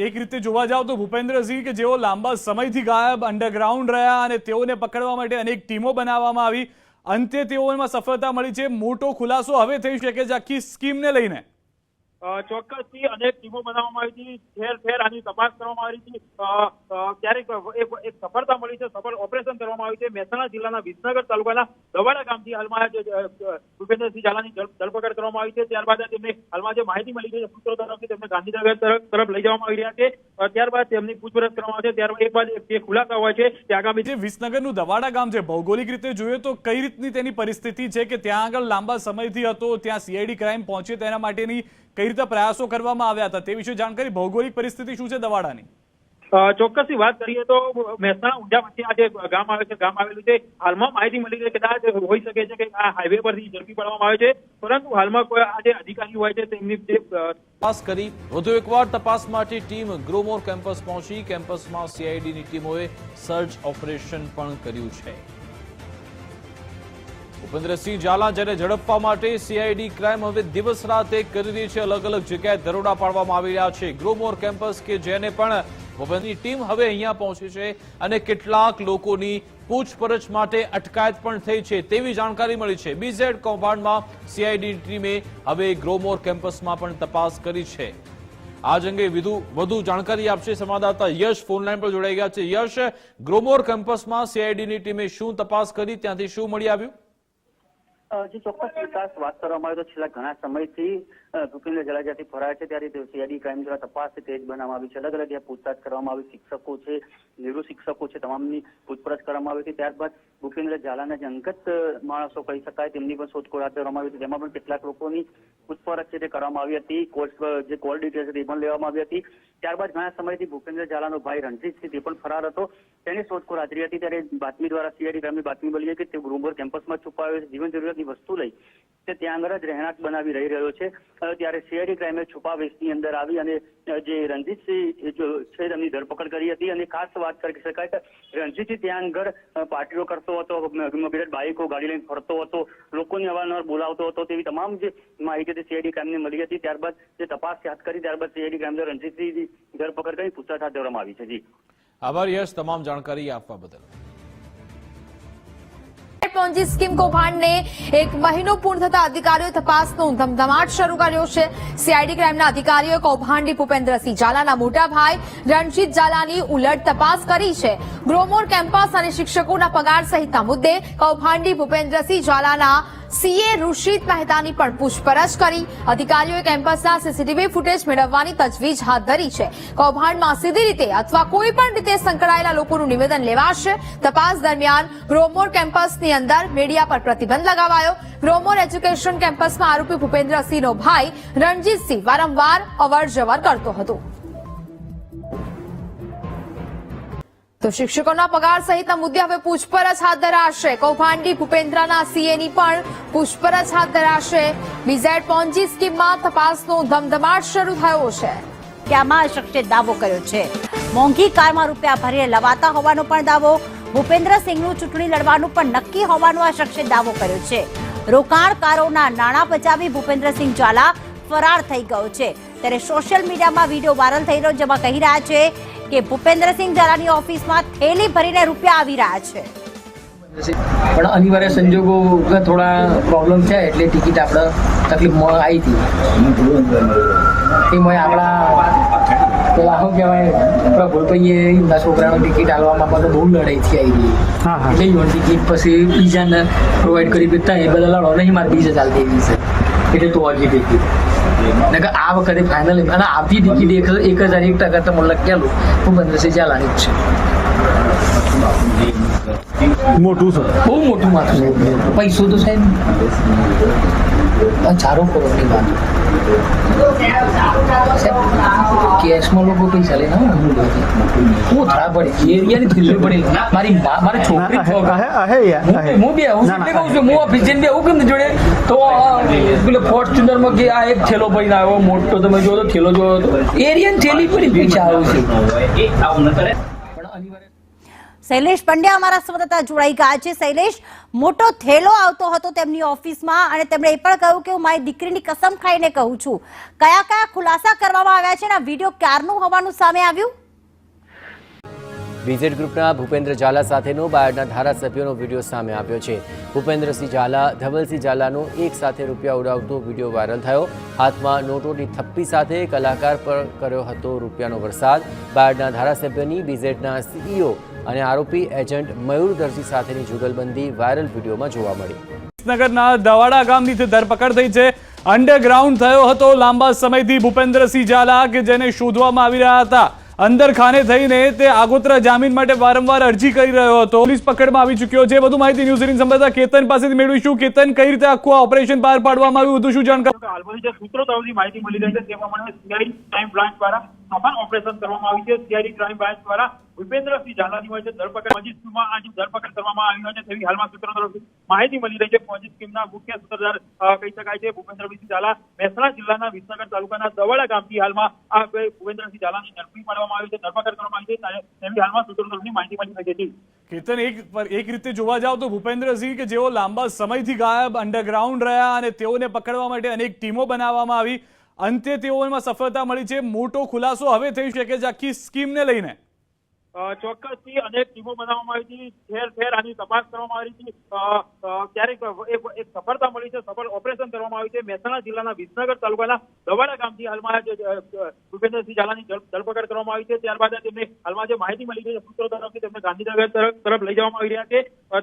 એક રીતે જોવા જાવ તો ભૂપેન્દ્રસિંહ કે જેઓ લાંબા સમયથી ગાયબ અંડરગ્રાઉન્ડ રહ્યા અને તેઓને પકડવા માટે અનેક ટીમો બનાવવામાં આવી, અંતે તેઓમાં સફળતા મળી છે. મોટો ખુલાસો હવે થઈ શકે છે આખી સ્કીમને લઈને. ચોક્કસથી અનેક ટીમો બનાવવામાં આવી હતી, ઠેર ઠેર આની તપાસ કરવામાં આવી હતી. ક્યારેક એક સફળતા મળી છે, સફળ ઓપરેશન કરવામાં આવ્યું છે. મહેસાણા જિલ્લાના વિસનગર તાલુકાના દવાડા ગામથી હાલમાં ભૂપેન્દ્રસિંહ ઝાલાની ધરપકડ કરવામાં આવી છે. ત્યારબાદ તેમને હાલમાં જે માહિતી મળી છે સૂત્રો તરફથી તેમને ગાંધીનગર તરફ લઈ જવામાં આવી રહ્યા છે. ત્યારબાદ તેમની પૂછપરછ કરવામાં આવશે. ત્યારબાદ એક બાદ જે ખુલાસા હોય છે તે આગામી જે વિસનગરનું દવાડા ગામ છે, ભૌગોલિક રીતે જોઈએ તો કઈ રીતની તેની પરિસ્થિતિ છે કે ત્યાં આગળ લાંબા સમયથી હતો, ત્યાં સીઆઈડી ક્રાઇમ પહોંચે તેના માટેની કઈ રીતે પ્રયાસો કરવામાં આવ્યા હતા તે વિશે જાણકારી, ભૌગોલિક પરિસ્થિતિ શું છે દવાડાની? ચોક્કસથી વાત કરીએ તો મહેસાણા ઊંઝા વચ્ચે આ જે ગામ આવે છે, ગામ આવેલું છે, હાલમાં માહિતી મળી છે કદાચ હોઈ શકે છે કે આ હાઈવે પરથી ઝડપી પાડવામાં આવે છે, પરંતુ હાલમાં કોઈ આ જે અધિકારી હોય છે તેમની જે તપાસ કરી વધુ એકવાર તપાસ માટે ટીમ ગ્રોમોર કેમ્પસ પહોંચી. કેમ્પસમાં સીઆઈડીની ટીમોએ સર્ચ ઓપરેશન પણ કર્યું છે. ભૂપેન્દ્રસિંહ ઝાલા જેને ઝડપવા માટે સીઆઈડી ક્રાઇમ હવે દિવસ રાત એક કરી રહી છે. અલગ અલગ જગ્યાએ દરોડા પાડવામાં આવી રહ્યા છે. ગ્રોમોર કેમ્પસ કે જેને પણ ભૂપેન્દ્રની ટીમ હવે અહીંયા પહોંચી છે અને કેટલાક લોકોની પૂછપરછ માટે અટકાયત પણ થઈ છે તેવી જાણકારી મળી છે. બીઝેડ કૌભાંડમાં સીઆઈડી ટીમે હવે ગ્રોમોર કેમ્પસમાં પણ તપાસ કરી છે. આજ અંગે વધુ જાણકારી આપશે સંવાદદાતા યશ ફોનલાઈન પર જોડાઈ ગયા છે. યશ, ગ્રોમોર કેમ્પસમાં સીઆઈડીની ટીમે શું તપાસ કરી, ત્યાંથી શું મળી આવ્યું? જે ચોક્કસ વિકાસ વાત કરવામાં આવે તો છેલ્લા ઘણા સમયથી ભૂપેન્દ્ર ઝાલા જ્યાંથી ફરાર છે ત્યારે સીઆઈડી ક્રાઇમ દ્વારા તપાસ તેજ બનાવવામાં આવી છે. અલગ અલગ પૂછતાછ કરવામાં આવી, શિક્ષકો છે, નિવૃત્ત શિક્ષકો છે, તમામની પૂછપરછ કરવામાં આવી હતી. ત્યારબાદ ભૂપેન્દ્ર ઝાલાના જે અંગત માણસો કહી શકાય તેમની પણ શોધખોળ હાથ ધરવામાં આવી હતી. તેમાં પણ કેટલાક લોકોની પૂછપરછ છે તે કરવામાં આવી હતી. જે કોલ ડિટેલ્સ હતી એ પણ લેવામાં આવી હતી. ત્યારબાદ ઘણા સમયથી ભૂપેન્દ્ર ઝાલાનો ભાઈ રણજીત છે તે પણ ફરાર હતો, તેની શોધખોળ હાથ ધરી હતી. ત્યારે બાતમી દ્વારા સીઆઈડી ક્રાઇમની બાતમી મળી કે તે ગ્રોમોર કેમ્પસમાં છુપાયો છે. જીવન જરૂરિયાત બધી વસ્તુ લઈ તે ત્યાં આગળ જ રહેણાંક બનાવી રહી રહ્યો છે। ત્યારે સીઆઈડી ક્રાઇમે છુપા વેશની અંદર આવી અને જે રણજીતસિંહ છે તેમની ધરપકડ કરી હતી। અને ખાસ વાત કરી શકાય કે રણજીતસિંહ ત્યાં આગળ પાર્ટીઓ કરતો હતો, બાઇકો ગાડી લઈને ફરતો હતો, લોકોને અવારનવાર બોલાવતો હતો, તેવી તમામ જે માહિતી સીઆઈડી ક્રાઇમને મળી હતી। ત્યારબાદ જે તપાસ હાથ કરી ત્યારબાદ સીઆઈડી ક્રાઇમ દ્વારા રણજીતસિંહની ધરપકડ કરી પૂછતાછ હાથ ધરવામાં આવી છે। જી આભાર યશ, તમામ જાણકારી આપવા બદલ। પોન્જી સ્કીમ કૌભાંડને એક મહિનો પૂર્ણ થતા અધિકારીઓ તપાસનો ધમધમાટ શરૂ કર્યો છે। સીઆઈડી ક્રાઇમના અધિકારીઓએ કૌભાંડી ભૂપેન્દ્રસિંહ ઝાલાના મોટા ભાઈ રણજીત ઝાલાની ઉલટ તપાસ કરી છે। ગ્રોમોર કેમ્પસ અને શિક્ષકોના પગાર સહિતના મુદ્દે કૌભાંડી ભૂપેન્દ્રસિંહ ઝાલાના સીએ ઋષિત મહેતાની પણ પૂછપરછ કરી। અધિકારીઓએ કેમ્પસના સીસીટીવી ફૂટેજ મેળવવાની તજવીજ હાથ ધરી છે। કૌભાંડમાં સીધી રીતે અથવા કોઈ પણ રીતે સંકળાયેલા લોકોનું નિવેદન લેવાશે। તપાસ દરમિયાન ગ્રોમોર કેમ્પસની અંદર મીડિયા પર પ્રતિબંધ લગાવાયો। ગ્રોમોર એજ્યુકેશન કેમ્પસમાં આરોપી ભૂપેન્દ્રસિંહનો ભાઈ રણજીતસિંહ વારંવાર અવરજવર કરતો હતો। તો શિક્ષકોના પગાર સહિતના મુદ્દે હવે પૂછપરછ હાથ ધરાશે। કૌભાંડી ભૂપેન્દ્રના સીએની પણ પૂછપરછ હાથ ધરાશે। બીઝેડ પોન્જી સ્કીમમાં તપાસનો ધમધમાટ શરૂ થયો છે। કે આમાં આ શખ્સે દાવો કર્યો છે। મોંઘી કારમાં રૂપિયા ભરીને લવાતા હોવાનો પણ દાવો। ભૂપેન્દ્રસિંહનું ચૂંટણી લડવાનું પણ નક્કી હોવાનો આ શખ્સે દાવો કર્યો છે। રોકાણકારોના નાણાં બચાવી ભૂપેન્દ્રસિંહ ઝાલા ફરાર થઈ ગયો છે। ત્યારે સોશિયલ મીડિયામાં વિડીયો વાયરલ થઈ રહ્યો જેમાં કહી રહ્યા છે કે ભૂપેન્દ્રસિંહ ઝાલાની ઓફિસમાં થેલી ભરીને રૂપિયા આવી રહ્યા છે। પણ અનિવાર્ય સંજોગો થોડા પ્રોબ્લેમ છે એટલે ટિકિટ આપણે તકલીફમાં આવી હતી। એમાં આપણા પેલા શું કહેવાય આપણા ભૂલભાઈએ એમના છોકરાનો ટિકિટ આલવામાં બધું બહુ લડાઈ થઈ આવી એટલે ઈવન ટિકિટ પછી બીજાને પ્રોવાઈડ કરી દેતા એ બધા લડો નહીં મારે બીજે ચાલતી એવી છે એટલે તો હજી ટિકિટ આ વખતે ફાઇનલ અને આવતી ટિકિટ 1001% તો મને લખેલું ભૂપેન્દ્રસિંહ ઝાલાની જ છે। મોટું છે, બહુ મોટું માથું છે। પૈસો તો સાહેબ 4 કરોડની વાત કેશમાં લોકો પૈસા લઈને હું થરા પડે એરિયાની થેલી પડે મારી છોકરી હું બી હું એટલે કહું છું હું ઓફિસ જઈને બી આવું કેમ જોડે તો પેલો ફોર્ચ્યુનરમાં કે આ એક થેલો ભરીને આવ્યો મોટો તમે જોયો તો થેલો જોયો તો એરિયાની થેલી પડી પૈસા આવે છે। શૈલેષ પંડ્યા અમારા સંવાદદાતા જોડાઈ ગયા છે। શૈલેષ, મોટો થેલો આવતો હતો તેમની ઓફિસમાં અને તેમણે એ પણ કહ્યું કે હું મારી દીકરીની કસમ ખાઈને કહું છું। કયા કયા ખુલાસા કરવામાં આવ્યા છે અને આ વિડીયો ક્યારનું હોવાનું સામે આવ્યું? બીઝેડ ગ્રુપના ભૂપેન્દ્ર ઝાલા સાથેનો બાયડના ધારાસભ્યોનો વિડીયો સામે આવ્યો છે। ભૂપેન્દ્રસિંહ ઝાલા ધવલસિંહ ઝાલાનો એક સાથે રૂપિયા ઉડાવતો વિડીયો વાયરલ થયો। હાથમાં નોટોની થપ્પી સાથે કલાકાર પર કર્યો હતો રૂપિયાનો વરસાદ। બાયડના ધારાસભ્યની બીઝેડના સીઈઓ અને આરોપી એજન્ટ મયુર દરજી સાથેની જુગલબંધી વાયરલ વિડીયોમાં જોવા મળી। વિસનગરના દવાડા ગામની ધરપકડ થઈ છે। અંડરગ્રાઉન્ડ થયો હતો લાંબા સમયથી ભૂપેન્દ્રસિંહ ઝાલા કે જેને શોધવામાં આવી રહ્યા હતા। અંદર ખાને થઈને તે આગોતરા જામીન માટે વારંવાર અરજી કરી રહ્યો હતો। પોલીસ પકડમાં આવી ચૂક્યો છે। વધુ માહિતી ન્યૂઝ 18 સંવાદદાતા કેતન પાસેથી મેળવીશું। કેતન, કઈ રીતે આખું આ ઓપરેશન પાર પાડવામાં આવ્યું, વધુ શું જાણકારી? હાલમાં જે સૂત્રો તરફથી માહિતી મળી રહી છે તે પ્રમાણે સીઆઈડી ક્રાઇમ બ્રાન્ચ દ્વારા સફળ ઓપરેશન કરવામાં આવી છે। સીઆઈડી ક્રાઇમ બ્રાન્ચ દ્વારા ભૂપેન્દ્રસિંહ ઝાલાની હોય છે ધરપકડ પોન્જી સ્કીમમાં આજે ધરપકડ કરવામાં આવી હોય છે તેવી હાલમાં સૂત્રો તરફથી માહિતી મળી રહી છે। પોન્જી સ્કીમના મુખ્ય સૂત્રધાર કહી શકાય છે ભૂપેન્દ્રસિંહ ઝાલા મહેસાણા જિલ્લાના વિસનગર તાલુકાના દવાડા ગામથી હાલમાં આ ભૂપેન્દ્રસિંહ ઝાલાની ઝડપી પાડવામાં આવી છે, ધરપકડ કરવામાં આવી છે તેવી હાલમાં સૂત્રો તરફથી માહિતી મળી રહી છે। કેતન, એક રીતે જોવા જાવ તો ભૂપેન્દ્રસિંહ કે જેઓ લાંબા સમયથી ગાયબ અંડરગ્રાઉન્ડ રહ્યા અને તેઓને પકડવા માટે અનેક ટીમો બનાવવામાં આવી, અંતે તેઓમાં સફળતા મળી છે। મોટો ખુલાસો હવે થઈ શકે છે આખી સ્કીમને લઈને? ચોક્કસથી અનેક ટીમો બનાવવામાં આવી હતી, ઠેર ઠેર આની તપાસ કરવામાં આવી હતી। ક્યારેક એક સફળતા મળી છે, સફળ ઓપરેશન કરવામાં આવ્યું છે। મહેસાણા જિલ્લાના વિસનગર તાલુકાના દવાડા ગામથી હાલમાં ભૂપેન્દ્રસિંહ ઝાલાની ધરપકડ કરવામાં આવી છે। ત્યારબાદ તેમને હાલમાં જે માહિતી મળી છે સૂત્રો તરફથી તેમને ગાંધીનગર તરફ લઈ જવામાં આવી રહ્યા છે।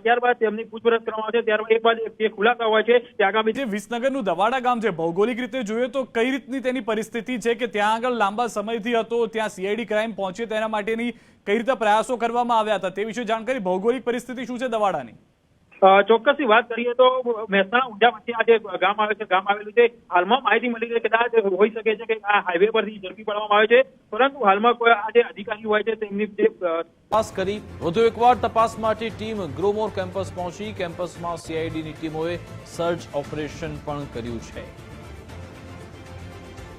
ત્યારબાદ તેમની પૂછપરછ કરવામાં આવશે। ત્યારબાદ એક બાદ જે ખુલાસા હોય છે તે આગામી જે વિસનગરનું દવાડા ગામ છે, ભૌગોલિક રીતે જોઈએ તો કઈ રીતની તેની પરિસ્થિતિ છે કે ત્યાં આગળ લાંબા સમયથી હતો, ત્યાં સીઆઈડી ક્રાઇમ પહોંચે તેના માટેની કઈ રીતે પ્રયાસો કરવામાં આવ્યા હતા તે વિશે જાણકારી? ભૌગોલિક પરિસ્થિતિ શું છે દવાડાની? ચોક્કસથી વાત કરીએ તો મહેસાણા ઊંઝા વચ્ચે આ જે ગામ આવે છે ગામ આવેલું છે. હાલમાં માહિતી મળી છે કદાચ હોઈ શકે છે કે આ હાઈવે પરથી ઝડપી પાડવામાં આવે છે, પરંતુ હાલમાં કોઈ આ જે અધિકારીઓ હોય છે તેમની જે તપાસ કરી વધુ એકવાર તપાસ માટે ટીમ ગ્રોમોર કેમ્પસ પહોંચી. કેમ્પસમાં સીઆઈડીની ટીમોએ સર્ચ ઓપરેશન પણ કર્યું છે.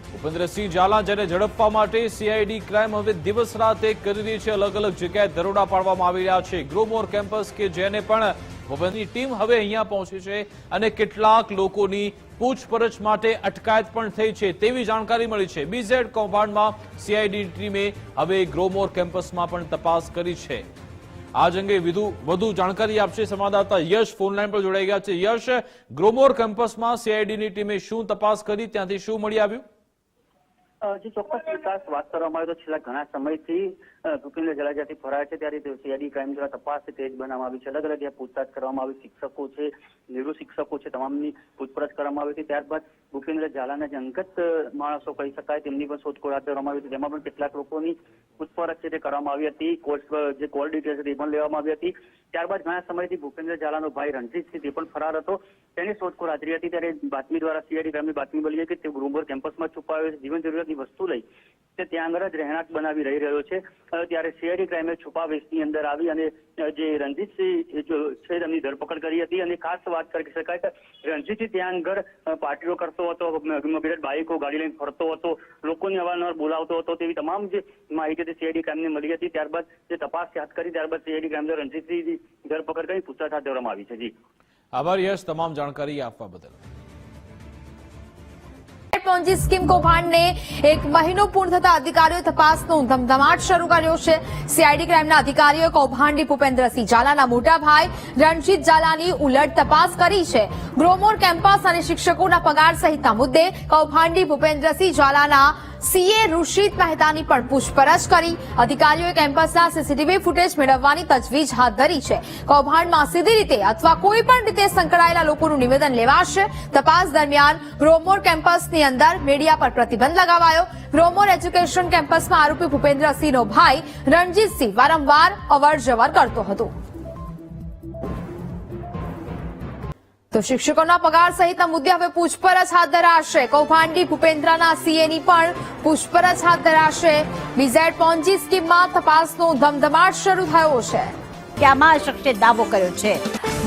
ભૂપેન્દ્રસિંહ ઝાલા જેને ઝડપવા માટે સીઆઈડી ક્રાઇમ હવે દિવસ રાત એક કરી રહી છે. અલગ અલગ જગ્યાએ દરોડા પાડવામાં આવી રહ્યા છે. ગ્રોમોર કેમ્પસ કે જેને પણ ભૂપેન્દ્રની ટીમ હવે અહીંયા પહોંચી છે અને કેટલાક લોકોની પૂછપરછ માટે અટકાયત પણ થઈ છે તેવી જાણકારી મળી છે. બીઝેડ કૌભાંડમાં સીઆઈડી ટીમે હવે ગ્રોમોર કેમ્પસમાં પણ તપાસ કરી છે. આ અંગે વધુ જાણકારી આપશે સંવાદદાતા યશ ફોનલાઈન પર જોડાઈ ગયા છે. યશ, ગ્રોમોર કેમ્પસમાં સીઆઈડીની ટીમે શું તપાસ કરી, ત્યાંથી શું મળી આવ્યું? જે ચોક્કસ વિકાસ વાત કરવામાં આવે તો છેલ્લા ઘણા સમયથી ભૂપેન્દ્ર ઝાલા જ્યાંથી ફરાય છે ત્યારે સીઆઈડી ક્રાઇમ દ્વારા તપાસ તેજ બનાવવામાં આવી છે. અલગ અલગ પૂછતાછ કરવામાં આવી, શિક્ષકો છે, નિવૃત્ત શિક્ષકો છે, તમામની પૂછપરછ કરવામાં આવી હતી. ત્યારબાદ ભૂપેન્દ્ર ઝાલાના જે અંગત માણસો કહી શકાય તેમની પણ શોધખોળ હાથ ધરવામાં આવી હતી. તેમાં પણ કેટલાક લોકોની પૂછપરછ છે તે કરવામાં આવી હતી. જે કોલ ડિટેલ્સ હતી એ પણ લેવામાં આવી હતી. ત્યારબાદ ઘણા સમયથી ભૂપેન્દ્ર ઝાલાનો ભાઈ રણજીતસિંહ તે પણ ફરાર હતો, તેની શોધખોળ હાથ ધરી હતી. ત્યારે બાતમી દ્વારા સીઆઈડી ક્રાઇમની બાતમી મળી કે તે ગ્રોમોર કેમ્પસમાં છુપાયો છે, જીવન જરૂરિયાતની વસ્તુ લઈ તે ત્યાં આગળ જ રહેણાંક બનાવી રહી રહ્યો છે. ત્યારે સીઆઈડી ક્રાઇમે છુપાવેશની અંદર આવી અને જે રણજીતસિંહ છે તેમની ધરપકડ કરી હતી. અને ખાસ વાત કરી શકાય કે રણજીતસિંહ ત્યાં આગળ પાર્ટીઓ કરતો હતો, બાઇકો ગાડી લઈને ફરતો હતો, લોકોને અવારનવાર બોલાવતો હતો, તેવી તમામ જે માહિતી સીઆઈડી ક્રાઇમને મળી હતી. ત્યારબાદ જે તપાસ હાથ કરી ત્યારબાદ સીઆઈડી ક્રાઇમ દ્વારા રણજીતસિંહની ધરપકડ કરી પૂછતાછ હાથ ધરવામાં આવી છે. જી આભાર યશ તમામ જાણકારી આપવા બદલ. પોન્જી સ્કીમ કૌભાંડને એક મહિનો પૂર્ણ થતા અધિકારીઓ તપાસનો ધમધમાટ શરૂ કર્યો છે. સીઆઈડી ક્રાઇમના અધિકારીઓએ કૌભાંડી ભૂપેન્દ્રસિંહ ઝાલાના મોટા ભાઈ રણજીત ઝાલાની ઉલટ તપાસ કરી છે. ગ્રોમોર કેમ્પસ અને શિક્ષકોના પગાર સહિતના મુદ્દે કૌભાંડી ભૂપેન્દ્રસિંહ ઝાલાના સીએ ઋષિત મહેતાની પણ પૂછપરછ કરી. અધિકારીઓએ કેમ્પસના સીસીટીવી ફૂટેજ મેળવવાની તજવીજ હાથ ધરી છે. કૌભાંડમાં સીધી રીતે અથવા કોઈ પણ રીતે સંકળાયેલા લોકોનું નિવેદન લેવાશે. તપાસ દરમિયાન ગ્રોમોર કેમ્પસની અંદર મીડિયા પર પ્રતિબંધ લગાવાયો. ગ્રોમોર એજ્યુકેશન કેમ્પસમાં આરોપી ભૂપેન્દ્રસિંહનો ભાઈ રણજીતસિંહ વારંવાર અવરજવર કરતો હતો. તો શિક્ષકોના પગાર સહિતના મુદ્દે હવે પૂછપરછ હાથ ધરાશે. કૌભાંડી ભૂપેન્દ્રના સીએની પણ પૂછપરછ હાથ ધરાશે. બીઝેડ પોન્જી સ્કીમમાં તપાસનો ધમધમાટ શરૂ થયો છે. આમાં શખ્સે દાવો કર્યો છે.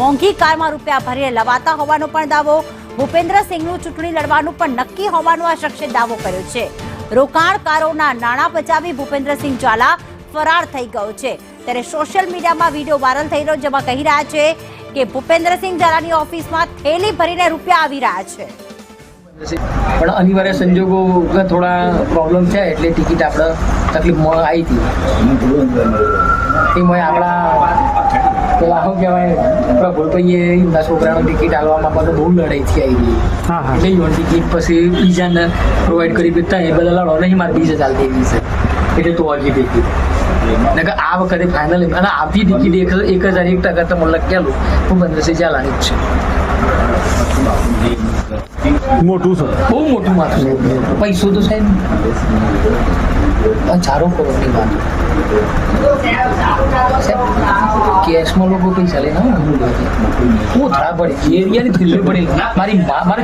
મોંઘી કારમાં રૂપિયા ભરીને લવાતા હોવાનો પણ દાવો. ભૂપેન્દ્રસિંહનું ચૂંટણી લડવાનું પણ નક્કી હોવાનો આ શખ્સે દાવો કર્યો છે. રોકાણકારોના નાણાં બચાવી ભૂપેન્દ્રસિંહ ઝાલા ફરાર થઈ ગયો છે. ત્યારે સોશિયલ મીડિયામાં વિડીયો વાયરલ થઈ રહ્યો જેમાં કહી રહ્યા છે કે ભૂપેન્દ્રસિંહ ઝાલાની ઓફિસમાં થેલી ભરીને રૂપિયા આવી રહ્યા છે. પણ અનિવાર્ય સંજોગો થોડા પ્રોબ્લેમ છે એટલે ટિકિટ આપણે તકલીફમાં આવી હતી. એમાં આપણા પેલા શું કહેવાય આપણા ભૂલભાઈએ એમના છોકરાનો ટિકિટ હાલવામાં બધું બહુ લડાઈ થઈ આવી એટલે ઈવન ટિકિટ પછી બીજાને પ્રોવાઈડ કરી દેતા એ બધા લડો નહીં મારે બીજે ચાલતી એવી છે એટલે તો હજી ટિકિટ આ વખતે ફાઇનલ અને આવતી ટિકિટ 1001% તો મને લખેલું ભૂપેન્દ્રસિંહ ઝાલાની જ છે. મોટું છે, બહુ મોટું માથું. પૈસો તો સાહેબ 4 કરોડની વાત. કેશમાં લોકો પૈસા લઈને હું થા પડે એરિયાની થેલી પડે મારી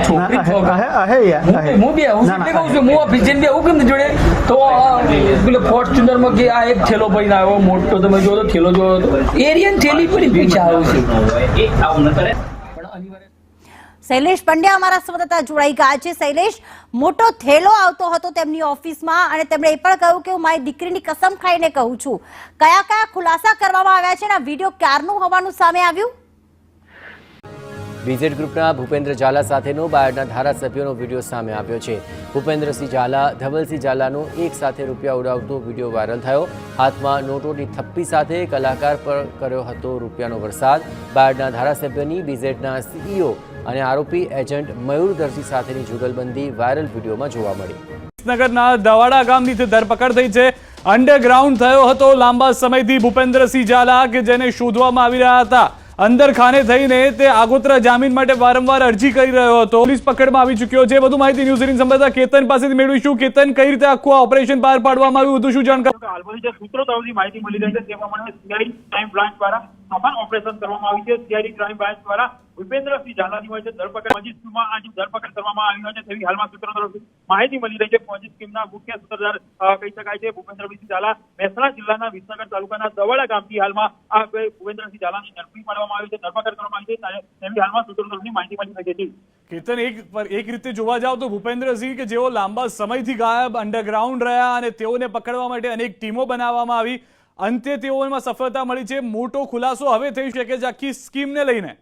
છોકરી હું બે હું કહું છું હું ઓફિસ જઈને બે કેમ જોડે તો પેલો ફોર્ચ્યુનરમાં કે આ એક થેલો પડીને આવ્યો મોટો તમે જો તો થેલો જોયો તો એરિયાની થેલી પડી પૈસા આવે છે. શૈલેષ પંડ્યા અમારા સંવાદદાતા જોડાઈ ગયા છે. શૈલેષ, મોટો થેલો આવતો હતો તેમની ઓફિસમાં અને તેમણે એ પણ કહ્યું કે હું મારી દીકરીની કસમ ખાઈને કહું છું. કયા કયા ખુલાસા કરવામાં આવ્યા છે અને આ વિડીયો ક્યારનું હોવાનું સામે આવ્યું? બીઝેડ ગ્રુપના ભૂપેન્દ્ર ઝાલા સાથેનો બાયડના ધારાસભ્યોનો વિડીયો સામે આવ્યો છે. ભૂપેન્દ્રસિંહ ઝાલા ધવલસિંહ ઝાલાનો એક સાથે રૂપિયા ઉડાવતો વિડીયો વાયરલ થયો. હાથમાં નોટોની થપ્પી સાથે કલાકાર પર કર્યો હતો રૂપિયાનો વરસાદ. બાયડના ધારાસભ્યની બીઝેડના સીઈઓ અને આરોપી એજન્ટ મયુરદર્શી સાથેની જુગલબંધી વાયરલ વિડીયોમાં જોવા મળી. વિસનગરના દવાડા ગામની ધરપકડ થઈ છે. અંડરગ્રાઉન્ડ થયો હતો લાંબા સમયથી ભૂપેન્દ્રસિંહ ઝાલા કે જેને શોધવામાં આવી રહ્યા હતા. અંદર ખાને થઈને તે આગોતરા જામીન માટે વારંવાર અરજી કરી રહ્યો હતો. પોલીસ પકડમાં આવી ચૂક્યો છે. વધુ માહિતી ન્યૂઝ 18 સંવાદદાતા કેતન પાસેથી મેળવીશું. કેતન, કઈ રીતે આખું આ ઓપરેશન બહાર પાડવામાં આવ્યું, વધુ શું જાણકારી? હાલમાં જે સૂત્રો તરફથી માહિતી મળી રહી છે તે પ્રમાણે સીઆઈડી ક્રાઇમ બ્રાન્ચ દ્વારા સફળ ઓપરેશન કરવામાં આવ્યું છે. સીઆઈડી ક્રાઇમ બ્રાન્ચ દ્વારા ભૂપેન્દ્રસિંહ ઝાલાની હોય છે ધરપકડ મોજી સ્કીમમાં આજે ધરપકડ કરવામાં આવી હોય છે તેવી હાલમાં સૂત્રો તરફથી માહિતી મળી રહી છે. મોજી સ્કીમના મુખ્ય સૂત્રધાર કહી શકાય છે ભૂપેન્દ્રસિંહ ઝાલા મહેસાણા જિલ્લાના વિસનગર તાલુકાના દવાડા ગામથી હાલમાં આ ભૂપેન્દ્રસિંહ ઝાલાની ઝડપી પાડવામાં આવી છે, ધરપકડ કરવામાં આવી છે તેવી હાલમાં સૂત્રો તરફથી માહિતી મળી રહી છે. કેતન, એક રીતે જોવા જાવ તો ભૂપેન્દ્રસિંહ કે જેઓ લાંબા સમયથી ગાયબ અંડરગ્રાઉન્ડ રહ્યા અને તેઓને પકડવા માટે અનેક ટીમો બનાવવામાં આવી, અંતે તેઓમાં સફળતા મળી છે. મોટો ખુલાસો હવે થઈ શકે છે આખી સ્કીમને લઈને?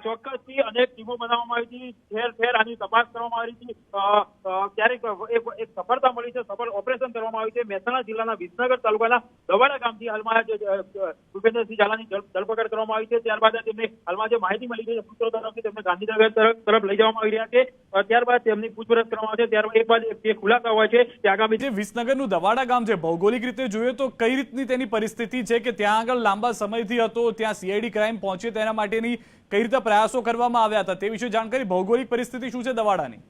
ચોક્કસથી અનેક ટીમો બનાવવામાં આવી હતી, ઠેર ઠેર આની તપાસ કરવામાં આવી હતી. ક્યારેક એક સફળતા મળી છે, સફળ ઓપરેશન કરવામાં આવ્યું છે. મહેસાણા જિલ્લાના વિસનગર તાલુકાના દવાડા ગામથી હાલમાં ભૂપેન્દ્રસિંહ ઝાલાની ધરપકડ કરવામાં આવી છે. ત્યારબાદ તેમને હાલમાં જે માહિતી મળી છે સૂત્રો તરફથી તેમને ગાંધીનગર તરફ લઈ જવામાં આવી રહ્યા છે. ત્યારબાદ તેમની પૂછપરછ કરવામાં આવશે. ત્યારબાદ એક બાદ જે ખુલાસા હોય છે તે આગામી જે વિસનગરનું દવાડા ગામ છે, ભૌગોલિક રીતે જોઈએ તો કઈ રીતની તેની પરિસ્થિતિ છે કે ત્યાં આગળ લાંબા સમયથી હતો, ત્યાં સીઆઈડી ક્રાઇમ પહોંચે તેના માટેની કઈ રીતે પ્રયાસો કરવામાં આવ્યા હતા તે વિશે જાણકારી? ભૌગોલિક પરિસ્થિતિ શું છે દવાડાની?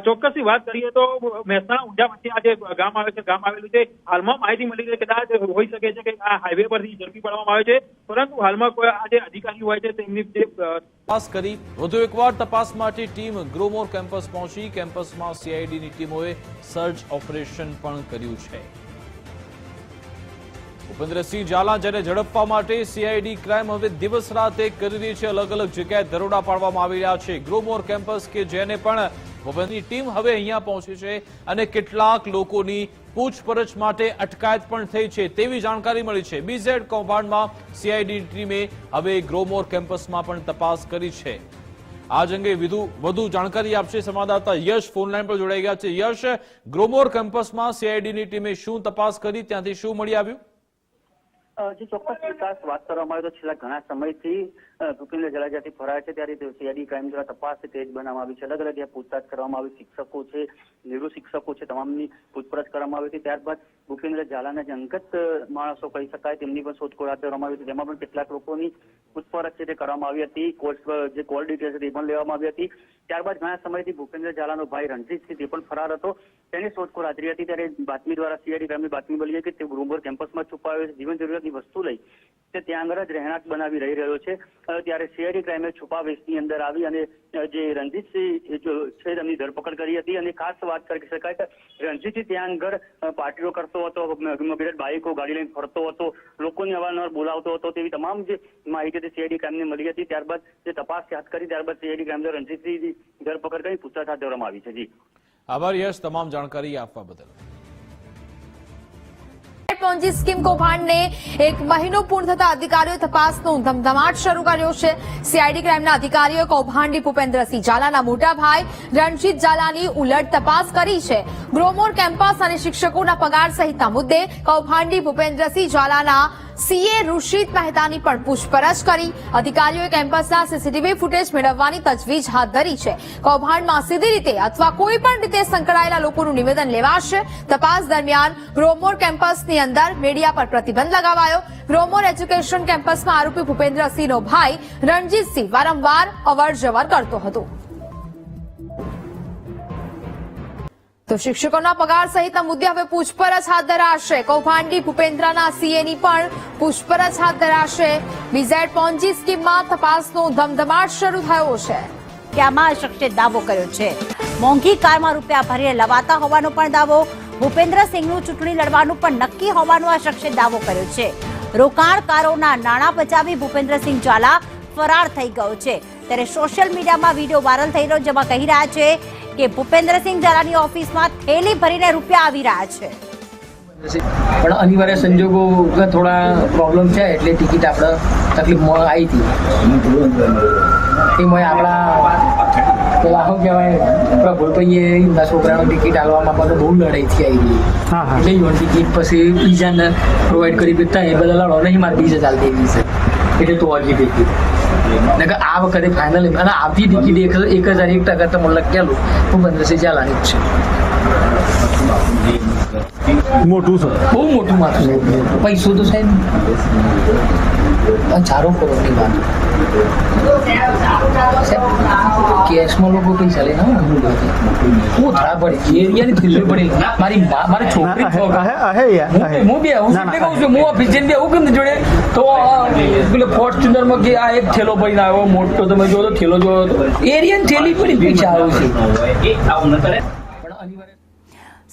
ચોક્કસથી વાત કરીએ તો મહેસાણા ઊંઝા વચ્ચે આ જે ગામ આવે છે, ગામ આવેલું છે, હાલમાં માહિતી મળી છે કદાચ હોઈ શકે છે કે આ હાઈવે પરથી ઝડપી પાડવામાં આવે છે, પરંતુ હાલમાં કોઈ આ જે અધિકારી હોય છે તેમની જે તપાસ કરી વધુ એકવાર તપાસ માટે ટીમ ગ્રોમોર કેમ્પસ પહોંચી. કેમ્પસમાં સીઆઈડીની ટીમોએ સર્ચ ઓપરેશન પણ કર્યું છે. ભૂપેન્દ્રસિંહ ઝાલા જેને ઝડપવા માટે સીઆઈડી ક્રાઇમ હવે દિવસ રાત એક કરી રહી છે. અલગ અલગ જગ્યાએ દરોડા પાડવામાં આવી રહ્યા છે. ગ્રોમોર કેમ્પસ કે જેને પણ ભૂપેન્દ્રની ટીમ હવે અહીંયા પહોંચી છે અને કેટલાક લોકોની પૂછપરછ માટે અટકાયત પણ થઈ છે તેવી જાણકારી મળી છે. બીઝેડ કૌભાંડમાં સીઆઈડી ટીમે હવે ગ્રોમોર કેમ્પસમાં પણ તપાસ કરી છે. આ અંગે વધુ જાણકારી આપશે સંવાદદાતા યશ ફોનલાઈન પર જોડાઈ ગયા છે. યશ, ગ્રોમોર કેમ્પસમાં સીઆઈડીની ટીમે શું તપાસ કરી, ત્યાંથી શું મળી આવ્યું? જે ચોક્કસ વિકાસ વાત કરવામાં આવે તો છેલ્લા ઘણા સમયથી ભૂપેન્દ્ર ઝાલા જ્યાંથી ફરાય છે ત્યારે સીઆઈડી ક્રાઇમ દ્વારા તપાસ તેજ બનાવવામાં આવી છે. અલગ અલગ પૂછતાછ કરવામાં આવી, શિક્ષકો છે, નિવૃત્ત શિક્ષકો છે, તમામની પૂછપરછ કરવામાં આવી હતી. ત્યારબાદ ભૂપેન્દ્ર ઝાલાના જે અંગત માણસો કહી શકાય તેમની પણ શોધખોળ હાથ ધરવામાં આવી હતી, જેમાં પણ કેટલાક લોકોની પૂછપરછ છે તે કરવામાં આવી હતી. જે કોલ ડિટેલ્સ હતી એ પણ લેવામાં આવી હતી. ત્યારબાદ ઘણા સમયથી ભૂપેન્દ્ર ઝાલાનો ભાઈ રણજીતસિંહ તે પણ ફરાર હતો, તેની શોધખોળ હાજરી હતી. ત્યારે બાતમી દ્વારા સીઆઈડી ક્રાઇમની બાતમી મળી કે તે ગ્રોમોર કેમ્પસમાં છુપાયો છે, જીવન જરૂરિયાતની વસ્તુ લઈ તે ત્યાં આગળ જ રહેણાંક બનાવી રહી રહ્યો છે. ત્યારે સીઆઈડી ક્રાઇમે છુપાવેશની અંદર આવી અને જે રણજીતસિંહ છે તેમની ધરપકડ કરી હતી. અને ખાસ વાત કરી શકાય કે રણજીતસિંહ ત્યાં આગળ પાર્ટીઓ કરતો હતો, બાઇકો ગાડી લઈને ફરતો હતો, લોકોને અવારનવાર બોલાવતો હતો, તેવી તમામ જે માહિતી સીઆઈડી ક્રાઇમને મળી હતી. ત્યારબાદ જે તપાસ હાથ કરી ત્યારબાદ સીઆઈડી ક્રાઇમ દ્વારા રણજીતસિંહની ધરપકડ કરી પૂછતાછ હાથ ધરવામાં આવી છે. જી આભાર યશ તમામ જાણકારી આપવા બદલ. પોન્જી સ્કીમ કૌભાંડને એક મહિનો પૂર્ણ થતા અધિકારીઓ તપાસનો ધમધમાટ શરૂ કર્યો છે. સીઆઈડી ક્રાઇમના અધિકારીઓ કૌભાંડી ભૂપેન્દ્રસિંહ ઝાલાના મોટા ભાઈ રણજીત ઝાલાની ઉલટ તપાસ કરી છે. ગ્રોમોર કેમ્પસ અને શિક્ષકોના પગાર સહિતના મુદ્દે કૌભાંડી ભૂપેન્દ્રસિંહ ઝાલાના સીએ ઋષિત મહેતાની પણ પૂછપરછ કરી. અધિકારીઓએ કેમ્પસના સીસીટીવી ફૂટેજ મેળવવાની તજવીજ હાથ ધરી છે. કૌભાંડમાં સીધી રીતે અથવા કોઈ પણ રીતે સંકળાયેલા લોકોનું નિવેદન લેવાશે. તપાસ દરમિયાન ગ્રોમોર કેમ્પસની અંદર મીડિયા પર પ્રતિબંધ લગાવાયો. ગ્રોમોર એજ્યુકેશન કેમ્પસમાં આરોપી ભૂપેન્દ્રસિંહનો ભાઈ રણજીતસિંહ વારંવાર અવરજવર કરતો હતો. તો શિક્ષકોના પગાર સહિતના મુદ્દે હવે પૂછપરછ હાથ ધરાશે. કૌભાંડી ભૂપેન્દ્રના સીએની પણ પૂછપરછ હાથ ધરાશે. બીઝેડ પોન્જી સ્કીમમાં તપાસનો ધમધમાટ શરૂ થયો છે. કે આમાં શખ્સે દાવો કર્યો છે. મોંઘી કારમાં રૂપિયા ભરીને લવાતા હોવાનો પણ દાવો. ભૂપેન્દ્રસિંહનું ચૂંટણી લડવાનું પણ નક્કી હોવાનો આ શખ્સે દાવો કર્યો છે. રોકાણકારોના નાણાં બચાવી ભૂપેન્દ્રસિંહ ઝાલા ફરાર થઈ ગયો છે. ત્યારે સોશિયલ મીડિયામાં વિડીયો વાયરલ થઈ રહ્યો જેમાં કહી રહ્યા છે કે ભૂપેન્દ્રસિંહ ઝાલાની ઓફિસમાં થેલી ભરીને રૂપિયા આવી રહ્યા છે. પણ અનિવાર્ય સંજોગો થોડા પ્રોબ્લેમ છે એટલે ટિકિટ આપણે તકલીફમાં આવી હતી. એમાં આપણા પેલા શું કહેવાય આપણા ભૂલભાઈએ એમના છોકરાનો ટિકિટ હાલવામાં પણ બહુ લડાઈથી આવી ગઈ. એટલે ઈવન ટિકિટ પછી બીજાને પ્રોવાઈડ કરી દેતા એ બધા લડો નહીં મારે બીજા ચાલતી એવી છે એટલે તો અરજી ટિકિટ આ વખતે ફાઇનલ અને આવતી ટિકિટ 1001% તો મને લખેલું ભૂપેન્દ્રસિંહ ઝાલાની જ છે. મોટું છે, બહુ મોટું માથું છે. પૈસો તો છે ને 4 કરોડની વાત. કેશમાં લોકો પૈસા લઈને હું થોડા પડે એરિયાની થેલી પડે મારી છોકરી હું બે હું કહું છું હું ઓફિસ જઈને બેહું કેમ જોડે તો પેલો ફોર્ચ્યુનરમાં કે આ એક થેલો પડીને આવ્યો મોટો તમે જો તો થેલો જો એરિયાની થેલી પડી પૈસા આવે છે.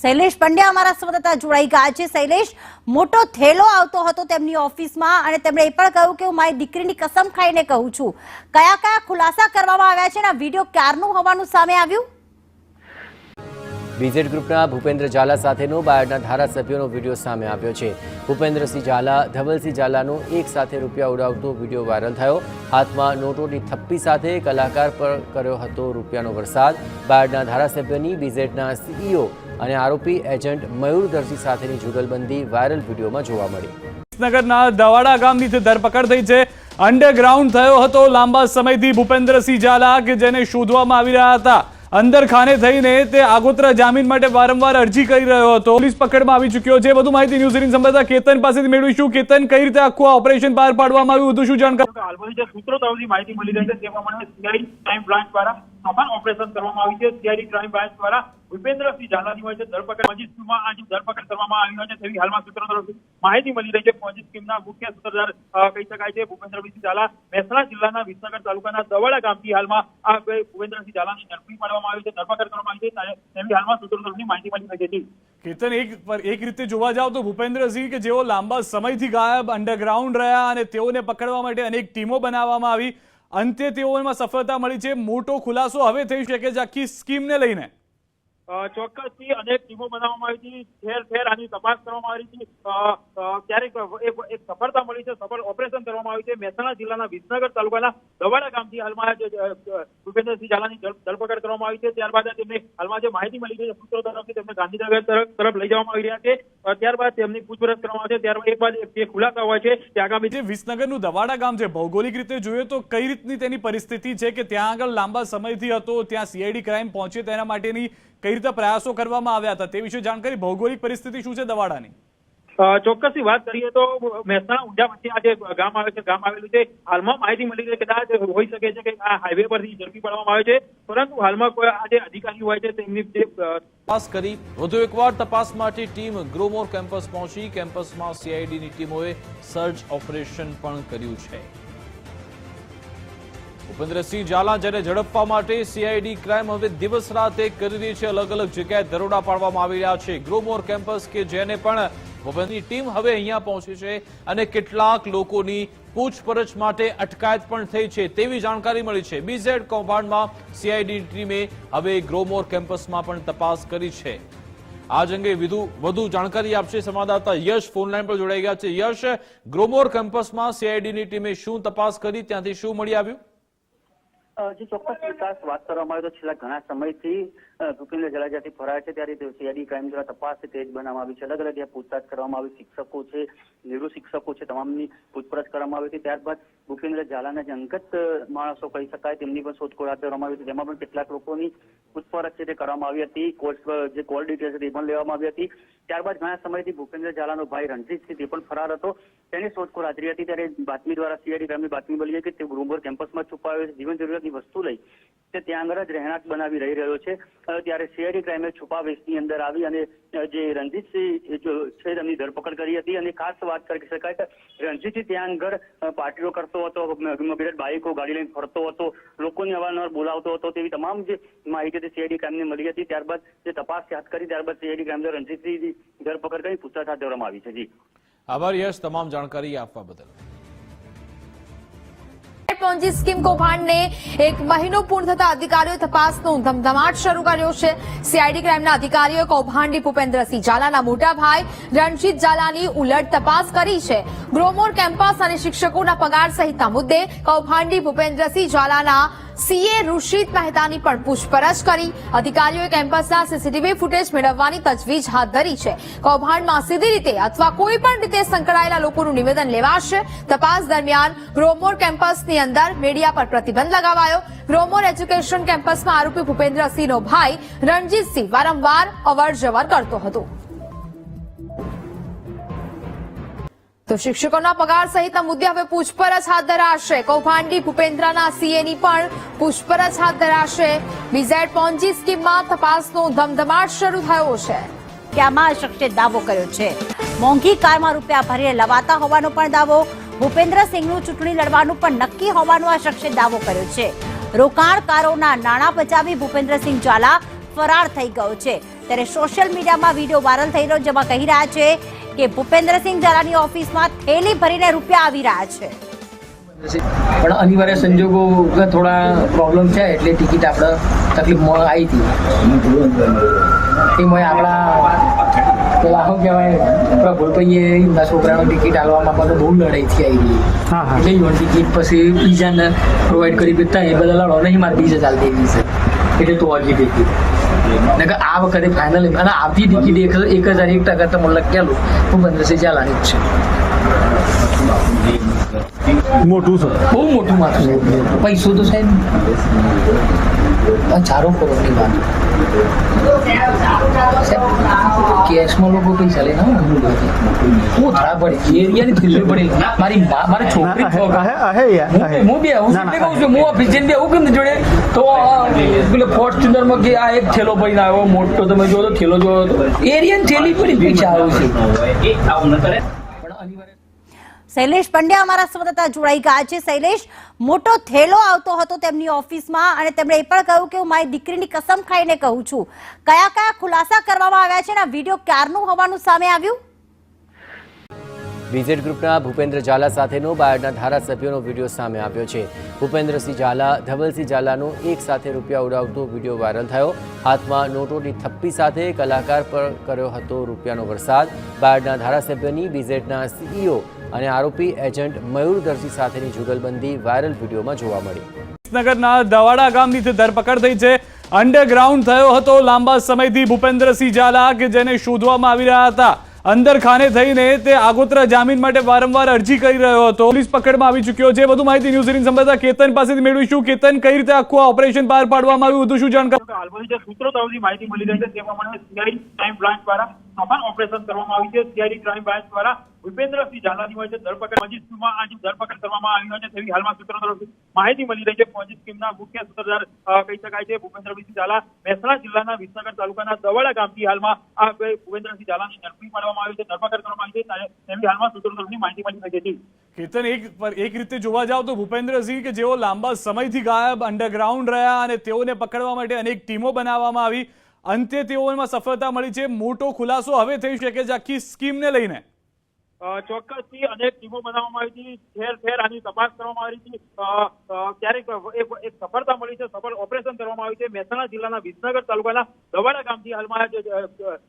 શૈલેષ પંડ્યા અમારા સંવાદદાતા જોડાઈ ગયા છે. શૈલેષ, મોટો થેલો આવતો હતો તેમની ઓફિસમાં અને તેમણે એ પણ કહ્યું કે હું મારી દીકરીની કસમ ખાઈને કહું છું. કયા કયા ખુલાસા કરવામાં આવ્યા છે અને આ વિડીયો ક્યારનું હોવાનું સામે આવ્યું? બીઝેડ ગ્રુપના ભૂપેન્દ્ર ઝાલા સાથેનો બાયડના ધારાસભ્યોનો વિડીયો સામે આવ્યો છે. ભૂપેન્દ્રસિંહ ઝાલા ધવલસિંહ ઝાલાનો એક સાથે રૂપિયા ઉડાવતો વિડીયો વાયરલ થયો. હાથમાં નોટોની થપ્પી સાથે કલાકાર પર કર્યો હતો રૂપિયાનો વરસાદ. બાયડના ધારાસભ્યની બીઝેડના સીઈઓ અને આરોપી એજન્ટ મયુર દરજી સાથેની જુગલબંધી વાયરલ વિડીયોમાં જોવા મળી. વિસનગરના દવાડા ગામની ધરપકડ થઈ છે. અંડરગ્રાઉન્ડ થયો હતો લાંબા સમયથી ભૂપેન્દ્રસિંહ ઝાલા કે જેને શોધવામાં આવી રહ્યા હતા. અંદર ખાને થઈને તે આગોતરા જામીન માટે વારંવાર અરજી કરી રહ્યો હતો. પોલીસ પકડમાં આવી ચૂક્યો છે. વધુ માહિતી ન્યૂઝ 18 સંવાદદાતા કેતન પાસેથી મેળવીશું. કેતન, કઈ રીતે આખું ઓપરેશન પાર પાડવામાં આવ્યું, વધુ શું જાણકારી? હાલમાં જે સૂત્રો તરફથી માહિતી મળી રહી છે તે પ્રમાણે સીઆઈડી ક્રાઇમ બ્રાન્ચ દ્વારા સફળ ઓપરેશન કરવામાં આવ્યું છે. સીઆઈડી ક્રાઇમ બ્રાન્ચ દ્વારા ભૂપેન્દ્રસિંહ ઝાલાની હોય છે ધરપકડ પોંજી સ્કીમમાં આજે ધરપકડ કરવામાં આવી હોય છે તેવી હાલમાં સૂત્રો તરફથી માહિતી મળી રહી છે. પોંજી સ્કીમના મુખ્ય સૂત્રધાર કહી શકાય છે ભૂપેન્દ્રસિંહ ઝાલા મહેસાણા જિલ્લાના વિસનગર તાલુકાના દવાડા ગામથી હાલમાં આ ભૂપેન્દ્રસિંહ ઝાલાની ઝડપી પાડવામાં આવી છે, ધરપકડ કરવામાં આવી છે તેવી હાલમાં સૂત્રો તરફથી માહિતી મળી રહી છે. કેતન, એક રીતે જોવા જાવ તો ભૂપેન્દ્રસિંહ કે જેઓ લાંબા સમયથી ગાયબ અંડરગ્રાઉન્ડ રહ્યા અને તેઓને પકડવા માટે અનેક ટીમો બનાવવામાં આવી, અંતે તેઓમાં સફળતા મળી છે. મોટો ખુલાસો હવે થઈ શકે છે આખી સ્કીમને લઈને? ચોક્કસથી અનેક ટીમો બનાવવામાં આવી હતી, ઠેર ઠેર આની તપાસ કરવામાં આવી હતી. ક્યારેક એક સફળતા મળી છે, સફળ ઓપરેશન કરવામાં આવ્યું છે. મહેસાણા જિલ્લાના વિસનગર તાલુકાના દવાડા ગામથી હાલમાં ભૂપેન્દ્રસિંહ ઝાલાની ધરપકડ કરવામાં આવી છે. ત્યારબાદ તેમને હાલમાં જે માહિતી મળી છે સૂત્રો તરફથી તેમને ગાંધીનગર તરફ લઈ જવામાં આવી રહ્યા છે. ત્યારબાદ તેમની પૂછપરછ કરવામાં આવશે. ત્યારબાદ એક બાદ જે ખુલાસા હોય છે તે આગામી જે વિસનગરનું દવાડા ગામ છે, ભૌગોલિક રીતે જોઈએ તો કઈ રીતની તેની પરિસ્થિતિ છે કે ત્યાં આગળ લાંબા સમયથી હતો, ત્યાં સીઆઈડી ક્રાઇમ પહોંચે તેના માટેની કઈ રીતે પ્રયાસો કરવામાં આવ્યા હતા તે વિશે જાણકારી? ભૌગોલિક પરિસ્થિતિ શું છે દવાડાની? ચોક્કસથી વાત કરીએ તો મહેસાણા ઊંઝા વચ્ચે આ જે ગામ આવે છે, ગામ આવેલું છે, હાલમાં માહિતી મળી છે કદાચ હોઈ શકે છે કે આ હાઈવે પરથી ઝડપી પાડવામાં આવે છે, પરંતુ હાલમાં કોઈ આ જે અધિકારી હોય છે તેમની જે તપાસ કરી. વધુ એકવાર તપાસ માટે ટીમ ગ્રોમોર કેમ્પસ પહોંચી. કેમ્પસમાં સીઆઈડીની ટીમોએ સર્ચ ઓપરેશન પણ કર્યું છે. ભૂપેન્દ્રસિંહ ઝાલા જેને ઝડપવા માટે સીઆઈડી ક્રાઇમ હવે દિવસ રાત એક કરી રહી છે. અલગ અલગ જગ્યાએ દરોડા પાડવામાં આવી રહ્યા છે. ગ્રોમોર કેમ્પસ કે જેને પણ ભૂપેન્દ્રની ટીમ હવે અહીંયા પહોંચી છે અને કેટલાક લોકોની પૂછપરછ માટે અટકાયત પણ થઈ છે તેવી જાણકારી મળી છે. બીઝેડ કૌભાંડમાં સીઆઈડી ટીમે હવે ગ્રોમોર કેમ્પસમાં પણ તપાસ કરી છે. આ અંગે વધુ જાણકારી આપશે સંવાદદાતા યશ ફોનલાઈન પર જોડાઈ ગયા છે. યશ, ગ્રોમોર કેમ્પસમાં સીઆઈડીની ટીમે શું તપાસ કરી, ત્યાંથી શું મળી આવ્યું? જે ચોક્કસ વિકાસ વાત કરવામાં આવે તો છેલ્લા ઘણા સમયથી ભૂપેન્દ્ર ઝાલા જ્યાંથી ફરાય છે ત્યારે સીઆઈડી ક્રાઇમ દ્વારા તપાસ તેજ બનાવવામાં આવી છે. અલગ અલગ પૂછતાછ કરવામાં આવી, શિક્ષકો છે, નિવૃત્ત શિક્ષકો છે, તમામની પૂછપરછ કરવામાં આવી હતી. ત્યારબાદ ભૂપેન્દ્ર ઝાલાના જે અંગત માણસો કહી શકાય તેમની પણ શોધખોળ હાથ ધરવામાં આવી હતી, જેમાં પણ કેટલાક લોકોની પૂછપરછ છે તે કરવામાં આવી હતી. જે કોલ ડિટેલ્સ હતી એ પણ લેવામાં આવી હતી. ત્યારબાદ ઘણા સમયથી ભૂપેન્દ્ર ઝાલાનો ભાઈ રણજીતસિંહ તે પણ ફરાર હતો, તેની શોધખોળ હાજરી હતી. ત્યારે બાતમી દ્વારા સીઆઈડી ક્રાઇમની બાતમી મળી કે તે ગ્રોમોર કેમ્પસમાં છુપાયો છે, જીવન જરૂરિયાતની વસ્તુ લઈ તે ત્યાં આગળ જ રહેણાંક બનાવી રહી રહ્યો છે. ત્યારે સીઆઈડી ક્રાઇમે છુપાવેશની અંદર આવી અને જે રણજીતસિંહ છે તેમની ધરપકડ કરી હતી. અને ખાસ વાત કરી શકાય કે રણજીતસિંહ ત્યાં આગળ પાર્ટીઓ કરતો હતો, બાઇકો ગાડી લઈને ફરતો હતો, લોકોને અવારનવાર બોલાવતો હતો, તેવી તમામ જે માહિતી સીઆઈડી ક્રાઇમને મળી હતી. ત્યારબાદ જે તપાસ હાથ કરી ત્યારબાદ સીઆઈડી ક્રાઇમ દ્વારા રણજીતસિંહની ધરપકડ કરી પૂછતાછ હાથ ધરવામાં આવી છે. જી આભાર યશ તમામ જાણકારી આપવા બદલ. પોન્જી સ્કીમ કૌભાંડને એક મહિનો પૂર્ણ થતા અધિકારીઓએ તપાસનો ધમધમાટ શરૂ કર્યો છે. સીઆઈડી ક્રાઇમના અધિકારીઓએ કૌભાંડી ભૂપેન્દ્રસિંહ ઝાલાના મોટા ભાઈ રણજીત ઝાલાની ઉલટ તપાસ કરી છે. ગ્રોમોર કેમ્પસ અને શિક્ષકોના પગાર સહિતના મુદ્દે કૌભાંડી ભૂપેન્દ્રસિંહ ઝાલાના સીએ ઋષિત મહેતાની પણ પૂછપરછ કરી. અધિકારીઓએ કેમ્પસના સીસીટીવી ફૂટેજ મેળવવાની તજવીજ હાથ ધરી છે. કૌભાંડમાં સીધી રીતે અથવા કોઈ પણ રીતે સંકળાયેલા લોકોનું નિવેદન લેવાશે. તપાસ દરમિયાન ગ્રોમોર કેમ્પસની અંદર મીડિયા પર પ્રતિબંધ લગાવાયો. ગ્રોમોર એજ્યુકેશન કેમ્પસમાં આરોપી ભૂપેન્દ્રસિંહનો ભાઈ રણજીતસિંહ વારંવાર અવર જવર કરતો હતો. તો શિક્ષકોના પગાર સહિતના મુદ્દે હવે પૂછપરછ હાથ ધરાશે. કૌભાંડી ભૂપેન્દ્રના સીએની પણ પૂછપરછ હાથ ધરાશે. બીઝેડ પોન્જી સ્કીમમાં તપાસનો ધમધમાટ શરૂ થયો છે. કે આમાં આ શખ્સે દાવો કર્યો છે. મોંઘી કારમાં રૂપિયા ભરીને લવાતા હોવાનો પણ દાવો. ભૂપેન્દ્રસિંહનું ચૂંટણી લડવાનું પણ નક્કી હોવાનો આ શખ્સે દાવો કર્યો છે. રોકાણકારોના નાણાં બચાવી ભૂપેન્દ્રસિંહ ઝાલા ફરાર થઈ ગયો છે. ત્યારે સોશિયલ મીડિયામાં વિડીયો વાયરલ થઈ રહ્યો જેમાં કહી રહ્યા છે કે ભૂપેન્દ્રસિંહ ઝાલાની ઓફિસમાં થેલી ભરીને રૂપિયા આવી રહ્યા છે. પણ અનિવાર્ય સંજોગો થોડા પ્રોબ્લેમ છે એટલે ટિકિટ આપણે તકલીફમાં આવી હતી. એમાં આપણા પેલા શું કહેવાય આપણા ભૂલભાઈએ એમના છોકરાનો ટિકિટ આલવામાં બધું બહુ લડાઈથી આવી ગઈ. એટલે ઈવન ટિકિટ પછી બીજાને પ્રોવાઈડ કરી દેતા એ બધા લડો નહીં મારે બીજા ચાલતી એવી છે એટલે તો આગી ટિકિટ આ વખતે ફાઇનલ અને આવતી ટિકિટ 1001% તો મને લખેલું ભૂપેન્દ્રસિંહ ઝાલાની જ છે. મોટું છે, બહુ મોટું માથું છે. પૈસો તો છે ચારો કરોડની વાત. કેશમાં લોકો પૈસા લઈને હું ધડા પડે એરિયાની થેલી પડે મારી છોકરી હું બે આવું એટલે કહું છું. હું ઓફિસ જઈને બે આવું કેમ જોડે તો પેલો ફોર્ચ્યુનરમાં કે આ એક થેલો પડીને આવ્યો મોટો તમે જો તો થેલો જોયો તો એરિયાની થેલી પડી પૈસા આવે છે. પણ અનિવાર્ય શૈલેષ પંડ્યા અમારા સંવાદદાતા જોડાઈ ગયા છે. શૈલેષ, મોટો થેલો આવતો હતો તેમની ઓફિસમાં અને તેમણે એ પણ કહ્યું કે હું મારી દીકરીની કસમ ખાઈને કહું છું. કયા કયા ખુલાસા કરવામાં આવ્યા છે અને આ વિડીયો ક્યારનું હોવાનું સામે આવ્યું? બીઝેડ ગ્રુપના ભૂપેન્દ્ર ઝાલા સાથેનો બાયડના ધારાસભ્યોનો વિડીયો સામે આવ્યો છે. ભૂપેન્દ્રસિંહ ઝાલા ધવલસિંહ ઝાલાનો એક સાથે રૂપિયા ઉડાવતો વિડીયો વાયરલ થયો. હાથમાં નોટોની થપ્પી સાથે કલાકાર પર કર્યો હતો રૂપિયાનો વરસાદ. બાયડના ધારાસભ્યની બીઝેડના સીઈઓ અને આરોપી એજન્ટ મયુર દરજી સાથેની જુગલબંધી વાયરલ વિડીયોમાં જોવા મળી. વિસનગરના દવાડા ગામની ધરપકડ થઈ છે. અંડરગ્રાઉન્ડ થયો હતો લાંબા સમયથી ભૂપેન્દ્રસિંહ ઝાલા કે જેને શોધવામાં આવી રહ્યા હતા. અંદર ખાને થઈને તે આગોતરા જામીન માટે વારંવાર અરજી કરી રહ્યો હતો. પોલીસ પકડમાં આવી ચૂક્યો છે. વધુ માહિતી ન્યૂઝ 18 સંવાદદાતા કેતન પાસેથી મેળવીશું. કેતન, કઈ રીતે આખું આ ઓપરેશન બહાર પાડવામાં આવ્યું, વધુ શું જાણકારી? હાલમાં જે સૂત્રો તરફથી માહિતી મળી રહી છે તે પ્રમાણે સીઆઈડી ક્રાઇમ બ્રાન્ચ દ્વારા સફળ ઓપરેશન કરવામાં આવ્યું છે. સીઆઈડી ક્રાઇમ બ્રાન્ચ દ્વારા ભૂપેન્દ્રસિંહ ઝાલાની હોય છે ધરપકડ પોન્જી સ્કીમમાં આજે ધરપકડ કરવામાં આવી હોય છે તેવી હાલમાં સૂત્રો તરફથી માહિતી મળી રહી છે. પોન્જી સ્કીમના મુખ્ય સૂત્રધાર કહી શકાય છે ભૂપેન્દ્રસિંહ ઝાલા મહેસાણા જિલ્લાના વિસનગર તાલુકાના દવાડા ગામથી હાલમાં આ ભૂપેન્દ્રસિંહ ઝાલાની ઝડપી પાડવામાં આવી છે, ધરપકડ કરવામાં આવી છે તેવી હાલમાં સૂત્રો તરફથી માહિતી મળી રહી છે. કેતન, એક રીતે જોવા જાવ તો ભૂપેન્દ્રસિંહ કે જેઓ લાંબા સમયથી ગાયબ અંડરગ્રાઉન્ડ રહ્યા અને તેઓને પકડવા માટે અનેક ટીમો બનાવવામાં આવી, અંતે તેઓમાં સફળતા મળી છે. મોટો ખુલાસો હવે થઈ શકે છે આખી સ્કીમને લઈને. ચોક્કસથી અનેક ટીમો બનાવવામાં આવી હતી, ઠેર ઠેર આની તપાસ કરવામાં આવી હતી. ક્યારેક એક સફળતા મળી છે, સફળ ઓપરેશન કરવામાં આવ્યું છે. મહેસાણા જિલ્લાના વિસનગર તાલુકાના દવાડા ગામથી હાલમાં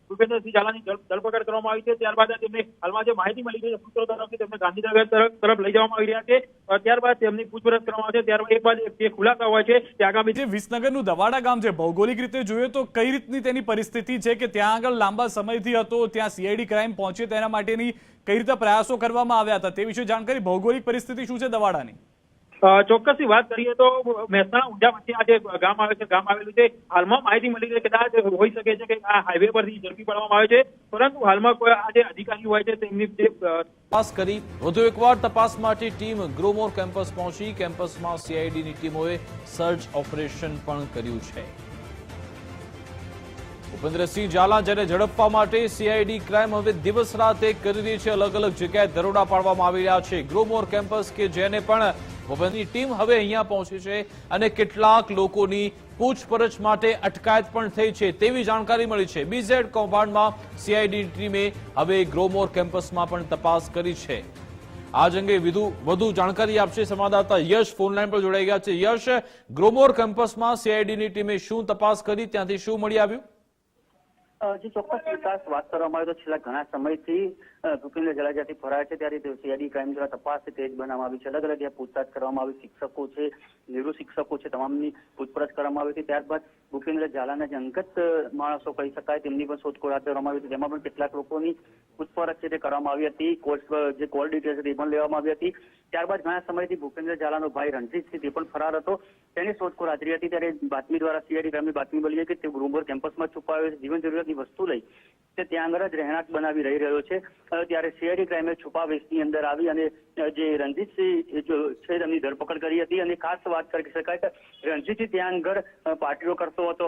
ભૂપેન્દ્રસિંહ ઝાલાની ધરપકડ કરવામાં આવી છે. ત્યારબાદ તેમને હાલમાં જે માહિતી મળી છે સૂત્રો તરફથી તેમને ગાંધીનગર તરફ લઈ જવામાં આવી રહ્યા છે. ત્યારબાદ તેમની પૂછપરછ કરવામાં આવશે. ત્યારબાદ એક બાદ જે ખુલાસા હોય છે તે આગામી જે વિસનગરનું દવાડા ગામ છે, ભૌગોલિક રીતે જોઈએ તો કઈ રીતની તેની પરિસ્થિતિ છે કે ત્યાં આગળ લાંબા સમયથી હતો, ત્યાં સીઆઈડી ક્રાઇમ પહોંચે તેના માટેની કઈ રીતે પ્રયાસો કરવામાં આવ્યા હતા તે વિશે જાણકારી, ભૌગોલિક પરિસ્થિતિ શું છે દવાડાની? ચોક્કસથી વાત કરીએ તો મહેસાણા ઊંઝા વચ્ચે આ જે ગામ આવે છે, ગામ આવેલું છે, હાલમાં માહિતી મળી છે કદાચ હોઈ શકે છે કે આ હાઈવે પરથી ઝડપી પાડવામાં આવે છે, પરંતુ હાલમાં કોઈ આ જે અધિકારીઓ હોય છે તેમની તપાસ કરી. વધુ એકવાર તપાસ માટે ટીમ ગ્રોમોર કેમ્પસ પહોંચી. કેમ્પસમાં સીઆઈડીની ટીમોએ સર્ચ ઓપરેશન પણ કર્યું છે. ભૂપેન્દ્રસિંહ ઝાલા જેને ઝડપવા માટે સીઆઈડી ક્રાઇમ હવે દિવસ રાત એક કરી રહી છે. અલગ અલગ જગ્યાએ દરોડા પાડવામાં આવી રહ્યા છે. ગ્રોમોર કેમ્પસ કે જેને પણ ભૂપેન્દ્રની ટીમ હવે અહીંયા પહોંચી છે અને કેટલાક લોકોની પૂછપરછ માટે અટકાયત પણ થઈ છે તેવી જાણકારી મળી છે. બીઝેડ કૌભાંડમાં સીઆઈડી ટીમે હવે ગ્રોમોર કેમ્પસમાં પણ તપાસ કરી છે. આજ અંગે વધુ જાણકારી આપશે સંવાદદાતા યશ ફોનલાઈન પર જોડાઈ ગયા છે. યશ, ગ્રોમોર કેમ્પસમાં સીઆઈડીની ટીમે શું તપાસ કરી, ત્યાંથી શું મળી આવ્યું? જે ચોક્કસ વિકાસ વાત કરવામાં આવે તો છેલ્લા ઘણા સમયથી ભૂપેન્દ્ર ઝાલા જ્યાંથી ફરાર છે ત્યારે સીઆઈડી ક્રાઇમ દ્વારા તપાસ તેજ બનાવવામાં આવી છે. અલગ અલગ પૂછતાછ કરવામાં આવી, શિક્ષકો છે, નિવૃત્ત શિક્ષકો છે, તમામની પૂછપરછ કરવામાં આવી હતી. ત્યારબાદ ભૂપેન્દ્ર ઝાલાના જે અંગત માણસો કહી શકાય તેમની પણ શોધખોળ હાથ ધરવામાં આવી હતી, જેમાં પણ કેટલાક લોકોની પૂછપરછ છે તે કરવામાં આવી હતી. જે કોલ ડિટેલ્સ હતી એ પણ લેવામાં આવી હતી. ત્યારબાદ ઘણા સમયથી ભૂપેન્દ્ર ઝાલાનો ભાઈ રણજીતસિંહ તે પણ ફરાર હતો. તેની શોધખોળ હાથ ધરી હતી ત્યારે બાતમી દ્વારા સીઆઈડી ક્રાઇમની બાતમી મળી કે તે ગ્રુમોર કેમ્પસમાં છુપાયો છે, જીવન જરૂરિયાતની વસ્તુ લઈ તે ત્યાં આગળ જ રહેણાંક બનાવી રહી રહ્યો છે. ત્યારે સીઆઈડી ક્રાઇમે છુપાવેશની અંદર આવી અને જે રણજીતસિંહ છે તેમની ધરપકડ કરી હતી. અને ખાસ વાત કરી શકાય કે રણજીતસિંહ ત્યાં આગળ પાર્ટીઓ કરતો હતો,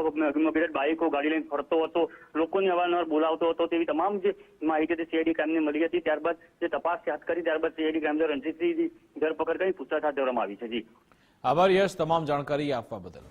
બાઇકો ગાડી લઈને ફરતો હતો, લોકોને અવારનવાર બોલાવતો હતો, તેવી તમામ જે માહિતી સીઆઈડી ક્રાઇમને મળી હતી. ત્યારબાદ જે તપાસ હાથ કરી ત્યારબાદ સીઆઈડી ક્રાઇમ દ્વારા રણજીતસિંહની ધરપકડ કરી પૂછતાછ હાથ ધરવામાં આવી છે. જી આભાર યશ, તમામ જાણકારી આપવા બદલ.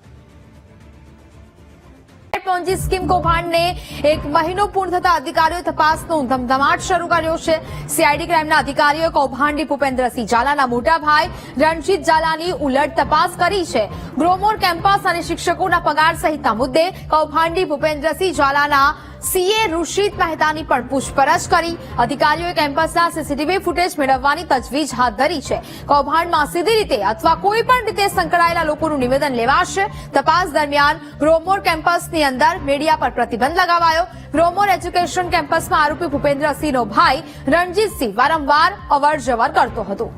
પોન્જી સ્કીમ કૌભાંડને એક મહિનો પૂર્ણ થતા અધિકારીઓ તપાસનો ધમધમાટ શરૂ કર્યો છે. સીઆઈડી ક્રાઇમના અધિકારીઓએ કૌભાંડી ભૂપેન્દ્રસિંહ ઝાલાના મોટા ભાઈ રણજીત ઝાલાની ઉલટ તપાસ કરી છે. ગ્રોમોર કેમ્પસ અને શિક્ષકોના પગાર સહિતના મુદ્દે કૌભાંડી ભૂપેન્દ્રસિંહ ઝાલાના સીએ ઋષિત મહેતાની પણ પૂછપરછ કરી. અધિકારીઓએ કેમ્પસના સીસીટીવી ફૂટેજ મેળવવાની તજવીજ હાથ ધરી છે. કૌભાંડમાં સીધી રીતે અથવા કોઈ પણ રીતે સંકળાયેલા લોકોનું નિવેદન લેવાશે. તપાસ દરમિયાન ગ્રોમોર કેમ્પસની અંદર મીડિયા પર પ્રતિબંધ લગાવાયો. ગ્રોમોર એજ્યુકેશન કેમ્પસમાં આરોપી ભૂપેન્દ્રસિંહનો ભાઈ રણજીતસિંહ વારંવાર અવરજવર કરતો હતો.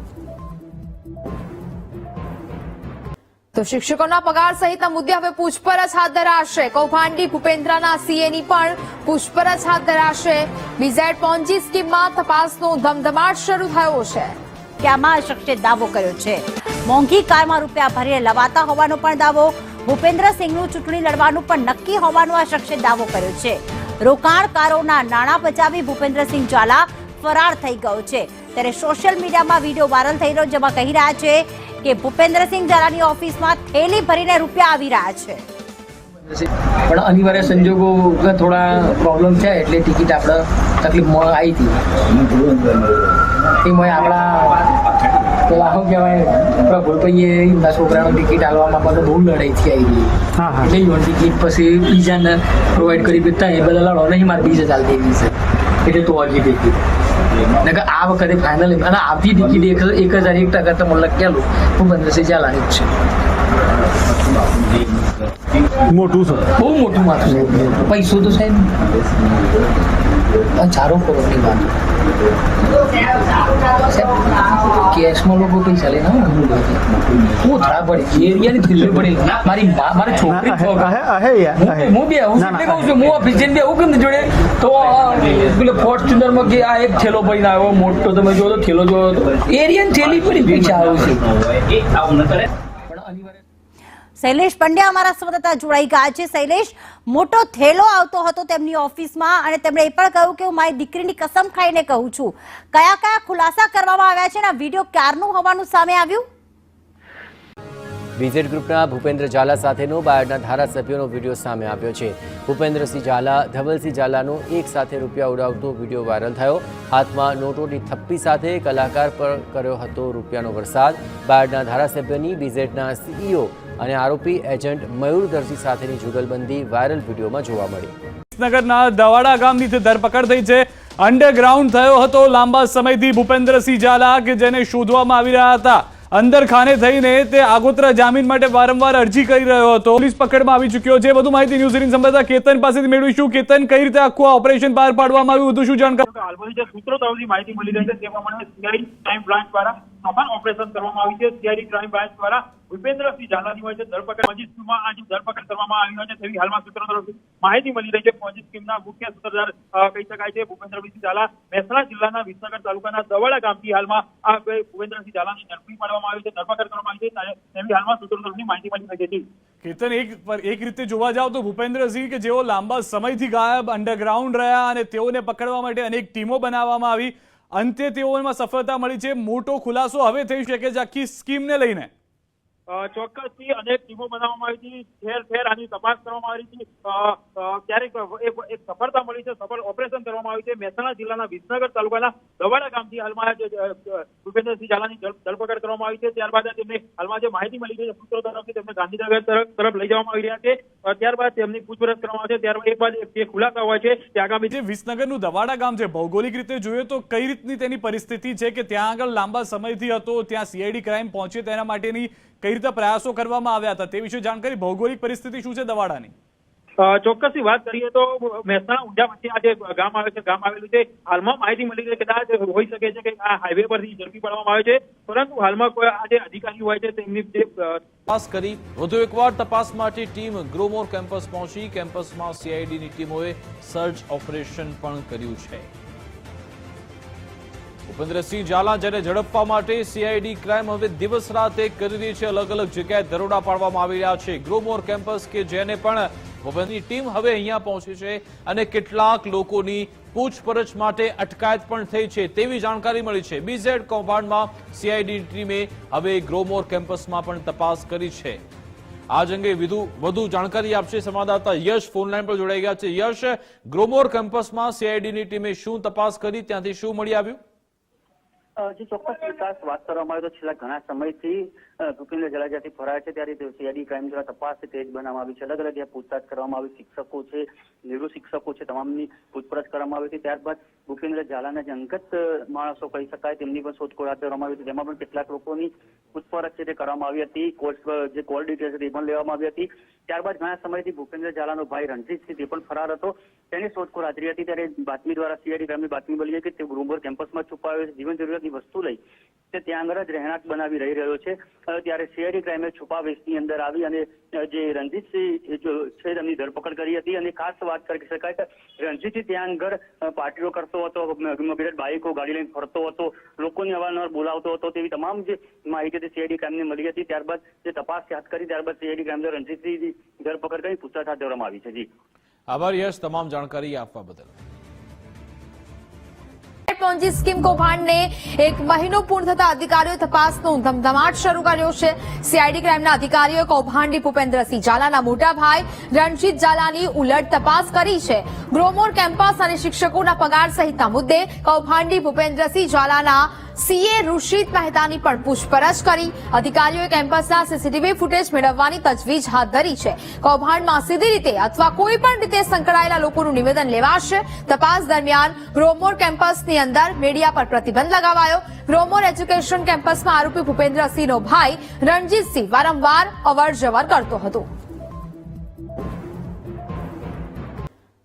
તો શિક્ષકોના પગાર સહિતના મુદ્દે હવે પૂછપરછ હાથ ધરાશે. કૌભાંડી ભૂપેન્દ્રના સીએની પણ પૂછપરછ હાથ ધરાશે. બીઝેડ પોન્જી સ્કીમમાં તપાસનો ધમધમાટ શરૂ થયો છે. કે આમાં આ શખ્સે દાવો કર્યો છે. મોંઘી કારમાં રૂપિયા ભરીને લવાતા હોવાનો પણ દાવો. ભૂપેન્દ્રસિંહનું ચૂંટણી લડવાનું પણ નક્કી હોવાનો આ શખ્સે દાવો કર્યો છે. રોકાણકારોના નાણાં બચાવી ભૂપેન્દ્રસિંહ ઝાલા ફરાર થઈ ગયો છે. ત્યારે સોશિયલ મીડિયામાં વિડીયો વાયરલ થઈ રહ્યો જેમાં કહી રહ્યા છે કે ભૂપેન્દ્રસિંહ ઝાલાની ઓફિસમાં થેલી ભરીને રૂપિયા આવી રહ્યા છે. પણ અનિવાર્ય સંજોગો થોડા પ્રોબ્લેમ છે એટલે ટિકિટ આપણે તકલીફમાં આવી હતી. એમાં આપણા પેલા શું કહેવાય આપણા ભૂલભાઈએ એમના છોકરાનો ટિકિટ હાલવામાં બધું બહુ લડાઈ થઈ આવી એટલે ઈવન ટિકિટ પછી બીજાને પ્રોવાઈડ કરી દેતા એ બધા લડો નહીં મારે બીજે ચાલતી એવી છે એટલે તો હજી ટિકિટ આ વખતે ફાઇનલ અને આવતી ટિકિટ 1001% તો મને લખેલું ભૂપેન્દ્રસિંહ ઝાલાની જ છે. મોટું છે, બહુ મોટું માથું. પૈસો તો સાહેબ 4 કરોડની વાત. કેશમાં લોકો પૈસા લઈને હું થરા પડે એરિયાની થેલી પડે મારી છોકરી હું બે હું કહું છું હું ઓફિસ જઈને બે કેમ જોડે તો પેલો ફોર્ચ્યુનરમાં કે આ એક થેલો પડીને આવ્યો મોટો તમે જો તો થેલો જોયો એરિયાની થેલી પડી પૈસા આવે છે. શૈલેષ પંડ્યા અમારા સંવાદદાતા જોડાઈ ગયા છે. શૈલેષ, મોટો થેલો આવતો હતો તેમની ઓફિસમાં અને તેમણે એ પણ કહ્યું કે હું મારી દીકરીની કસમ ખાઈને કહું છું. કયા કયા ખુલાસા કરવામાં આવ્યા છે અને આ વિડીયો ક્યારનું હોવાનું સામે આવ્યું? બીઝેડ ગ્રુપના ભૂપેન્દ્ર ઝાલા સાથેનો બાયડના ધારાસભ્યોનો વિડીયો સામે આવ્યો છે. ભૂપેન્દ્રસિંહ ઝાલા ધવલસિંહ ઝાલાનો એક સાથે રૂપિયા ઉડાવતો વિડીયો વાયરલ થયો. હાથમાં નોટોની થપ્પી સાથે કલાકાર પર કર્યો હતો રૂપિયાનો વરસાદ. બાયડના ધારાસભ્યની બીઝેડના સીઈઓ અને આરોપી એજન્ટ મયુરદર્શી સાથેની જુગલબંધી વાયરલ વિડીયોમાં જોવા મળી. વિસનગરના દવાડા ગામની ધરપકડ થઈ છે. અંડરગ્રાઉન્ડ થયો હતો લાંબા સમયથી ભૂપેન્દ્રસિંહ ઝાલા કે જેને શોધવામાં આવી રહ્યા હતા. અંદર ખાને થઈને તે આગોતરા જામીન માટે વારંવાર અરજી કરી રહ્યો હતો. પોલીસ પકડમાં આવી ચૂક્યો છે. વધુ માહિતી ન્યૂઝ 18 સંવાદદાતા કેતન પાસેથી મેળવીશું. કેતન, કઈ રીતે આખું આ ઓપરેશન પાર પાડવામાં આવ્યું, વધુ શું જાણકારી? હાલમાં જે સૂત્રો તરફથી માહિતી મળી રહી છે તે પ્રમાણે સીઆઈડી ક્રાઇમ બ્રાન્ચ દ્વારા સફળ ઓપરેશન કરવામાં આવી છે. સીઆઈડી ક્રાઇમ બ્રાન્ચ દ્વારા ભૂપેન્દ્રસિંહ ઝાલાની હોય છે ધરપકડ પોન્જી સ્કીમમાં આજે ધરપકડ કરવામાં આવી છે તેવી હાલમાં સૂત્રો તરફથી માહિતી મળી રહી છે. પોન્જી સ્કીમના મુખ્ય સૂત્રધાર કહી શકાય છે ભૂપેન્દ્રસિંહ ઝાલા મહેસાણા જિલ્લાના વિસનગર તાલુકાના દવાડા ગામથી હાલમાં આ ભૂપેન્દ્રસિંહ ઝાલાની ઝડપી પાડવામાં આવી છે, ધરપકડ કરવામાં આવી છે તેવી હાલમાં સૂત્રો તરફથી માહિતી મળી રહી છે. કેતન, એક રીતે જોવા જાવ તો ભૂપેન્દ્રસિંહ કે જેઓ લાંબા સમયથી ગાયબ અંડરગ્રાઉન્ડ રહ્યા અને તેઓને પકડવા માટે અનેક ટીમો બનાવવામાં આવી, અંતે તેઓમાં સફળતા મળી છે. મોટો ખુલાસો હવે થઈ શકે છે આખી સ્કીમને લઈને? ચોક્કસથી અનેક ટીમો બનાવવામાં આવી હતી, ઠેર ઠેર આની તપાસ કરવામાં આવી હતી. ક્યારેક એક સફળતા મળી છે, સફળ ઓપરેશન કરવામાં આવ્યું છે. મહેસાણા જિલ્લાના વિસનગર તાલુકાના દવાડા ગામથી હાલમાં ભૂપેન્દ્રસિંહ ઝાલાની ધરપકડ કરવામાં આવી છે. ત્યારબાદ તેમને હાલમાં જે માહિતી મળી છે સૂત્રો તરફથી તેમને ગાંધીનગર તરફ લઈ જવામાં આવી રહ્યા છે. ત્યારબાદ તેમની પૂછપરછ કરવામાં આવશે. ત્યારબાદ એક બાદ જે ખુલાસા હોય છે તે આગામી જે વિસનગરનું દવાડા ગામ છે, ભૌગોલિક રીતે જોઈએ તો કઈ રીતની તેની પરિસ્થિતિ છે કે ત્યાં આગળ લાંબા સમયથી હતો, ત્યાં સીઆઈડી ક્રાઇમ પહોંચે તેના માટેની કઈ રીતે પ્રયાસો કરવામાં આવ્યા હતા તે વિશે જાણકારી? ભૌગોલિક પરિસ્થિતિ શું છે દવાડાની? ચોક્કસની વાત કરીએ તો મહેસાણા ઊંઝા વચ્ચે આ જે ગામ આવેલું છે હાલમાં માહિતી મળી છે કદાચ હોઈ શકે છે કે આ હાઈવે પરથી ઝડપી પાડવામાં આવે છે પરંતુ હાલમાં કોઈ આ જે અધિકારીઓ હોય છે તેમની જે તપાસ કરી વધુ એકવાર તપાસ માટે ટીમ ગ્રોમોર કેમ્પસ પહોંચી. કેમ્પસમાં સીઆઈડીની ટીમોએ સર્ચ ઓપરેશન પણ કર્યું છે. ભૂપેન્દ્રસિંહ ઝાલા જેને ઝડપવા માટે સીઆઈડી ક્રાઇમ હવે દિવસ રાત એક કરી રહી છે. અલગ અલગ જગ્યાએ દરોડા પાડવામાં આવી રહ્યા છે. ગ્રોમોર કેમ્પસ કે જેને પણ ભૂપેન્દ્રની ટીમ હવે અહીંયા પહોંચી છે અને કેટલાક લોકોની પૂછપરછ માટે અટકાયત પણ થઈ છે તેવી જાણકારી મળી છે. બીઝેડ કૌભાંડમાં સીઆઈડી ટીમે હવે ગ્રોમોર કેમ્પસમાં પણ તપાસ કરી છે. આ અંગે વધુ જાણકારી આપશે સંવાદદાતા યશ ફોનલાઈન પર જોડાઈ ગયા છે. યશ, ગ્રોમોર કેમ્પસમાં સીઆઈડીની ટીમે શું તપાસ કરી, ત્યાંથી શું મળી આવ્યું? જે ચોક્કસ વિકાસ વાત કરવામાં આવે તો છેલ્લા ઘણા સમયથી ભૂપેન્દ્ર ઝાલા જ્યાંથી ફરાય છે ત્યારે સીઆઈડી ક્રાઇમ દ્વારા તપાસ તેજ બનાવવામાં આવી છે. અલગ અલગ પૂછતાછ કરવામાં આવી, શિક્ષકો છે, નિવૃત્ત શિક્ષકો છે, તમામની પૂછપરછ કરવામાં આવી હતી. ત્યારબાદ ભૂપેન્દ્ર ઝાલાના જે અંગત માણસો કહી શકાય તેમની પણ શોધખોળ હાથ ધરવામાં આવી હતી. તેમાં પણ કેટલાક લોકોની પૂછપરછ છે તે કરવામાં આવી હતી. જે કોલ ડિટેલ્સ હતી એ પણ લેવામાં આવી હતી. ત્યારબાદ ઘણા સમયથી ભૂપેન્દ્ર ઝાલાનો ભાઈ રણજીતસિંહ તે પણ ફરાર હતો, તેની શોધખોળ હાથ ધરી હતી. ત્યારે બાતમી દ્વારા સીઆઈડી ક્રાઇમની બાતમી મળી કે તે ગ્રોમોર કેમ્પસમાં છુપાયો છે, જીવન જરૂરિયાતની વસ્તુ લઈ તે ત્યાં આગળ જ રહેણાંક બનાવી રહી રહ્યો છે. ત્યારે સીઆઈડી ક્રાઇમે છુપાવેશની અંદર આવી અને જે રણજીતસિંહ છે તેમની ધરપકડ કરી હતી. અને ખાસ વાત કરી શકાય કે રણજીતસિંહ ત્યાં આગળ પાર્ટીઓ કરતો હતો, બાઇકો ગાડી લઈને ફરતો હતો, લોકોને અવારનવાર બોલાવતો હતો, તેવી તમામ જે માહિતી સીઆઈડી ક્રાઇમને મળી હતી. ત્યારબાદ જે તપાસ હાથ કરી ત્યારબાદ સીઆઈડી ક્રાઇમ દ્વારા રણજીતસિંહની ધરપકડ કરી પૂછતાછ હાથ ધરવામાં આવી છે. જી આભાર યશ, તમામ જાણકારી આપવા બદલ. પોન્જી સ્કીમ કૌભાંડને એક મહિનો પૂર્ણ થતા અધિકારીઓ તપાસનો ધમધમાટ શરૂ કર્યો છે. સીઆઈડી ક્રાઇમના અધિકારીઓએ કૌભાંડી ભૂપેન્દ્રસિંહ ઝાલાના મોટા ભાઈ રણજીત ઝાલાની ઉલટ તપાસ કરી છે. ગ્રોમોર કેમ્પસ અને શિક્ષકોના પગાર સહિતના મુદ્દે કૌભાંડી ભૂપેન્દ્રસિંહ ઝાલાના સીએ ઋષિત મહેતાની પણ પૂછપરછ કરી. અધિકારીઓએ કેમ્પસના સીસીટીવી ફૂટેજ મેળવવાની તજવીજ હાથ ધરી છે. કૌભાંડમાં સીધી રીતે અથવા કોઈ પણ રીતે સંકળાયેલા લોકોનું નિવેદન લેવાશે. તપાસ દરમિયાન ગ્રોમોર કેમ્પસની અંદર મીડિયા પર પ્રતિબંધ લગાવાયો. ગ્રોમોર એજ્યુકેશન કેમ્પસમાં આરોપી ભૂપેન્દ્રસિંહનો ભાઈ રણજીતસિંહ વારંવાર અવરજવર કરતો હતો.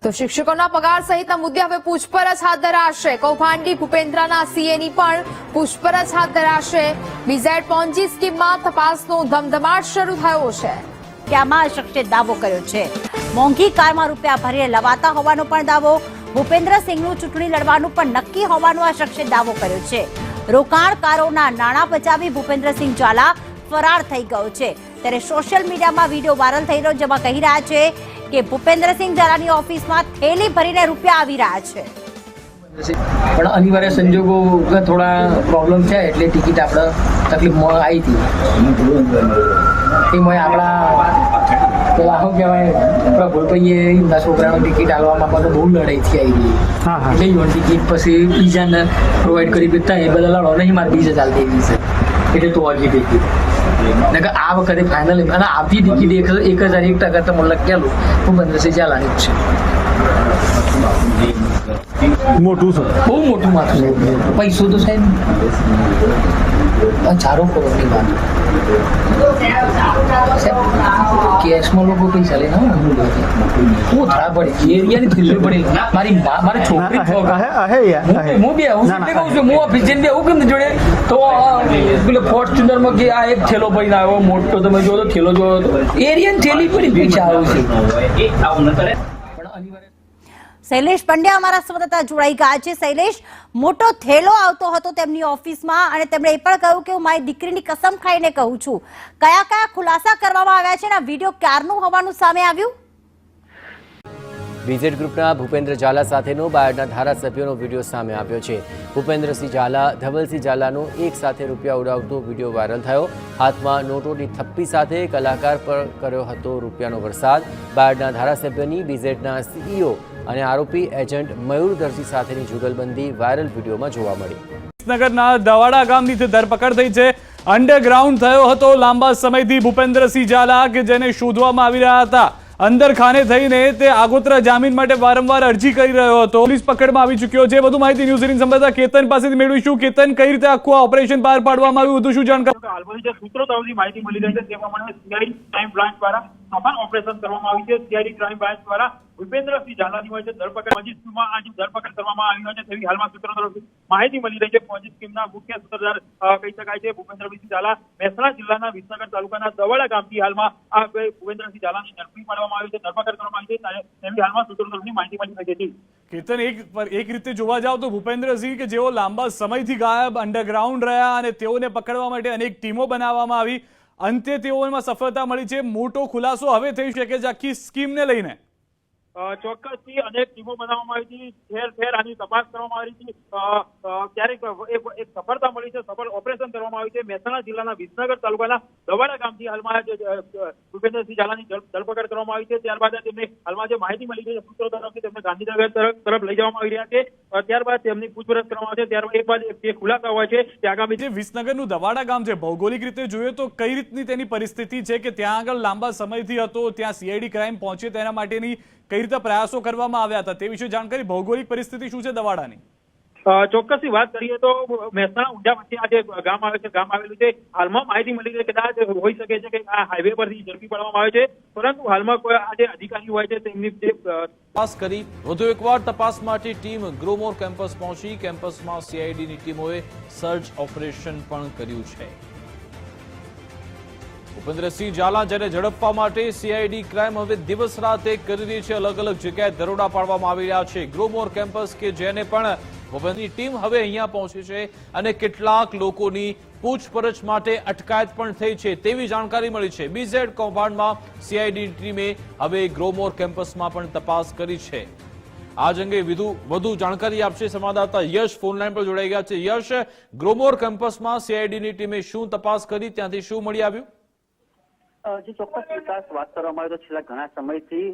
તો શિક્ષકોના પગાર સહિતના મુદ્દે હવે પૂછપરછ હાથ ધરાશે. કૌભાંડી ભૂપેન્દ્રના સીએની પણ પૂછપરછ હાથ ધરાશે. બીઝેડ પોન્જી સ્કીમમાં તપાસનો ધમધમાટ શરૂ થયો છે. કે આમાં શખ્સે દાવો કર્યો છે. મોંઘી કારમાં રૂપિયા ભરીને લવાતા હોવાનો પણ દાવો. ભૂપેન્દ્રસિંહનું ચૂંટણી લડવાનું પણ નક્કી હોવાનો આ શખ્સે દાવો કર્યો છે. રોકાણકારોના નાણાં બચાવી ભૂપેન્દ્રસિંહ ઝાલા ફરાર થઈ ગયો છે. ત્યારે સોશિયલ મીડિયામાં વિડીયો વાયરલ થઈ રહ્યો જેમાં કહી રહ્યા છે કે ભૂપેન્દ્રસિંહ ઝાલાની ઓફિસમાં થેલી ભરીને રૂપિયા આવી રહ્યા છે. પણ અનિવાર્ય સંજોગો થોડા પ્રોબ્લેમ છે એટલે ટિકિટ આપણે તકલીફમાં આવી હતી. એમાં આપણા પેલા શું કહેવાય આપણા ભૂલભાઈએ એમના છોકરાનો ટિકિટ આલવામાં પણ બહુ લડાઈ થઈ આવી એટલે ઈવન ટિકિટ પછી બીજાને પ્રોવાઈડ કરી દેતા એ બધા લડો નહીં મારે બીજે ચાલતી એવી છે એટલે તો હજી ટિકિટ આ વખતે ફાઇનલ અને આવતી ટિકિટ 1001% તો મને લખેલું ભૂપેન્દ્રસિંહ ઝાલાની જ છે. મોટું છે, બહુ મોટું માથું. પૈસો તો સાહેબ 4 કરોડની વાત. કેશમાં લોકો પૈસા લઈને હું થરા પડે એરિયાની થેલી પડે મારી છોકરી હું બે હું કહું છું હું ઓફિસ જઈને એવું કેમ જોડે તો પેલો ફોર્ચ્યુનરમાં કે આ એક થેલો પડીને આવ્યો મોટો તમે જો તો થેલો જોયો તો એરિયાની થેલી પડી પૈસા આવું છે. શૈલેષ પંડ્યા અમારા સંવાદદાતા જોડાઈ ગયા છે. શૈલેષ, મોટો થેલો આવતો હતો તેમની ઓફિસમાં અને તેમણે એ પણ કહ્યું કે હું મારી દીકરીની કસમ ખાઈને કહું છું. કયા કયા ખુલાસા કરવામાં આવ્યા છે અને આ વિડીયો ક્યારનું હોવાનું સામે આવ્યું? બીઝેડ ગ્રુપના ભૂપેન્દ્ર ઝાલા સાથેનો બાયડના ધારાસભ્યોનો વિડીયો સામે આવ્યો છે. ભૂપેન્દ્રસિંહ ઝાલા ધવલસિંહ ઝાલાનો એક સાથે રૂપિયા ઉડાવતો વિડીયો વાયરલ થયો. હાથમાં નોટોની થપ્પી સાથે કલાકાર પર કર્યો હતો રૂપિયાનો વરસાદ. બાયડના ધારાસભ્યની બીઝેડના સીઈઓ અને આરોપી એજન્ટ મયુરદર્શી સાથેની જુગલબંધી વાયરલ વિડીયોમાં જોવા મળી. વિસનગરના દવાડા ગામની ધરપકડ થઈ છે. અંડરગ્રાઉન્ડ થયો હતો લાંબા સમયથી ભૂપેન્દ્રસિંહ ઝાલા કે જેને શોધવામાં આવી રહ્યા હતા. અંદર ખાને થઈને તે આગોતરા જામીન માટે વારંવાર અરજી કરી રહ્યો હતો. પોલીસ પકડમાં આવી ચૂક્યો છે. વધુ માહિતી ન્યૂઝ 18 સંવાદદાતા કેતન પાસેથી મેળવીશું. કેતન, કઈ રીતે આખું ઓપરેશન બહાર પાડવામાં આવ્યું, વધુ શું જાણકારી? હાલમાં જે સૂત્રો તરફથી માહિતી મળી રહી છે તે પ્રમાણે સીઆઈડી ક્રાઇમ બ્રાન્ચ દ્વારા સફળ ઓપરેશન કરવામાં આવ્યું છે સીઆઈડી ક્રાઇમ બ્રાન્ચ દ્વારા ભૂપેન્દ્રસિંહ ઝાલાની હોય છે ધરપકડ મોજી સ્કીમમાં આજે ધરપકડ કરવામાં આવી હોય છે તેવી હાલમાં સૂત્રો તરફથી માહિતી મળી રહી છે. મોજી સ્કીમના મુખ્ય સૂત્રધાર કહી શકાય છે ભૂપેન્દ્રસિંહ ઝાલા મહેસાણા જિલ્લાના વિસનગર તાલુકાના દવાડા ગામથી હાલમાં આ ભૂપેન્દ્રસિંહ ઝાલાની ઝડપી પાડવામાં આવી છે, ધરપકડ કરવામાં આવી છે તેવી હાલમાં સૂત્રો તરફથી માહિતી મળી રહી છે. કેતન, એક રીતે જોવા જાવ તો ભૂપેન્દ્રસિંહ કે જેઓ લાંબા સમયથી ગાયબ અંડરગ્રાઉન્ડ રહ્યા અને તેઓને પકડવા માટે અનેક ટીમો બનાવવામાં આવી, અંતે તેઓમાં સફળતા મળી છે. મોટો ખુલાસો હવે થઈ શકે છે આખી સ્કીમને લઈને. ચોક્કસથી અનેક ટીમો બનાવવામાં આવી હતી, ઠેર ઠેર આની તપાસ કરવામાં આવી હતી. ક્યારેક એક સફળતા મળી છે, સફળ ઓપરેશન કરવામાં આવ્યું છે. મહેસાણા જિલ્લાના વિસનગર તાલુકાના દવાડા ગામથી હાલમાં ભૂપેન્દ્રસિંહ ઝાલાની ધરપકડ કરવામાં આવી છે. ત્યારબાદ તેમને હાલમાં જે માહિતી મળી છે સૂત્રો તરફથી તેમને ગાંધીનગર તરફ લઈ જવામાં આવી રહ્યા છે. ત્યારબાદ તેમની પૂછપરછ કરવામાં આવે છે. ત્યારબાદ એક બાદ જે ખુલાસા હોય છે તે આગામી જે વિસનગરનું દવાડા ગામ છે, ભૌગોલિક રીતે જોઈએ તો કઈ રીતની તેની પરિસ્થિતિ છે કે ત્યાં આગળ લાંબા સમયથી હતો, ત્યાં સીઆઈડી ક્રાઇમ પહોંચે તેના માટેની કઈ રીતે પ્રયાસો કરવામાં આવ્યા હતા તે વિશે જાણકારી, ભૌગોલિક પરિસ્થિતિ શું છે દવાડાની? ચોક્કસથી વાત કરીએ તો મહેસાણા ઊંઝા વચ્ચે આ જે ગામ આવે છે, ગામ આવેલું છે, હાલમાં માહિતી મળી છે કદાચ હોઈ શકે છે કે આ હાઈવે પરથી ઝડપી પાડવામાં આવે છે, પરંતુ હાલમાં કોઈ આ જે અધિકારી હોય છે તેમની જે તપાસ કરી વધુ એકવાર તપાસ માટે ટીમ ગ્રોમોર કેમ્પસ પહોંચી. કેમ્પસમાં સીઆઈડીની ટીમોએ સર્ચ ઓપરેશન પણ કર્યું છે. ભૂપેન્દ્રસિંહ ઝાલા જેને ઝડપવા માટે સીઆઈડી ક્રાઇમ હવે દિવસ રાત એક કરી રહી છે. અલગ અલગ જગ્યાએ દરોડા પાડવામાં આવી રહ્યા છે. ગ્રોમોર કેમ્પસ કે જેને પણ ભૂપેન્દ્રની ટીમ હવે અહીંયા પહોંચી છે અને કેટલાક લોકોની પૂછપરછ માટે અટકાયત પણ થઈ છે તેવી જાણકારી મળી છે. બીઝેડ કૌભાંડમાં સીઆઈડી ટીમે હવે ગ્રોમોર કેમ્પસમાં પણ તપાસ કરી છે. આ અંગે વધુ જાણકારી આપશે સંવાદદાતા યશ ફોનલાઈન પર જોડાઈ ગયા છે. યશ, ગ્રોમોર કેમ્પસમાં સીઆઈડીની ટીમે શું તપાસ કરી, ત્યાંથી શું મળી આવ્યું? જે ચોક્કસ વિકાસ વાત કરવામાં આવે તો છેલ્લા ઘણા સમયથી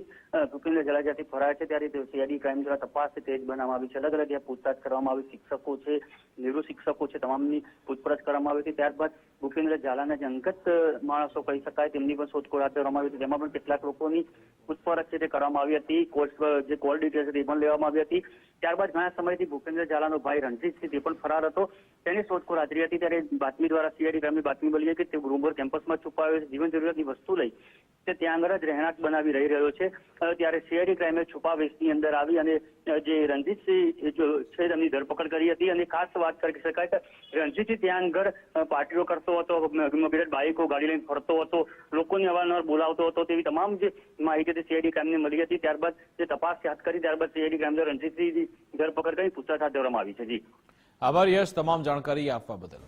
ભૂપેન્દ્ર ઝાલા જ્યાંથી ફરાય છે ત્યારે સીઆઈડી ક્રાઇમ દ્વારા તપાસ તેજ બનાવવામાં આવી છે. અલગ અલગ પૂછતાછ કરવામાં આવી, શિક્ષકો છે, નિવૃત્ત શિક્ષકો છે, તમામની પૂછપરછ કરવામાં આવી હતી. ત્યારબાદ ભૂપેન્દ્ર ઝાલાના જે અંગત માણસો કહી શકાય તેમની પણ શોધખોળ હાથ ધરવામાં આવી હતી. તેમાં પણ કેટલાક લોકોની પૂછપરછ છે તે કરવામાં આવી હતી, જે કોલ ડિટેલ્સ હતી એ પણ લેવામાં આવી હતી. ત્યારબાદ ઘણા સમયથી ભૂપેન્દ્ર ઝાલાનો ભાઈ રણજીતસિંહ તે પણ ફરાર હતો, તેની શોધખોળ હાજરી હતી. ત્યારે બાતમી દ્વારા સીઆઈડી ક્રાઇમની બાતમી મળી કે તે ગ્રોમોર કેમ્પસમાં છુપાયો છે, જીવન જરૂરિયાતની વસ્તુ લઈ તે ત્યાં આગળ જ રહેણાંક બનાવી રહી રહ્યો છે. ત્યારે સીઆઈડી ક્રાઇમે છુપાવેશની અંદર આવી અને જે રણજીતસિંહ છે તેમની ધરપકડ કરી હતી. અને ખાસ વાત કરી શકાય કે રણજીતસિંહ ત્યાં આગળ પાર્ટીઓ કરતો હતો, બાઇકો ગાડી લઈને ફરતો હતો, લોકોને અવારનવાર બોલાવતો હતો, તેવી તમામ જે માહિતી સીઆઈડી ક્રાઇમને મળી હતી. ત્યારબાદ જે તપાસ હાથ કરી ત્યારબાદ સીઆઈડી ક્રાઇમ દ્વારા રણજીતસિંહની ધરપકડ કરી પૂછતાછ હાથ ધરવામાં આવી છે. જી આભાર યશ તમામ જાણકારી આપવા બદલ.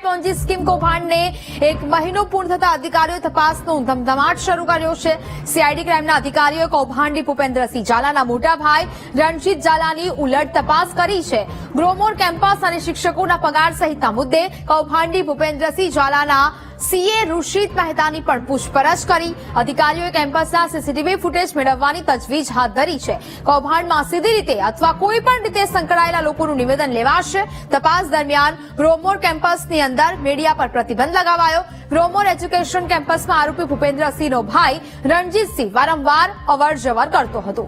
પોન્જી સ્કીમ કૌભાંડને એક મહિનો પૂર્ણ થતા અધિકારીઓએ તપાસનો ધમધમાટ શરૂ કર્યો છે. સીઆઈડી ક્રાઇમના અધિકારીઓએ કૌભાંડી ભૂપેન્દ્રસિંહ ઝાલાના મોટા ભાઈ રણજીત ઝાલાની ઉલટ તપાસ કરી છે. ગ્રોમોર કેમ્પસ અને શિક્ષકોના પગાર સહિતના મુદ્દે કૌભાંડી ભૂપેન્દ્રસિંહ ઝાલાના સીએ ઋષિત મહેતાની પણ પૂછપરછ કરી. અધિકારીઓએ કેમ્પસના સીસીટીવી ફૂટેજ મેળવવાની તજવીજ હાથ ધરી છે. કૌભાંડમાં સીધી રીતે અથવા કોઈ પણ રીતે સંકળાયેલા લોકોનું નિવેદન લેવાશે. તપાસ દરમિયાન ગ્રોમોર કેમ્પસની અંદર મીડિયા પર પ્રતિબંધ લગાવાયો. ગ્રોમોર એજ્યુકેશન કેમ્પસમાં આરોપી ભૂપેન્દ્રસિંહનો ભાઈ રણજીતસિંહ વારંવાર અવરજવર કરતો હતો.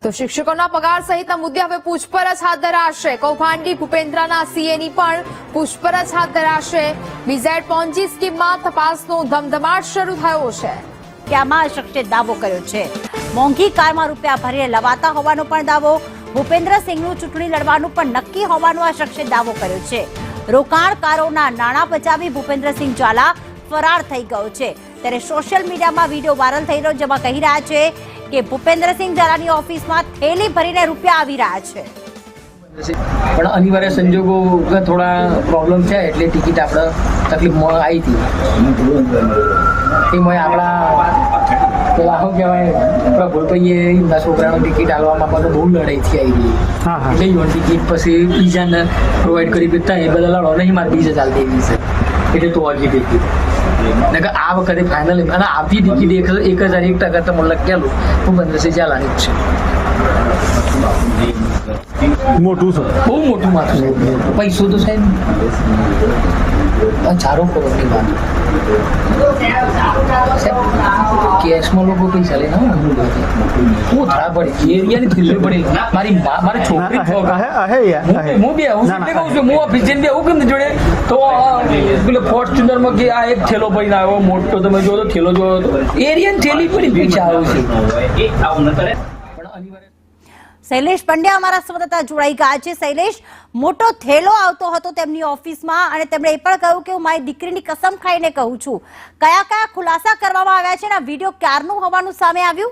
તો શિક્ષકોના પગાર સહિતના મુદ્દે હવે પૂછપરછ હાથ ધરાશે. કૌભાંડી ભૂપેન્દ્રના સીએની પણ પૂછપરછ હાથ ધરાશે. બીઝેડ પોન્જી સ્કીમમાં તપાસનો ધમધમાટ શરૂ થયો છે. કે આમાં શખ્સે દાવો કર્યો છે. મોંઘી કારમાં રૂપિયા ભરીને લવાતા હોવાનો પણ દાવો. ભૂપેન્દ્રસિંહનું ચૂંટણી લડવાનું પણ નક્કી હોવાનો આ શખ્સે દાવો કર્યો છે. રોકાણકારોના નાણાં બચાવી ભૂપેન્દ્રસિંહ ઝાલા ફરાર થઈ ગયો છે. ત્યારે સોશિયલ મીડિયામાં વિડીયો વાયરલ થઈ રહ્યો જેમાં કહી રહ્યા છે કે ભૂપેન્દ્રસિંહ ઝાલાની ઓફિસમાં થેલી ભરીને રૂપિયા આવી રહ્યા છે. પણ અનિવાર્ય સંજોગો થોડા પ્રોબ્લેમ છે એટલે ટિકિટ આપણે તકલીફમાં આવી હતી. એમાં આપણા પેલા શું કહેવાય આપણા ભૂલભાઈએ એમના છોકરાનો ટિકિટ હાલવામાં પણ બહુ લડાઈથી આવી ગઈ. એટલે યુવાન ટિકિટ પછી બીજાને પ્રોવાઈડ કરી દેતા એ બધા લડો નહીં મારે બીજે ચાલતી એવી છે એટલે તો આગી ટિકિટ આ વખતે ફાઇનલ અને આવતી ટિકિટ 1001% તો મને લખેલું ભૂપેન્દ્રસિંહ ઝાલાની જ છે. મોટું છે, બહુ મોટું માથું છે. પૈસો તો છે હજારો કરોડની વાત. કેશમાં લોકો પૈસા લઈને હું થાળા પડે એરિયાની થેલી પડે મારી છોકરી હું બે આવું એટલે કહું છું હું ઓફિસ જઈને આવું કેમ જોડે તો પેલો ફોર્ચ્યુનરમાં કે આ એક થેલો પડીને આવ્યો મોટો તમે જો તો થેલો જોયો તો એરિયાની થેલી પડી પૈસા આવે છે. શૈલેષ પંડ્યા અમારા સંવાદદાતા જોડાઈ ગયા છે. શૈલેષ, મોટો થેલો આવતો હતો તેમની ઓફિસમાં અને તેમણે એ પણ કહ્યું કે હું મારી દીકરીની કસમ ખાઈને કહું છું. કયા કયા ખુલાસા કરવામાં આવ્યા છે અને આ વિડીયો ક્યારનું હોવાનું સામે આવ્યું?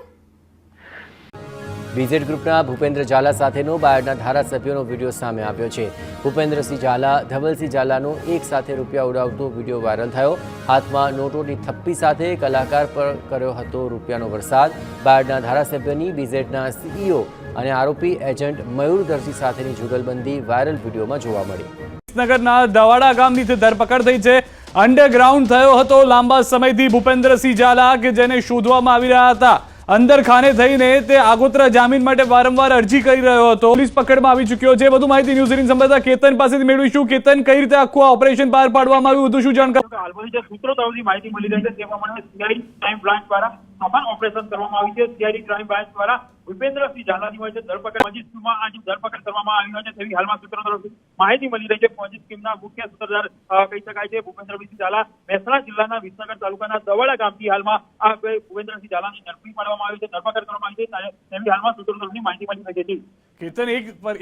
બીઝેડ ગ્રુપના ભૂપેન્દ્ર ઝાલા સાથેનો બાયડના ધારાસભ્યોનો વિડીયો સામે આવ્યો છે. ભૂપેન્દ્રસિંહ ઝાલા ધવલસિંહ ઝાલાનો એક સાથે રૂપિયા ઉડાવતો વિડીયો વાયરલ થયો. હાથમાં નોટોની થપ્પી સાથે કલાકાર પર કર્યો હતો રૂપિયાનો વરસાદ. બાયડના ધારાસભ્યની બીઝેડના સીઈઓ અને આરોપી એજન્ટ મયુરદર્શી સાથેની જુગલબંધી વાયરલ વિડીયોમાં જોવા મળી. વિસનગરના દવાડા ગામની ધરપકડ થઈ છે. અંડરગ્રાઉન્ડ થયો હતો લાંબા સમયથી ભૂપેન્દ્રસિંહ ઝાલા કે જેને શોધવામાં આવી રહ્યા હતા. અંદર ખાને થઈને તે આગોતરા જામીન માટે વારંવાર અરજી કરી રહ્યો હતો. પોલીસ પકડમાં આવી ચૂક્યો છે. વધુ માહિતી ન્યૂઝ 18 સંવાદદાતા કેતન પાસેથી મેળવીશું. કેતન, કઈ રીતે આખું ઓપરેશન પાર પાડવામાં આવ્યું, વધુ શું જાણકારી? હાલમાં જે સૂત્રો તરફથી માહિતી મળી રહી છે તે પ્રમાણે સીઆઈડી ક્રાઇમ બ્રાન્ચ દ્વારા સફળ ઓપરેશન કરવામાં આવ્યું છે. સીઆઈડી ક્રાઇમ બ્રાન્ચ દ્વારા ભૂપેન્દ્રસિંહ ઝાલાની હોય છે ધરપકડ મજીદ સ્કીમમાં આજે ધરપકડ કરવામાં આવી હોય છે તેવી હાલમાં સૂત્રો તરફથી માહિતી મળી રહી છે. મજીદ સ્કીમના મુખ્ય સૂત્રધાર કહી શકાય છે ભૂપેન્દ્રસિંહ ઝાલા મહેસાણા જિલ્લાના વિસનગર તાલુકાના દવાડા ગામથી હાલમાં આ ભૂપેન્દ્રસિંહ ઝાલાની ઝડપી પાડવામાં આવી છે, ધરપકડ કરવામાં આવી છે તેવી હાલમાં સૂત્રો તરફથી માહિતી મળી રહી છે. કેતન,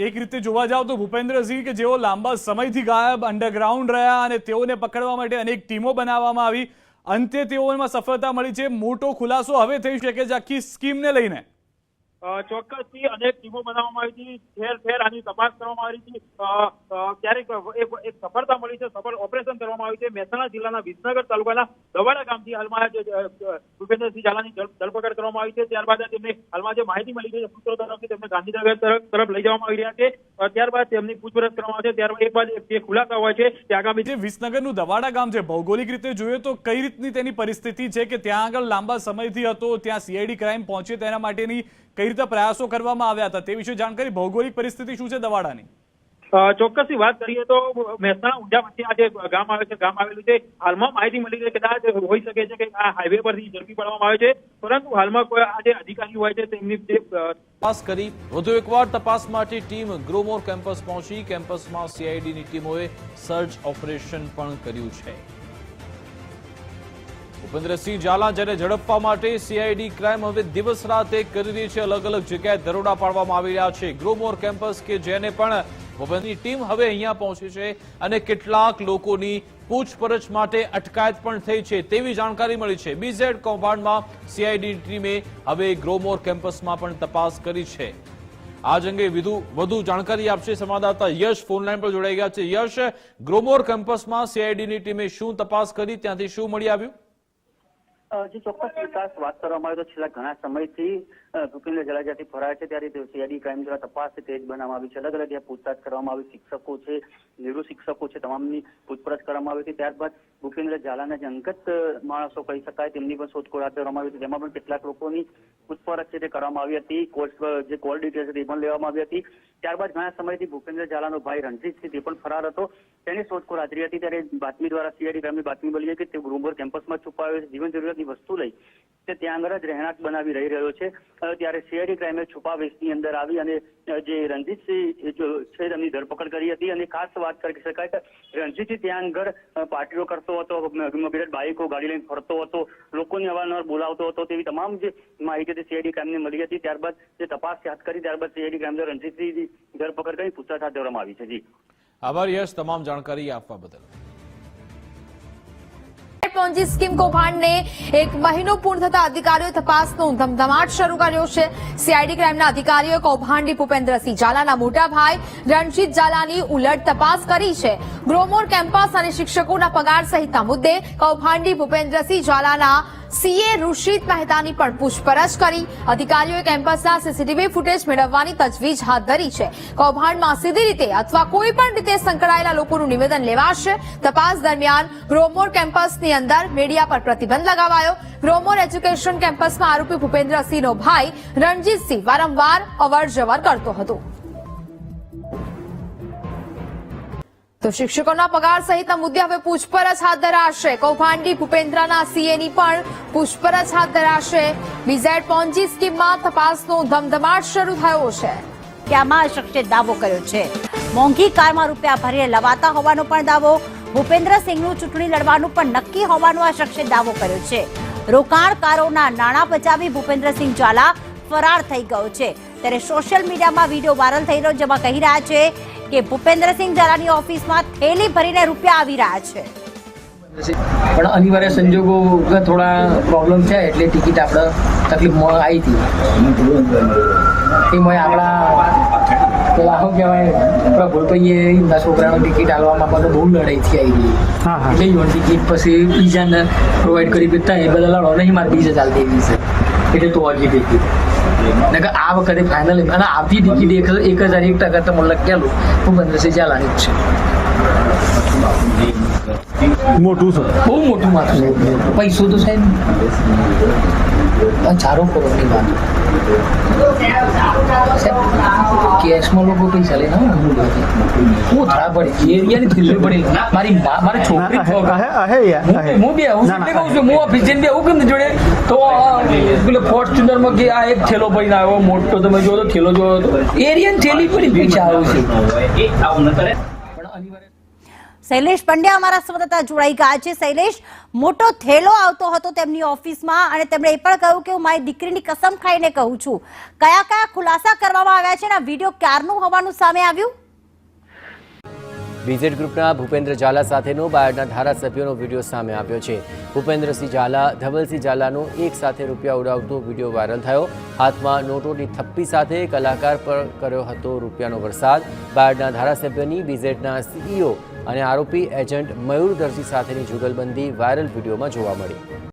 એક રીતે જોવા જાવ તો ભૂપેન્દ્રસિંહ કે જેઓ લાંબા સમયથી ગાયબ અંડરગ્રાઉન્ડ રહ્યા અને તેઓને પકડવા માટે અનેક ટીમો બનાવવામાં આવી, અંતે તેઓમાં સફળતા મળી છે. મોટો ખુલાસો હવે થઈ શકે છે આખી સ્કીમને લઈને? ચોક્કસથી અનેક ટીમો બનાવવામાં આવી હતી, ઠેર ઠેર આની તપાસ કરવામાં આવી હતી. ક્યારેક એક સફળતા મળી છે, સફળ ઓપરેશન કરવામાં આવ્યું છે. મહેસાણા જિલ્લાના વિસનગર તાલુકાના દવાડા ગામથી હાલમાં ભૂપેન્દ્રસિંહ ઝાલાની ધરપકડ કરવામાં આવી છે. ત્યારબાદ તેમને હાલમાં જે માહિતી મળી છે સૂત્રો તરફથી તેમને ગાંધીનગર તરફ લઈ જવામાં આવી રહ્યા છે. ત્યારબાદ તેમની પૂછપરછ કરવામાં આવશે. ત્યારબાદ એક બાદ જે ખુલાસા હોય છે તે આગામી જે વિસનગરનું દવાડા ગામ છે, ભૌગોલિક રીતે જોઈએ તો કઈ રીતની તેની પરિસ્થિતિ છે કે ત્યાં આગળ લાંબા સમયથી હતો, ત્યાં સીઆઈડી ક્રાઇમ પહોંચે તેના માટેની કઈ રીતે પ્રયાસો કરવામાં આવ્યા હતા તે વિશે જાણકારી? ભૌગોલિક પરિસ્થિતિ શું છે દવાડાની? ચોક્કસથી વાત કરીએ તો મહેસાણા ઊંઝા વચ્ચે આ જે ગામ આવે છે, ગામ આવેલું છે, હાલમાં માહિતી મળી છે કદાચ હોઈ શકે છે કે આ હાઈવે પરથી ઝડપી પાડવામાં આવે છે, પરંતુ હાલમાં કોઈ આ જે અધિકારી હોય છે તેમની તપાસ કરી. વધુ એકવાર તપાસ માટે ટીમ ગ્રોમોર કેમ્પસ પહોંચી. કેમ્પસમાં સીઆઈડીની ટીમોએ સર્ચ ઓપરેશન પણ કર્યું છે. ભૂપેન્દ્રસિંહ ઝાલા જેને ઝડપવા માટે સીઆઈડી ક્રાઇમ હવે દિવસ રાત એક કરી રહી છે. અલગ અલગ જગ્યાએ દરોડા પાડવામાં આવી રહ્યા છે. ગ્રોમોર કેમ્પસ કે જેને પણ ભૂપેન્દ્રની ટીમ હવે અહીંયા પહોંચી છે અને કેટલાક લોકોની પૂછપરછ માટે અટકાયત પણ થઈ છે તેવી જાણકારી મળી છે. બીઝેડ કૌભાંડમાં સીઆઈડી ટીમે હવે ગ્રોમોર કેમ્પસમાં પણ તપાસ કરી છે. આજ અંગે વધુ જાણકારી આપશે સંવાદદાતા યશ ફોનલાઈન પર જોડાઈ ગયા છે. યશ, ગ્રોમોર કેમ્પસમાં સીઆઈડીની ટીમે શું તપાસ કરી, ત્યાંથી શું મળી આવ્યું? જે ચોક્કસ વિકાસ વાત કરવામાં આવે તો છેલ્લા ઘણા સમયથી ભૂપેન્દ્ર ઝાલા જ્યાંથી ફરાય છે ત્યારે સીઆઈડી ક્રાઇમ દ્વારા તપાસ તેજ બનાવવામાં આવી છે. અલગ અલગ પૂછતાછ કરવામાં આવી, શિક્ષકો છે, નિવૃત્ત શિક્ષકો છે, તમામની પૂછપરછ કરવામાં આવી હતી. ત્યારબાદ ભૂપેન્દ્ર ઝાલાના જે અંગત માણસો કહી શકાય તેમની પણ શોધખોળ હાથ ધરવામાં આવી હતી. તેમાં પણ કેટલાક લોકોની પૂછપરછ છે તે કરવામાં આવી હતી. જે કોલ ડિટેલ્સ છે તે પણ લેવામાં આવી હતી. ત્યારબાદ ઘણા સમયથી ભૂપેન્દ્ર ઝાલાનો ભાઈ રણજીત છે તે પણ ફરાર હતો, તેની શોધખોળ હાજરી હતી. ત્યારે બાતમી દ્વારા સીઆઈડી ક્રાઇમની બાતમી મળી કે તે ગ્રોમોર કેમ્પસમાં છુપાયો છે, જીવન જરૂરિયાતની વસ્તુ લઈ તે ત્યાં આગળ જ રહેણાંક બનાવી રહી રહ્યો છે. ત્યારે સીઆઈડી ક્રાઇમે છુપાવેશની અંદર આવી અને જે રણજીતસિંહ છે તેમની ધરપકડ કરી હતી. અને ખાસ વાત કરી શકાય કે રણજીતસિંહ ત્યાં આગળ પાર્ટીઓ કરતો હતો, બાઇકો ગાડી લઈને ફરતો હતો, લોકોને અવારનવાર બોલાવતો હતો, તેવી તમામ જે માહિતી સીઆઈડી ક્રાઇમને મળી હતી. ત્યારબાદ જે તપાસ હાથ કરી ત્યારબાદ સીઆઈડી ક્રાઇમ દ્વારા રણજીતસિંહની ધરપકડ કરી પૂછતાછ હાથ ધરવામાં આવી છે. જી આભાર યશ તમામ જાણકારી આપવા બદલ. પોન્જી સ્કીમ કૌભાંડને એક મહિનો પૂર્ણ થતા અધિકારીઓ તપાસનો ધમધમાટ શરૂ કર્યો છે. સીઆઈડી ક્રાઇમના અધિકારીઓએ કૌભાંડી ભૂપેન્દ્રસિંહ ઝાલાના મોટા ભાઈ રણજીત ઝાલાની ઉલટ તપાસ કરી છે. ગ્રોમોર કેમ્પસ અને શિક્ષકોના પગાર સહિતના મુદ્દે કૌભાંડી ભૂપેન્દ્રસિંહ ઝાલાના સીએ ઋષિત મહેતાની પણ પૂછપરછ કરી. અધિકારીઓએ કેમ્પસના સીસીટીવી ફૂટેજ મેળવવાની તજવીજ હાથ ધરી છે. કૌભાંડમાં સીધી રીતે અથવા કોઈ પણ રીતે સંકળાયેલા લોકોનું નિવેદન લેવાશે. તપાસ દરમિયાન ગ્રોમોર કેમ્પસની અંદર મીડિયા પર પ્રતિબંધ લગાવાયો. ગ્રોમોર એજ્યુકેશન કેમ્પસમાં આરોપી ભૂપેન્દ્રસિંહનો ભાઈ રણજીતસિંહ વારંવાર અવર જવર કરતો હતો. તો શિક્ષકોના પગાર સહિતના મુદ્દે હવે પૂછપરછ હાથ ધરાશે. કૌભાંડી ભૂપેન્દ્રના સીએની પણ પૂછપરછ હાથ ધરાશે. બીઝેડ પોન્જી સ્કીમમાં તપાસનો ધમધમાટ શરૂ થયો છે. કે આમાં આ શખ્સે દાવો કર્યો છે. મોંઘી કારમાં રૂપિયા ભરીને લવાતા હોવાનો પણ દાવો. ભૂપેન્દ્રસિંહનું ચૂંટણી લડવાનું પણ નક્કી હોવાનો આ શખ્સે દાવો કર્યો છે. રોકાણકારોના નાણાં બચાવી ભૂપેન્દ્રસિંહ ઝાલા ફરાર થઈ ગયો છે. ત્યારે સોશિયલ મીડિયામાં વિડીયો વાયરલ થઈ રહ્યો, જેમાં કહી રહ્યા છે કે ભૂપેન્દ્રસિંહ ઝાલાની ઓફિસમાં થેલી ભરીને રૂપિયા આવી રહ્યા છે. પણ અનિવાર્ય સંજોગો થોડા પ્રોબ્લેમ છે એટલે ટિકિટ આપણે તકલીફમાં આવી હતી. એમાં આપણા પેલા શું કહેવાય આપણા ભૂલભાઈએ એમના છોકરાનો ટિકિટ આલવામાં બધું બહુ લડાઈથી આવી ગઈ. એટલે યોન ટિકિટ પછી બીજાને પ્રોવાઈડ કરી દેતા એ બધા લડો નહીં, મારે બીજા ચાલતી એવી છે એટલે તો હજી ટિકિટ આ વખતે ફાઇનલ અને આવતી ટિકિટ 1001% તો મને લખેલું ભૂપેન્દ્રસિંહ ઝાલાની જ છે. મોટું છે, બહુ મોટું માથું છે. પૈસો તો સાહેબ 4 કરોડની વાત. કેશમાં લોકો પૈસા લે હું થોડા પડી એરિયાની થેલી પડી મારી છોકરી હું બે હું એટલે કહું છું, હું ઓફિસ જઈને બે કેમ જોડે તો પેલો ફોર્ચ્યુનરમાં કે આ એક થેલો પડીને આવ્યો મોટો, તમે જોયો તો થેલો જોયો તો એરિયાની થેલી પડી પૈસા આવે છે. શૈલેષ પંડ્યા અમારા સંવાદદાતા જોડાઈ ગયા છે. શૈલેષ, મોટો થેલો આવતો હતો તેમની ઓફિસમાં અને તેમણે એ પણ કહ્યું કે હું મારી દીકરીની કસમ ખાઈને કહું છું. કયા કયા ખુલાસા કરવામાં આવ્યા છે અને આ વિડીયો ક્યારનું હોવાનું સામે આવ્યું? બીઝેડ ગ્રુપના ભૂપેન્દ્ર ઝાલા સાથેનો બાયડના ધારાસભ્યોનો વિડીયો સામે આવ્યો છે. ભૂપેન્દ્રસિંહ ઝાલા ધવલસિંહ ઝાલાનો એક સાથે રૂપિયા ઉડાવતો વિડીયો વાયરલ થયો. હાથમાં નોટોની થપ્પી સાથે કલાકાર પર કર્યો હતો રૂપિયાનો વરસાદ. બાયડના ધારાસભ્યની બીઝેડના સીઈઓ અને આરોપી એજન્ટ મયુર દરજી સાથેની જુગલબંધી વાયરલ વિડીયોમાં જોવા મળી.